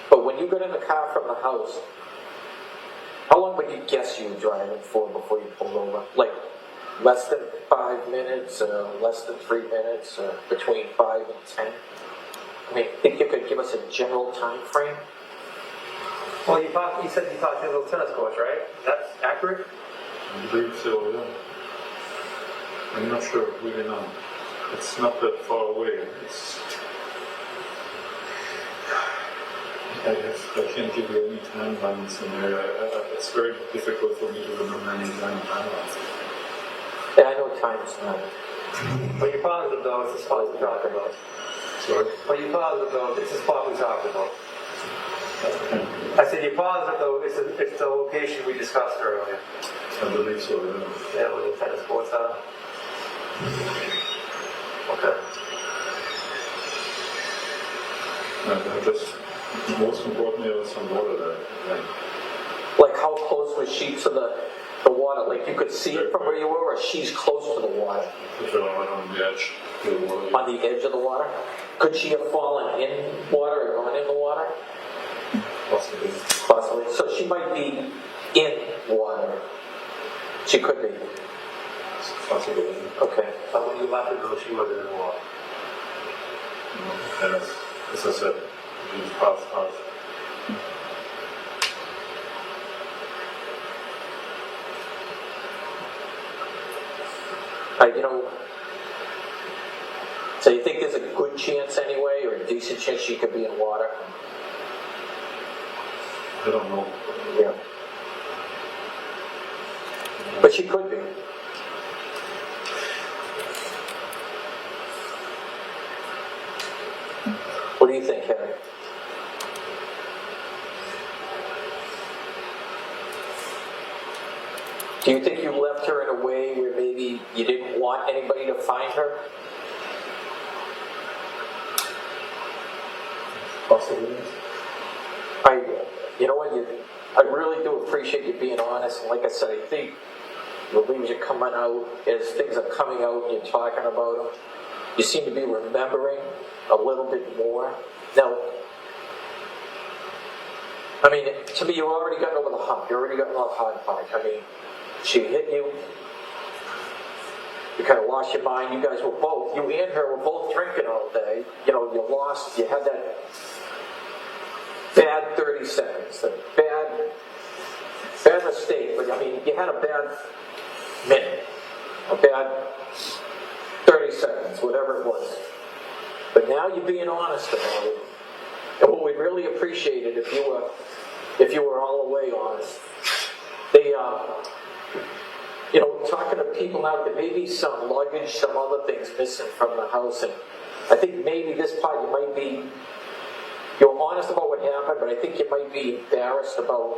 But when you got in the car from the house, how long would you guess you were driving for before you pulled over? Like less than 5 minutes, less than 3 minutes, between 5 and 10? I mean, think you could give us a general time frame? Well, you said you talked to the little tennis courts, right? That's accurate? I believe so, yeah. I'm not sure, really not. It's not that far away. I can't give you any timelines in there. It's very difficult for me to remember any timelines. Yeah, I know time's not. Well, you're positive though, it's the spot we talked about. Sorry? Well, you're positive though, it's the spot we talked about. I said you're positive though, it's the location we discussed earlier. I believe so, yeah. Yeah, where the tennis courts are. Okay. I just, most importantly, was some water there. Like how close was she to the water? Like you could see it from where you were, or she's close to the water? If you're right on the edge of the water. On the edge of the water? Could she have fallen in water or gone in the water? Possibly. Possibly. So she might be in water. She could be. Possibly. Okay. But when you left her though, she wasn't in the water. And as I said, it's half. So you think there's a good chance anyway, or a decent chance she could be in water? I don't know. Yeah. But she could be. What do you think, Harry? Do you think you left her in a way where maybe you didn't want anybody to find her? Possibly. You know what, I really do appreciate you being honest, and like I said, I think the things are coming out, as things are coming out and you're talking about them, you seem to be remembering a little bit more. Now, I mean, to me, you already gotten over the hump, you already gotten over the hard part. I mean, she hit you, you kind of lost your mind, you guys were both, you and her were both drinking all day, you lost, you had that bad 30 seconds, a bad mistake, but I mean, you had a bad minute, a bad 30 seconds, whatever it was. But now you're being honest about it. And what we'd really appreciate it if you were all the way honest. They, talking to people now, there may be some luggage, some other things missing from the house, and I think maybe this part you might be, you're honest about what happened, but I think you might be embarrassed about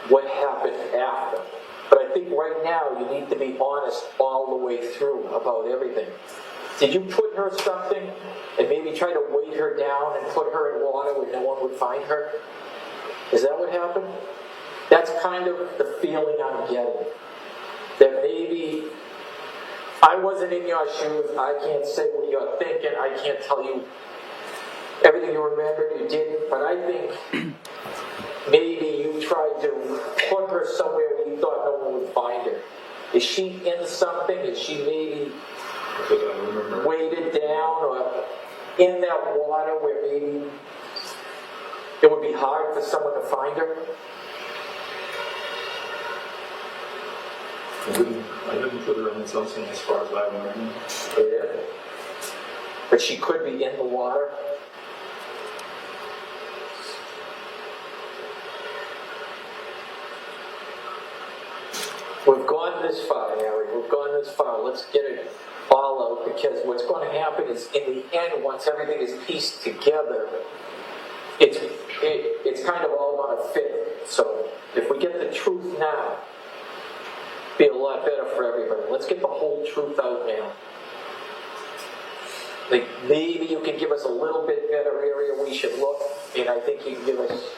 what happened after. But I think right now you need to be honest all the way through about everything. Did you put her something and maybe try to weight her down and put her in water where no one would find her? Is that what happened? That's kind of the feeling I'm getting. That maybe I wasn't in your shoes, I can't say what you're thinking, I can't tell you everything you remembered, you didn't, but I think maybe you tried to put her somewhere where you thought no one would find her. Is she in something? Is she maybe weighted down or in that water where maybe it would be hard for someone to find her? I didn't put her in something as far as I remember. Yeah. But she could be in the water. We've gone this far, Harry. We've gone this far. Let's get it all out, because what's going to happen is, in the end, once everything is pieced together, it's kind of all going to fit. So if we get the truth now, it'll be a lot better for everybody. Let's get the whole truth out now. Like, maybe you can give us a little bit better area we should look, and I think you can give us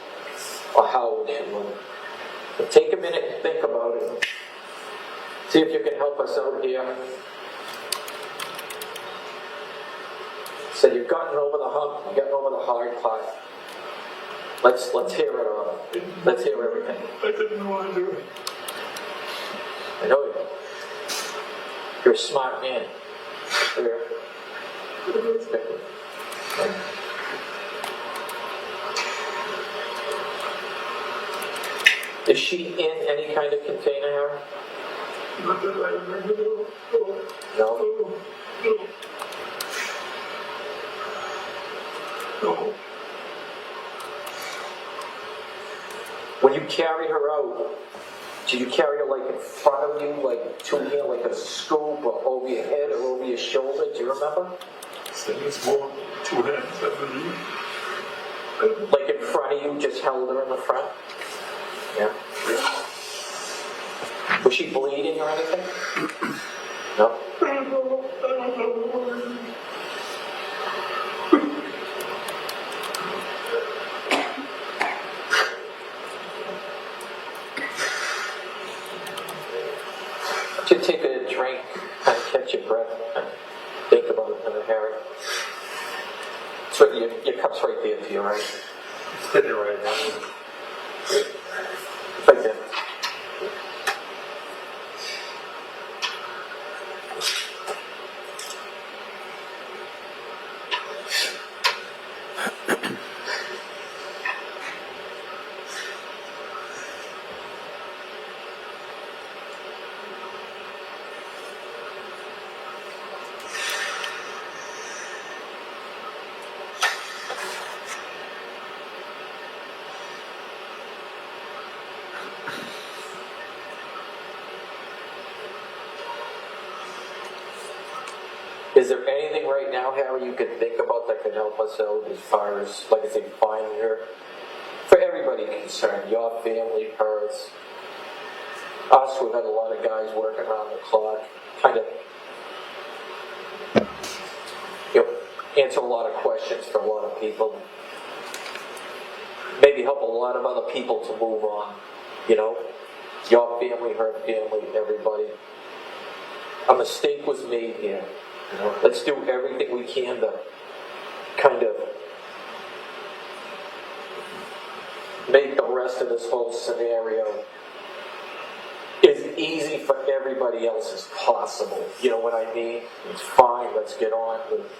how we should look. But take a minute and think about it. See if you can help us out here. So you've gotten over the hump, you've gotten over the hard part. Let's hear it all. Let's hear everything. I didn't want to do it. I know you. You're a smart man. Here. Is she in any kind of container, Harry? Not that I remember. No? No. When you carry her out, do you carry her like in front of you, like two here, like a scoop, or over your head, or over your shoulder? Do you remember? I think it's more 2 hands, I believe. Like in front of you, just held her in the front? Yeah. Was she bleeding or anything? No? I don't know. Just take a drink, kind of catch your breath, and think about it, Harry. So your cup's right there to you, right? Sitting right now. Right there. Is there anything right now, Harry, you could think about that could help us out as far as, like I say, finding her? For everybody concerned, your family, hers, us, we've had a lot of guys working around the clock, kind of, answer a lot of questions for a lot of people. Maybe help a lot of other people to move on, your family, her family, everybody. A mistake was made here. Let's do everything we can to kind of make the rest of this whole scenario as easy for everybody else as possible. You know what I mean? It's fine, let's get on with it.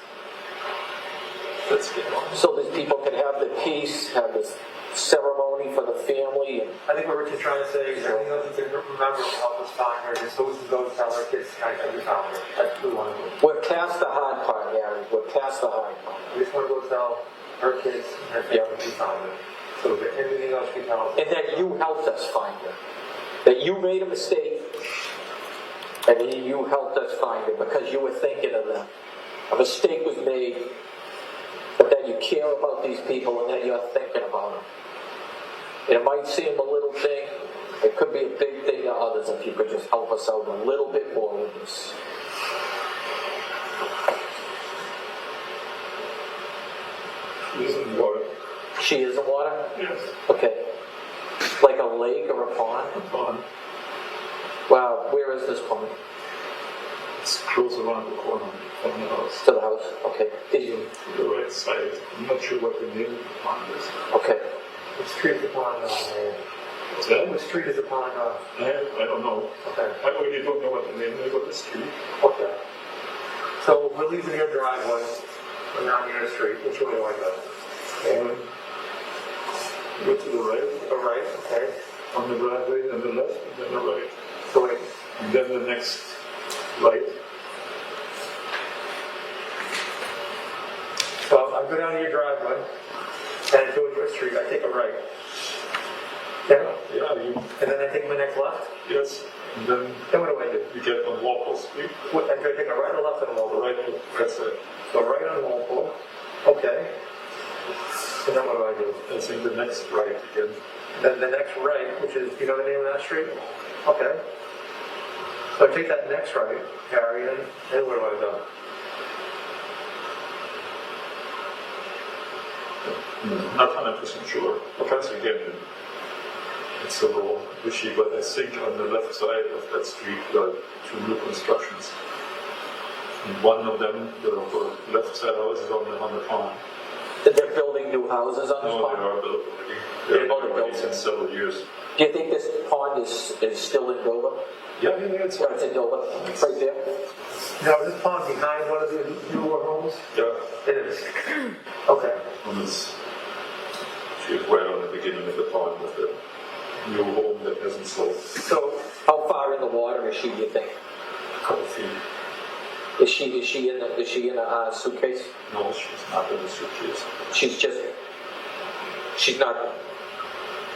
So that people can have the peace, have this ceremony for the family. And I think what Rich is trying to say is everything else you can remember will help us find her. Just so we can go and tell our kids, I we found her. That's what we want to do. we're past the hard part, Gary. We're past the hard part. We just want to go tell her kids and her family we found her. So that everything else we tell us. And that you helped us find her. That you made a mistake, and you helped us find her because you were thinking of them. A mistake was made, but that you care about these people and that you're thinking about them. And it might seem a little thing, it could be a big thing to others if you could just help us out a little bit more with this. She's in water. She is in water? Yes. Okay. Like a lake or a pond? Pond. Wow, where is this pond? It's close around the corner from the house. To the house, okay. To the right side. I'm not sure what the name of the pond is. Okay. What street is the pond on there? What's that? What street is the pond on? I don't know. Okay. I really don't know what the name is of the street. Okay. So we're leaving your driveway, and down your street, which way do I go? Go to the right, Go right, okay. on the driveway, and the left, and then the right. So wait, And then the next right. so I go down to your driveway, and I go to your street, I take a right. Okay? Yeah, you, And then I take my next left. yes. And then Then what do I do? you get on Walpole Street. What, I take a right or left on the wall? Right, that's it. So right on Walpole. Okay. And then what do I do? That's in the next right again. Then the next right, which is, do you know the name of that street? Okay. So I take that next right, Harry, and then where do I go? Not 100% sure. Because again, it's a little wishy, but I think on the left side of that street there are two new constructions. And one of them, the left side house is on the pond. They're building new houses on this No, they pond? are built already. They're already since several years. Do you think this pond is still in Dover? Yeah, it's Yeah, it's in Dover, right there. Now, is this pond behind one of the newer homes? yeah. It is. Okay. And it's she's right on the beginning of the pond with the new home that hasn't sold. So, How far in the water is she, do you think? A couple feet. Is she in a suitcase? No, she's not in the suitcase. She's not,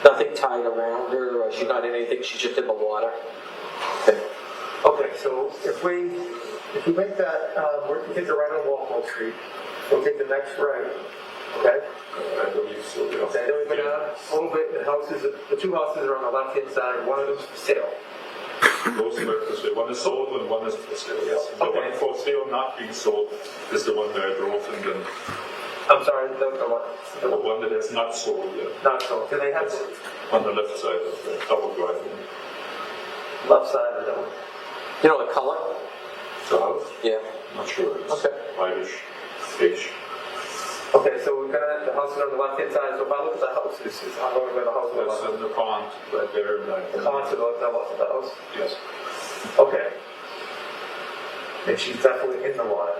nothing tied around her, or she's not in anything, she's just in the water? Okay. okay, so if we make that, we take the right on Walpole Street, we'll take the next right, okay? I believe so, yeah. Okay, then we go down a little bit, the two houses are on the left-hand side, one of them's for sale. Those are for sale. One is sold and one is for sale, yes. The Okay. one for sale not being sold is the one that I drove and then I'm sorry, the what? the one that is not sold yet. Not sold. Do they have On the left side of the double driveway. left side of the door? You know the color? The house? Yeah. Not sure. It's Okay. whitish, beige. Okay, so we're gonna have the house is on the left-hand side, so if I look at the house, I'm going where the house That's is. in the pond right there. And The pond to the left of the house? yes. Okay. And she's definitely in the water,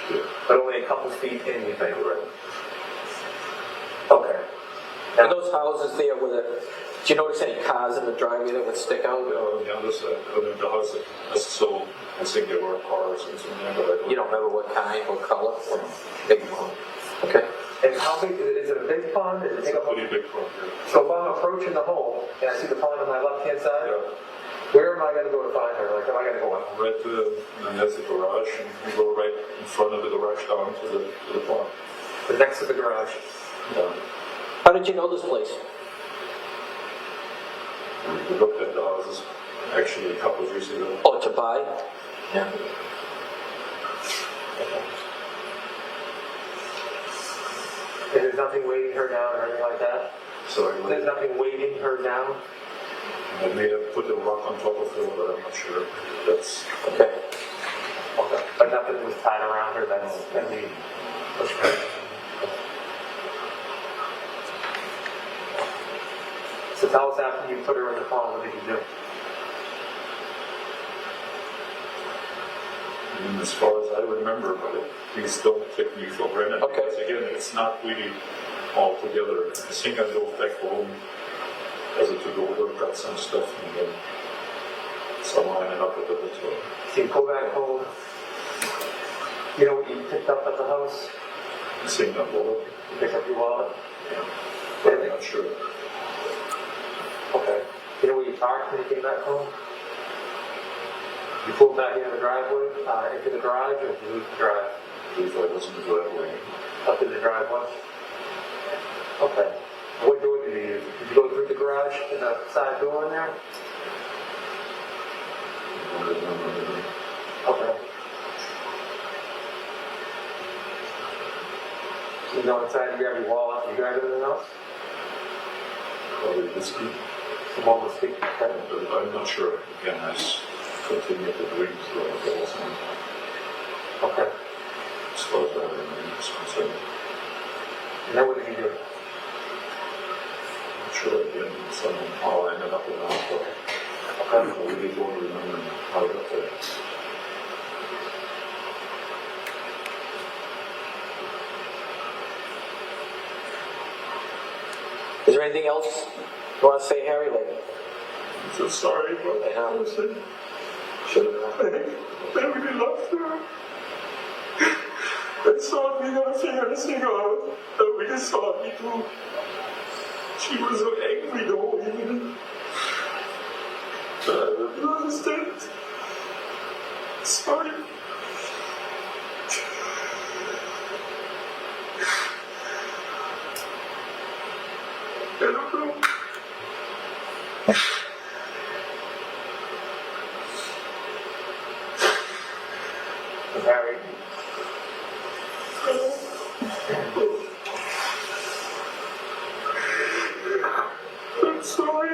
Yeah. but only a couple feet in, you think, right? Okay. And those houses there with it, do you notice any cars in the driveway that would stick out? On the other side, the house that was sold, I think there were cars and something, but I don't You don't remember what kind or color? Big one. Okay. And how big, is it a big pond? Is it It's big a enough? pretty big pond here. So if I'm approaching the home, and I see the pond on my left-hand side, Yeah. where am I gonna go to find her? Like, am I gonna go in? Right to the, and there's the garage, and we go right in front of the garage down to the pond. But next to the garage? Yeah. How did you know this place? We looked at the houses actually a couple of years ago. Oh, to buy? Yeah. And there's nothing weighing her down or anything like that? Sorry, There's nothing weighting her down? I may have put a rock on top of her, but I'm not sure. That's Okay. Okay. But nothing was tied around her that's gonna be pushed back? So tell us after you put her in the pond, what did you do? and as far as I remember, but please don't take me for granted. Okay. Because again, it's not really all together. I think I drove back home as a to-go, got some stuff, and then somehow I ended up at the hotel. So you go back home, you know what you picked up at the house? I think I'm over. You picked up your wallet? But I'm not sure. Okay. You know where you parked when you came back home? You pulled back into the driveway, into the garage, or did you leave the drive? I believe I was in the driveway. Up in the driveway? Okay. What door did you use? Did you go through the garage to the side door in there? I don't remember. Okay. So you go inside, you grab your wallet, you grab anything else? Probably whiskey. Some more whiskey. Okay. But I'm not sure. Again, continue to drink throughout the whole summer, Okay. as far as I is concerned. And then what did you do? I'm sure again, somehow I ended up in the hospital. I really don't remember how I got there. Is there anything else you want to say, Harry? Like, I'm so sorry, but honestly, should have. I really loved her. I thought we were figure this thing out. I really thought we do. She was so angry the whole evening. I don't understand. Sorry. I don't know. Harry, I'm sorry.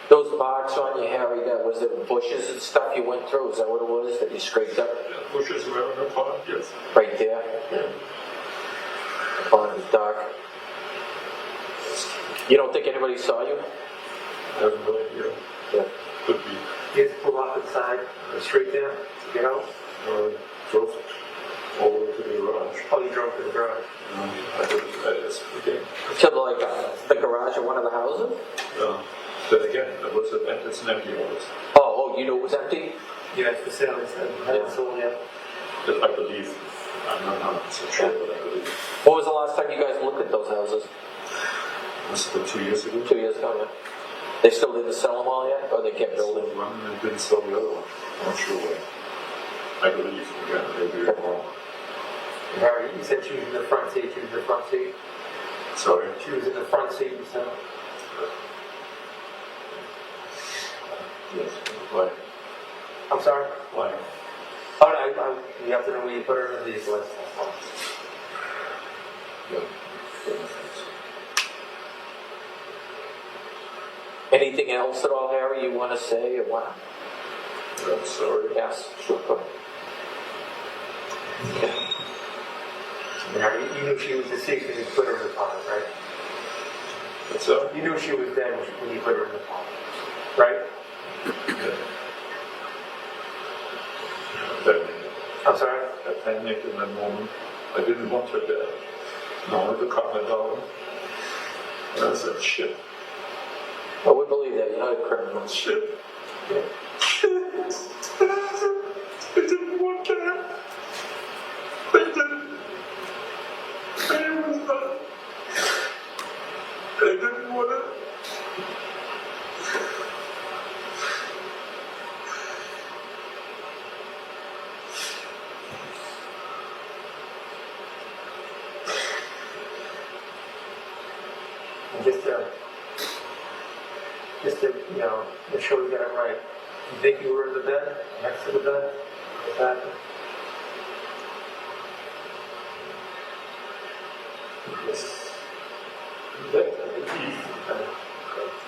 Those marks on you, Harry, that was it bushes and stuff you went through? Is that what it was that you scraped up? Bushes were in the pond, yes. Right there? Yeah. On the dark. You don't think anybody saw you? I have no idea. Yeah. Could be. you had to pull off the side, the street there, to get out? Drove all the way to the garage. Oh, you drove to the garage. I just, again, To like the garage of one of the houses? then again, it was it's an empty house. Oh, you knew it was empty? Yeah, it's for sale, they said. Yeah. So, yeah. That I believe. I'm not 100% sure, but I believe. When was the last time you guys looked at those houses? Was it 2 years ago? 2 years ago, yeah. They still didn't sell them all yet? Or they kept building? One and didn't sell the other one. I'm not sure why. I believe, again, maybe I'm wrong. And Harry, you said she was in the front seat, she was in the front seat. Sorry. She was in the front seat, you said. Yes. Why? I'm sorry? Why? Oh, no, you have to know where you put her in the vehicle. That's all. Yeah. Anything else at all, Harry, you want to say or what? I'm sorry. Yes, sure. Go ahead. Okay. And Harry, you knew she was deceased when you put her in the pond, right? What's that? You knew she was dead when you put her in the pond, right? I'm sorry? I panicked in that moment. I didn't want her dead. No, I had to calm her down. And I said, shit. Well, we believe that. You're not a criminal. Shit. Shit. I didn't want that. I didn't. I was not. I didn't want it. And just to, you know, make sure we get it right. You think you were in the bed, next to the bed? What happened? Yes. That I believe.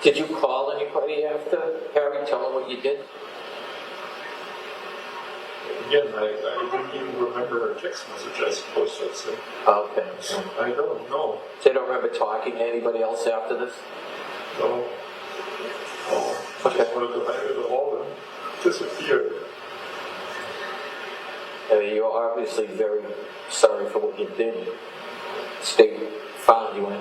Did you call anybody after Harry? Tell them what you did? Again, I didn't even remember a text message, I suppose I'd say. Okay. I don't know. So you don't remember talking to anybody else after this? No. Oh, I just wanted to hide it all and disappear. I mean, you're obviously very sorry for what you did. State found you in.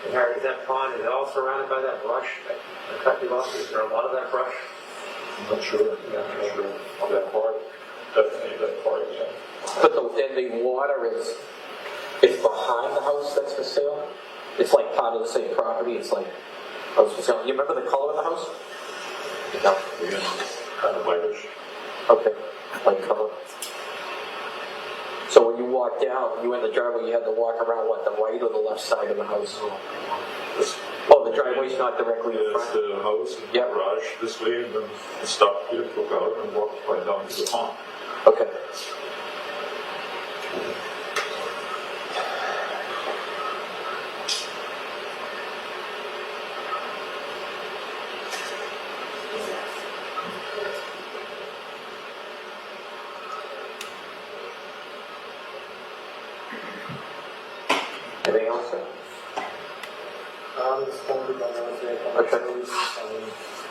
And Harry, is that pond, is it all surrounded by that brush? I cut you off, is there a lot of that brush? I'm not sure. Yeah. I'm not sure on that part. Definitely that part, yeah. But the water is, it's behind the house that's for sale? It's like part of the same property, it's like, house for sale. You remember the color of the house? No. Yeah, kind of whitish. Okay, light color. So when you walk down, you in the driveway, you had to walk around what, the right or the left side of the house? This, Oh, the driveway's not directly in There's front? the house and Yeah. the garage this way, and then we stopped here, took out, and walked right down to the pond. Okay. Anything else, sir? Just one thing I want to say. Okay.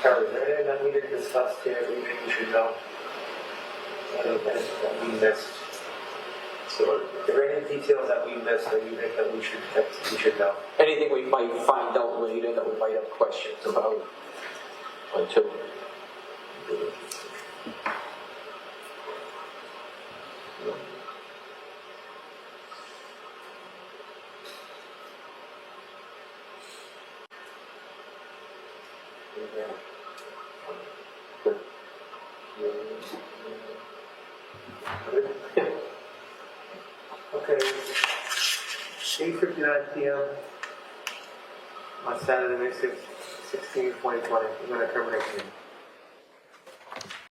Harry, is there anything that we didn't discuss here that you think we should know? Anything that we missed? So, Are there any details that we missed that you think that we should know? Anything we might find out later that we might have questions about? One, two. Good. Okay. 8:59 p.m. on Saturday, May 16, 2020. I'm going to terminate the meeting.